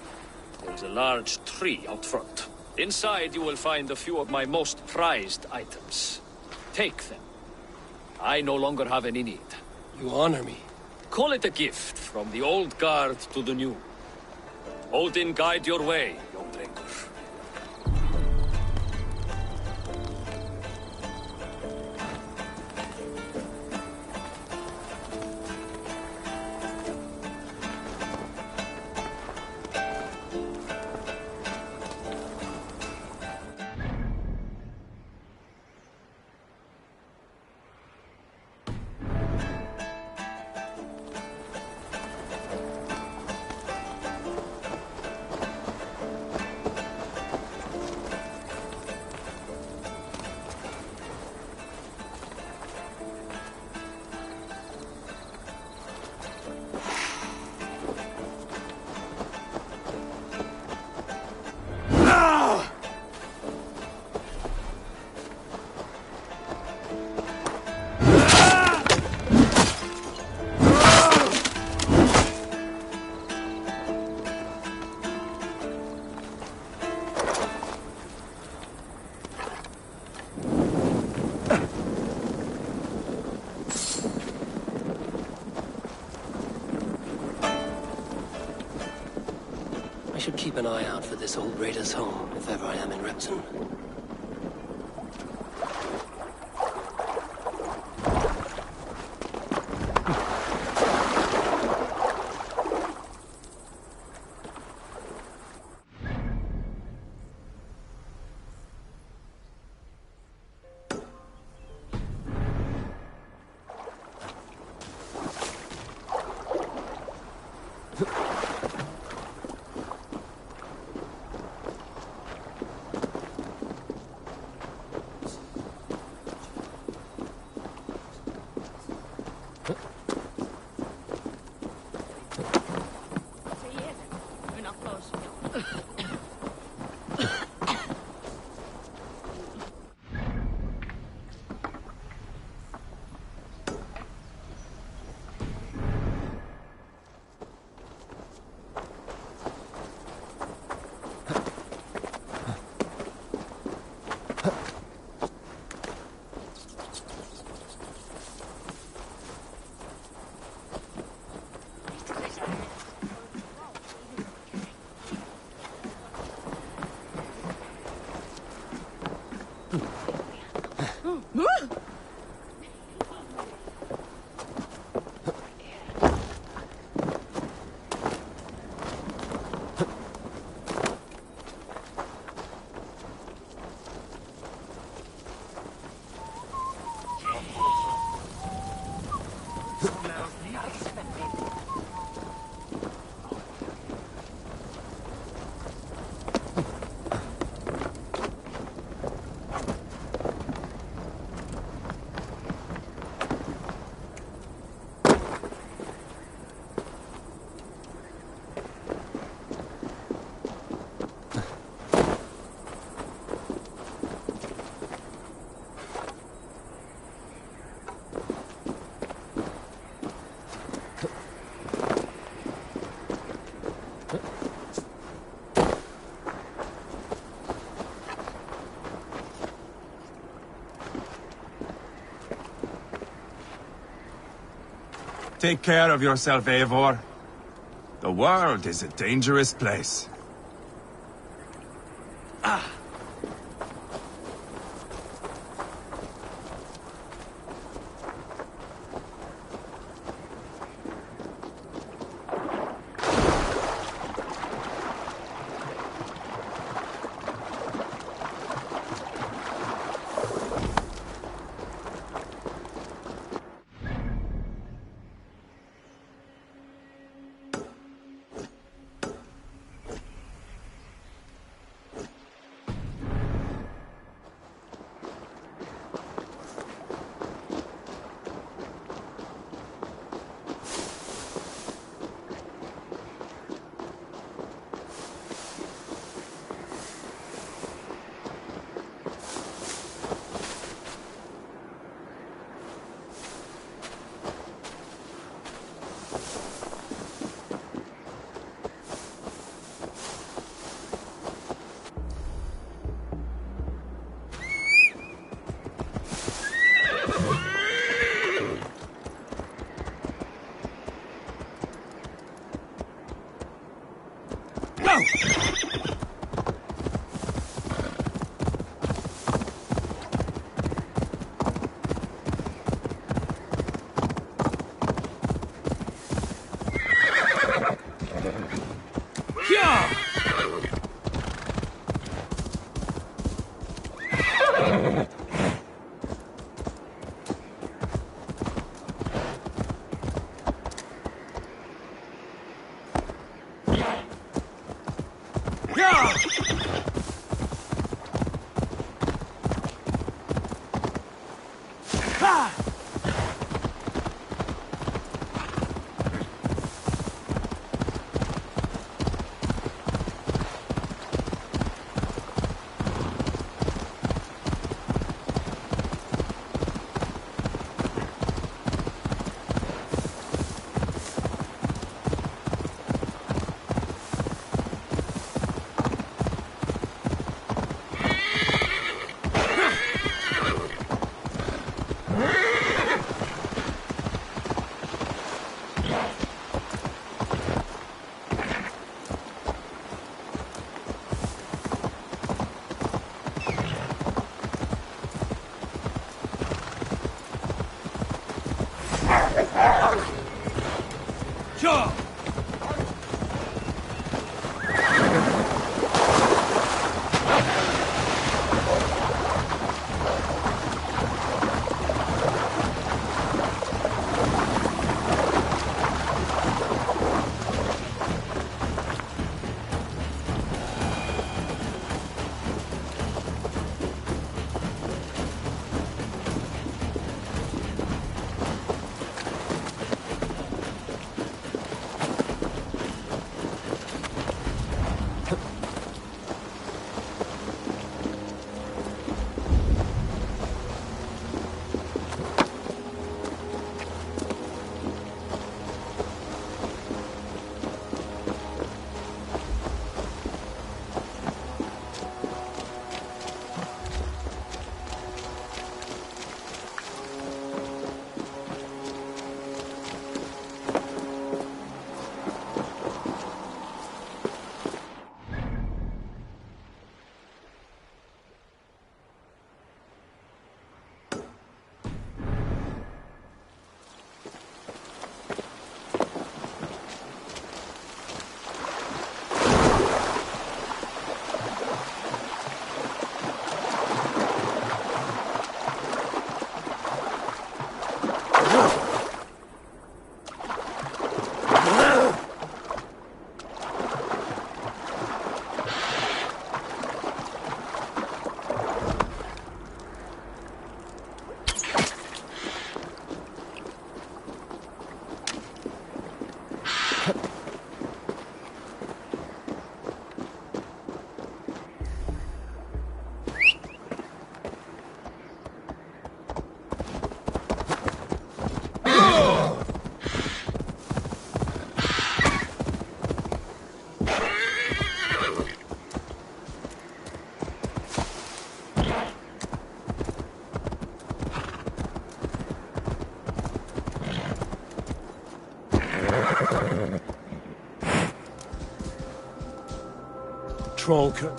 There is a large tree out front. Inside you will find a few of my most prized items. Take them. I no longer have any need.
You honor me.
Call it a gift from the old guard to the new. Odin guide your way, young drengur.
I should keep an eye out for this old raider's home, if ever I am in Repton.
Take care of yourself, Eivor. The world is a dangerous place.
Trollker.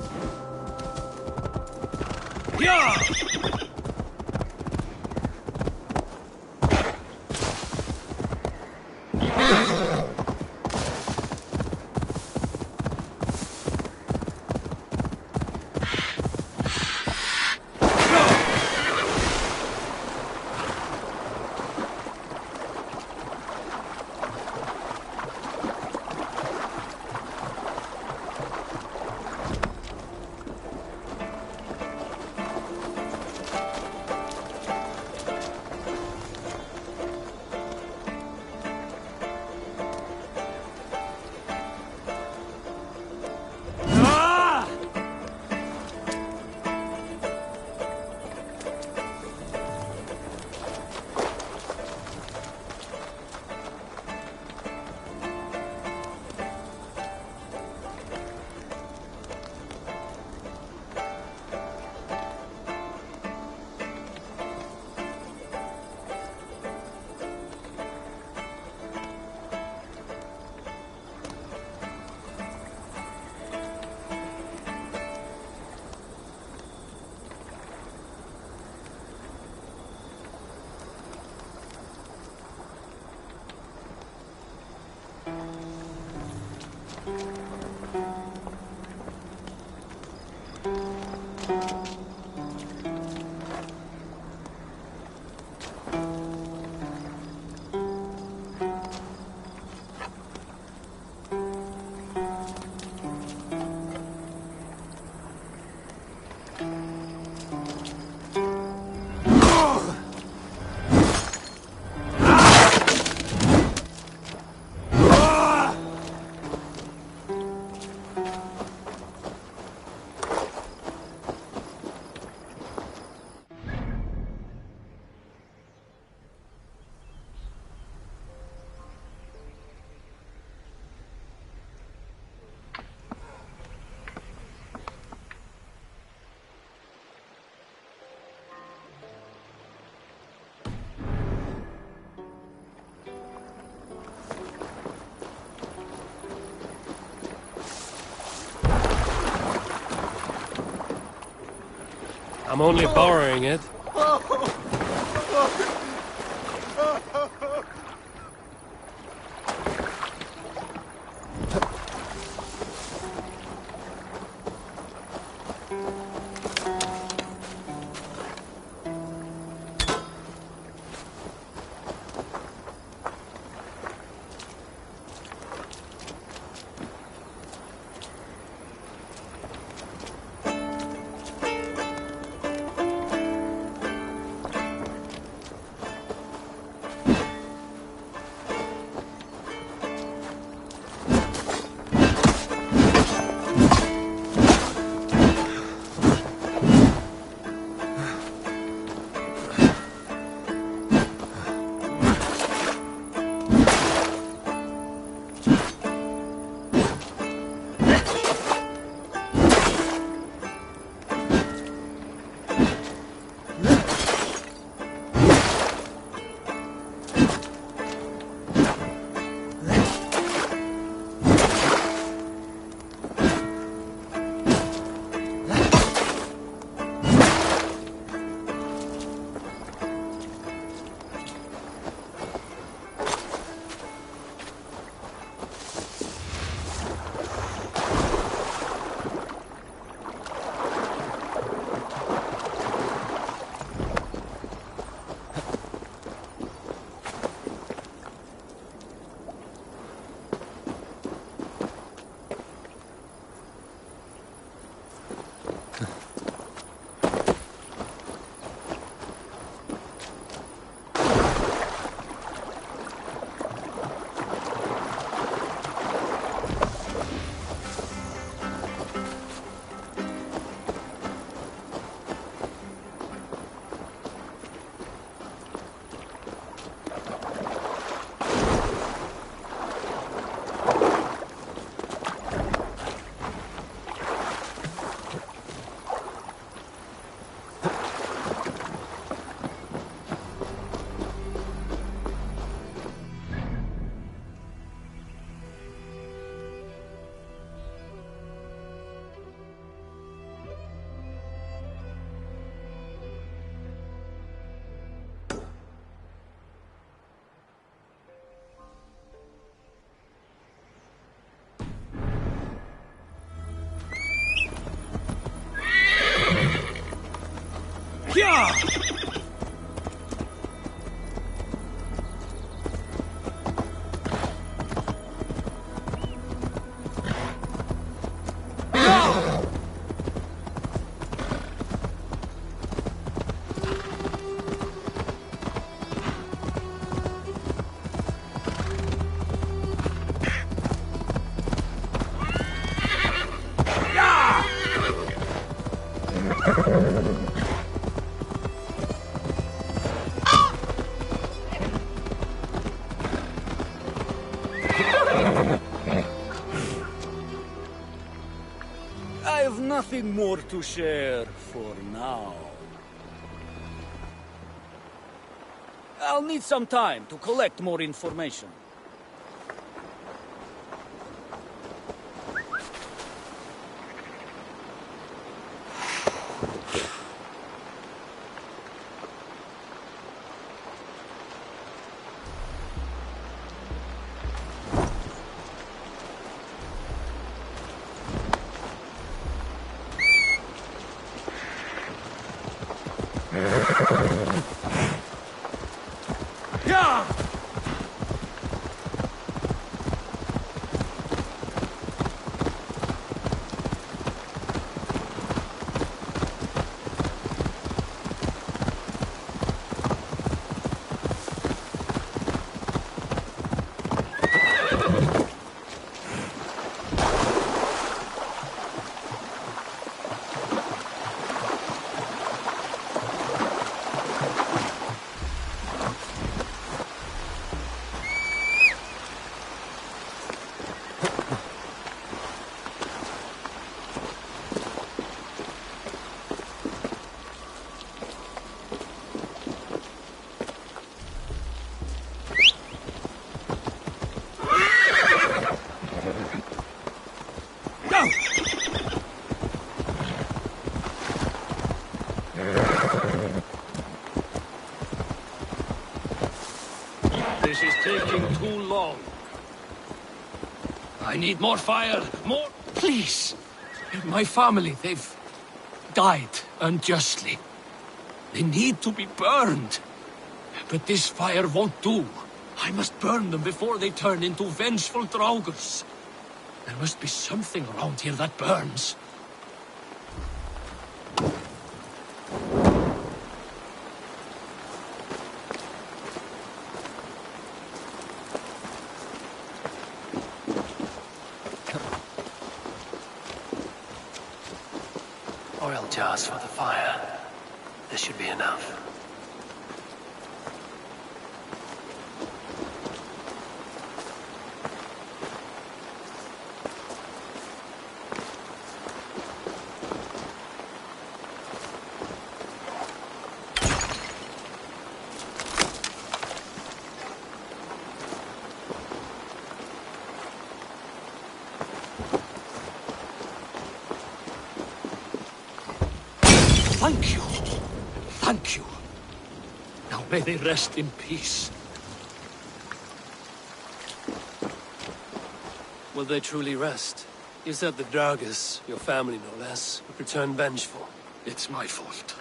Yeah! I'm only borrowing it.
Yeah!
I have nothing more to share for now. I'll need some time to collect more information.
Yeah!
This is taking too long.
I need more fire, more... Please! My family, they've died unjustly. They need to be burned. But this fire won't do. I must burn them before they turn into vengeful draugrs. There must be something around here that burns.
Oil jars for the fire. This should be enough.
Thank you. Thank you. Now may they rest in peace.
Will they truly rest? You said the Draugrs, your family no less, would return vengeful.
It's my fault.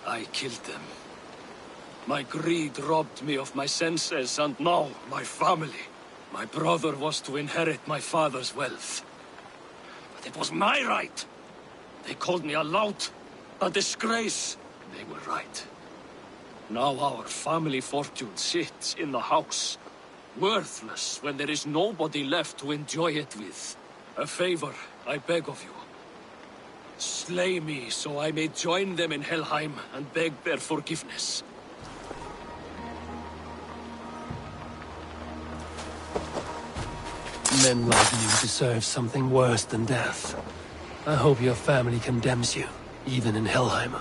I killed them. My greed robbed me of my senses, and now my family. My brother was to inherit my father's wealth. But it was my right. They called me a lout, a disgrace. They were right. Now our family fortune sits in the house, worthless when there is nobody left to enjoy it with. A favor, I beg of you. Slay me so I may join them in Helheim and beg their forgiveness.
Men like you deserve something worse than death. I hope your family condemns you, even in Helheim.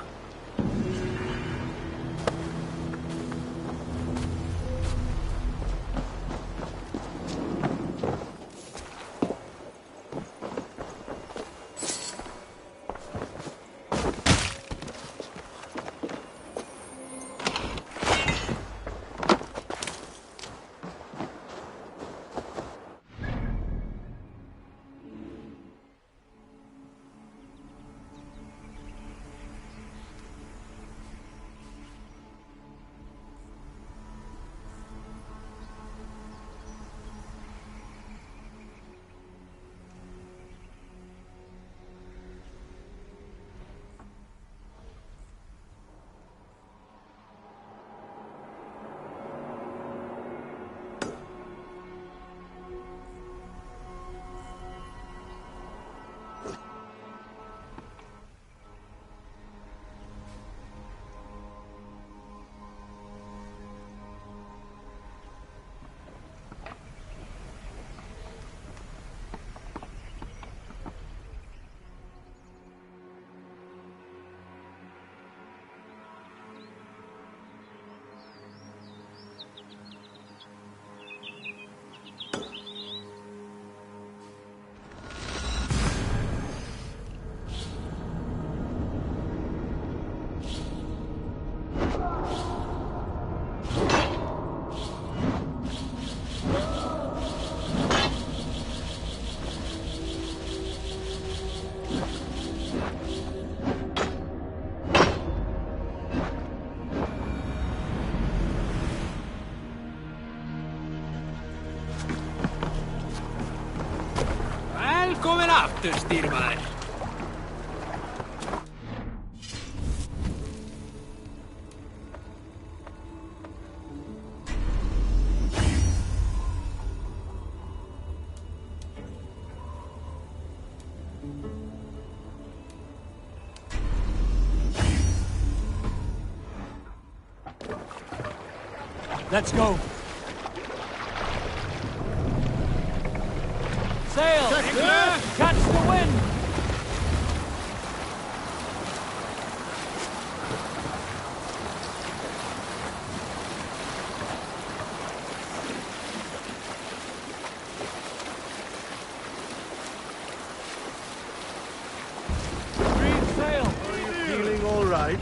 coming after, Styrman?
Let's go. Sail! Catch the wind! Reef sail!
Are you feeling all right?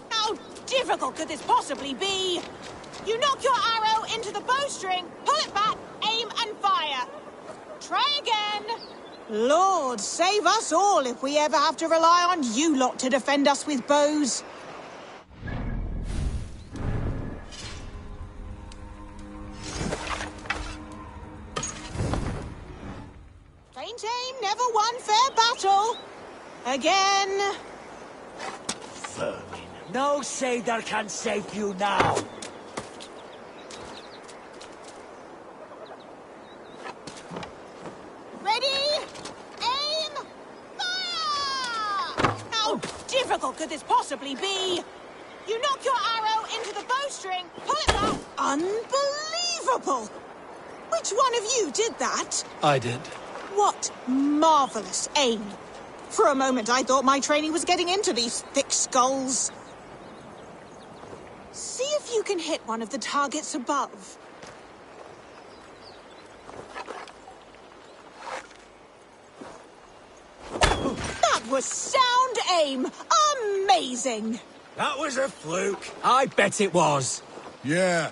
How difficult could this possibly be? You knock your arrow into the bowstring, pull it back, aim and fire. Try again. Lord, save us all if we ever have to rely on you lot to defend us with bows. Faint aim never won fair battle. Again.
Vermin. No sailor can save you now.
Ready? Aim! Fire! How difficult could this possibly be? You knock your arrow into the bowstring, pull it back. Unbelievable! Which one of you did that?
I did.
What marvelous aim. For a moment, I thought my training was getting into these thick skulls. See if you can hit one of the targets above. That was sound aim! Amazing!
That was a fluke. I bet it was.
Yeah.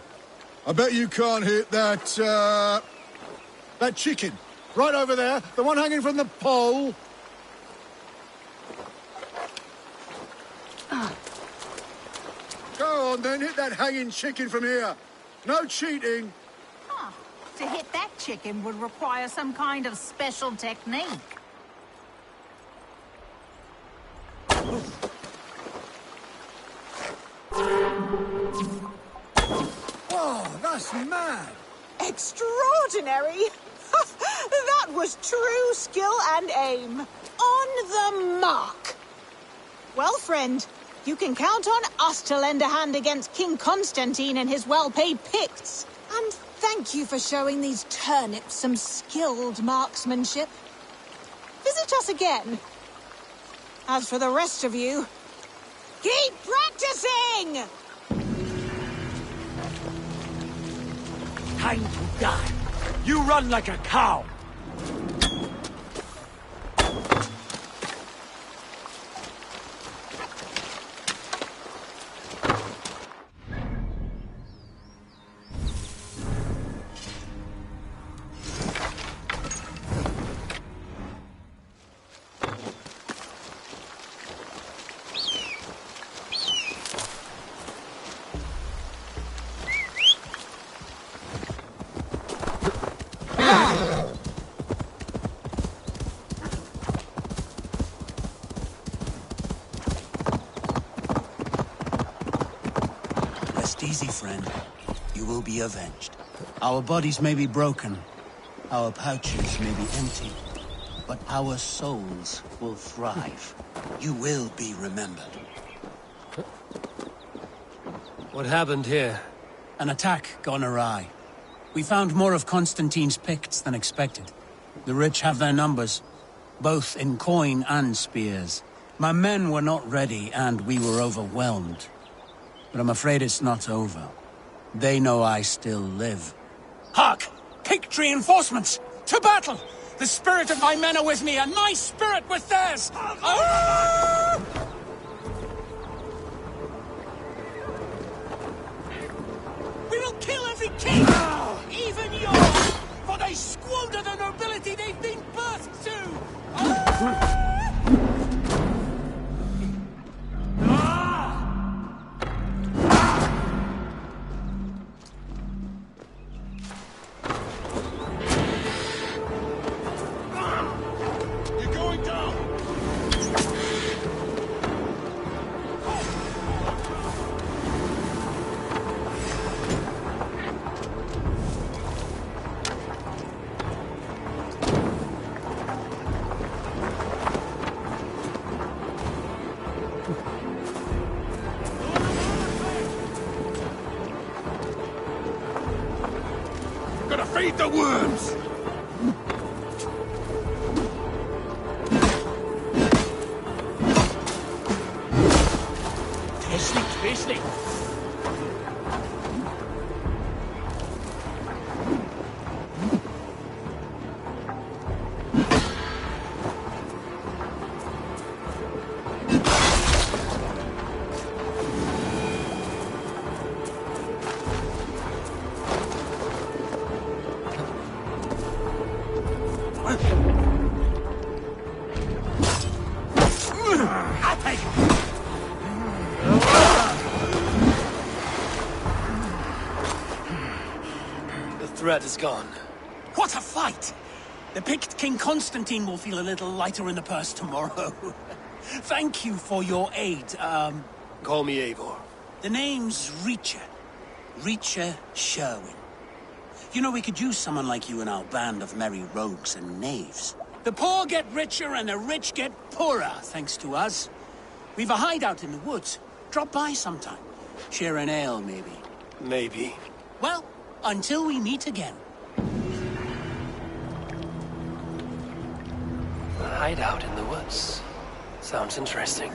I bet you can't hit that, that chicken. Right over there, the one hanging from the pole. Go on then, hit that hanging chicken from here. No cheating.
Huh. To hit that chicken would require some kind of special technique.
Oh, that's mad.
Extraordinary! That was true skill and aim. On the mark. Well, friend, you can count on us to lend a hand against King Constantine and his well-paid Picts. And thank you for showing these turnips some skilled marksmanship. Visit us again. As for the rest of you, keep practicing!
Time to die. You run like a cow.
Rest easy, friend. You will be avenged. Our bodies may be broken, our pouches may be empty, but our souls will thrive. You will be remembered.
What happened here?
An attack gone awry. We found more of Constantine's Picts than expected. The rich have their numbers, both in coin and spears. My men were not ready, and we were overwhelmed. But I'm afraid it's not over. They know I still live.
Hark! Pick reinforcements! To battle! The spirit of my men are with me, and my spirit with theirs! Ah! We will kill every king! Even yours! For they squander the nobility they've been birthed to! Ah!
Feed the worms!
Fishing!
The threat is gone.
What a fight! The picked King Constantine will feel a little lighter in the purse tomorrow. Thank you for your aid,
Call me Eivor.
The name's Reacher. Reacher Sherwin. You know, we could use someone like you in our band of merry rogues and knaves. The poor get richer and the rich get poorer, thanks to us. We've a hideout in the woods. Drop by sometime. Share an ale, maybe.
Maybe.
Well, until we meet again.
A hideout in the woods. Sounds interesting.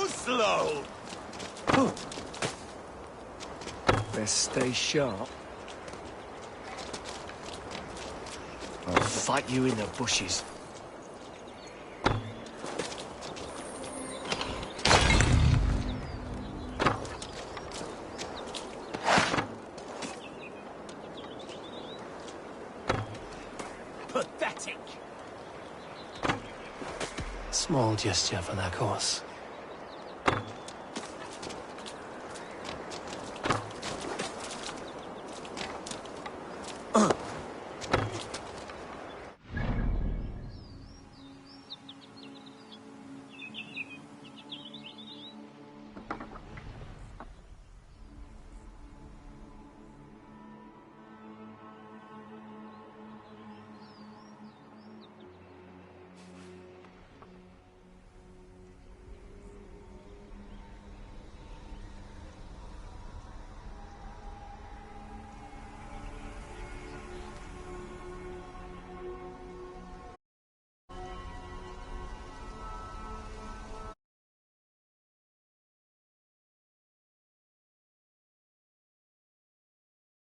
Slow!
Best stay sharp. I'll fight you in the bushes.
Pathetic.
Small gesture for that course.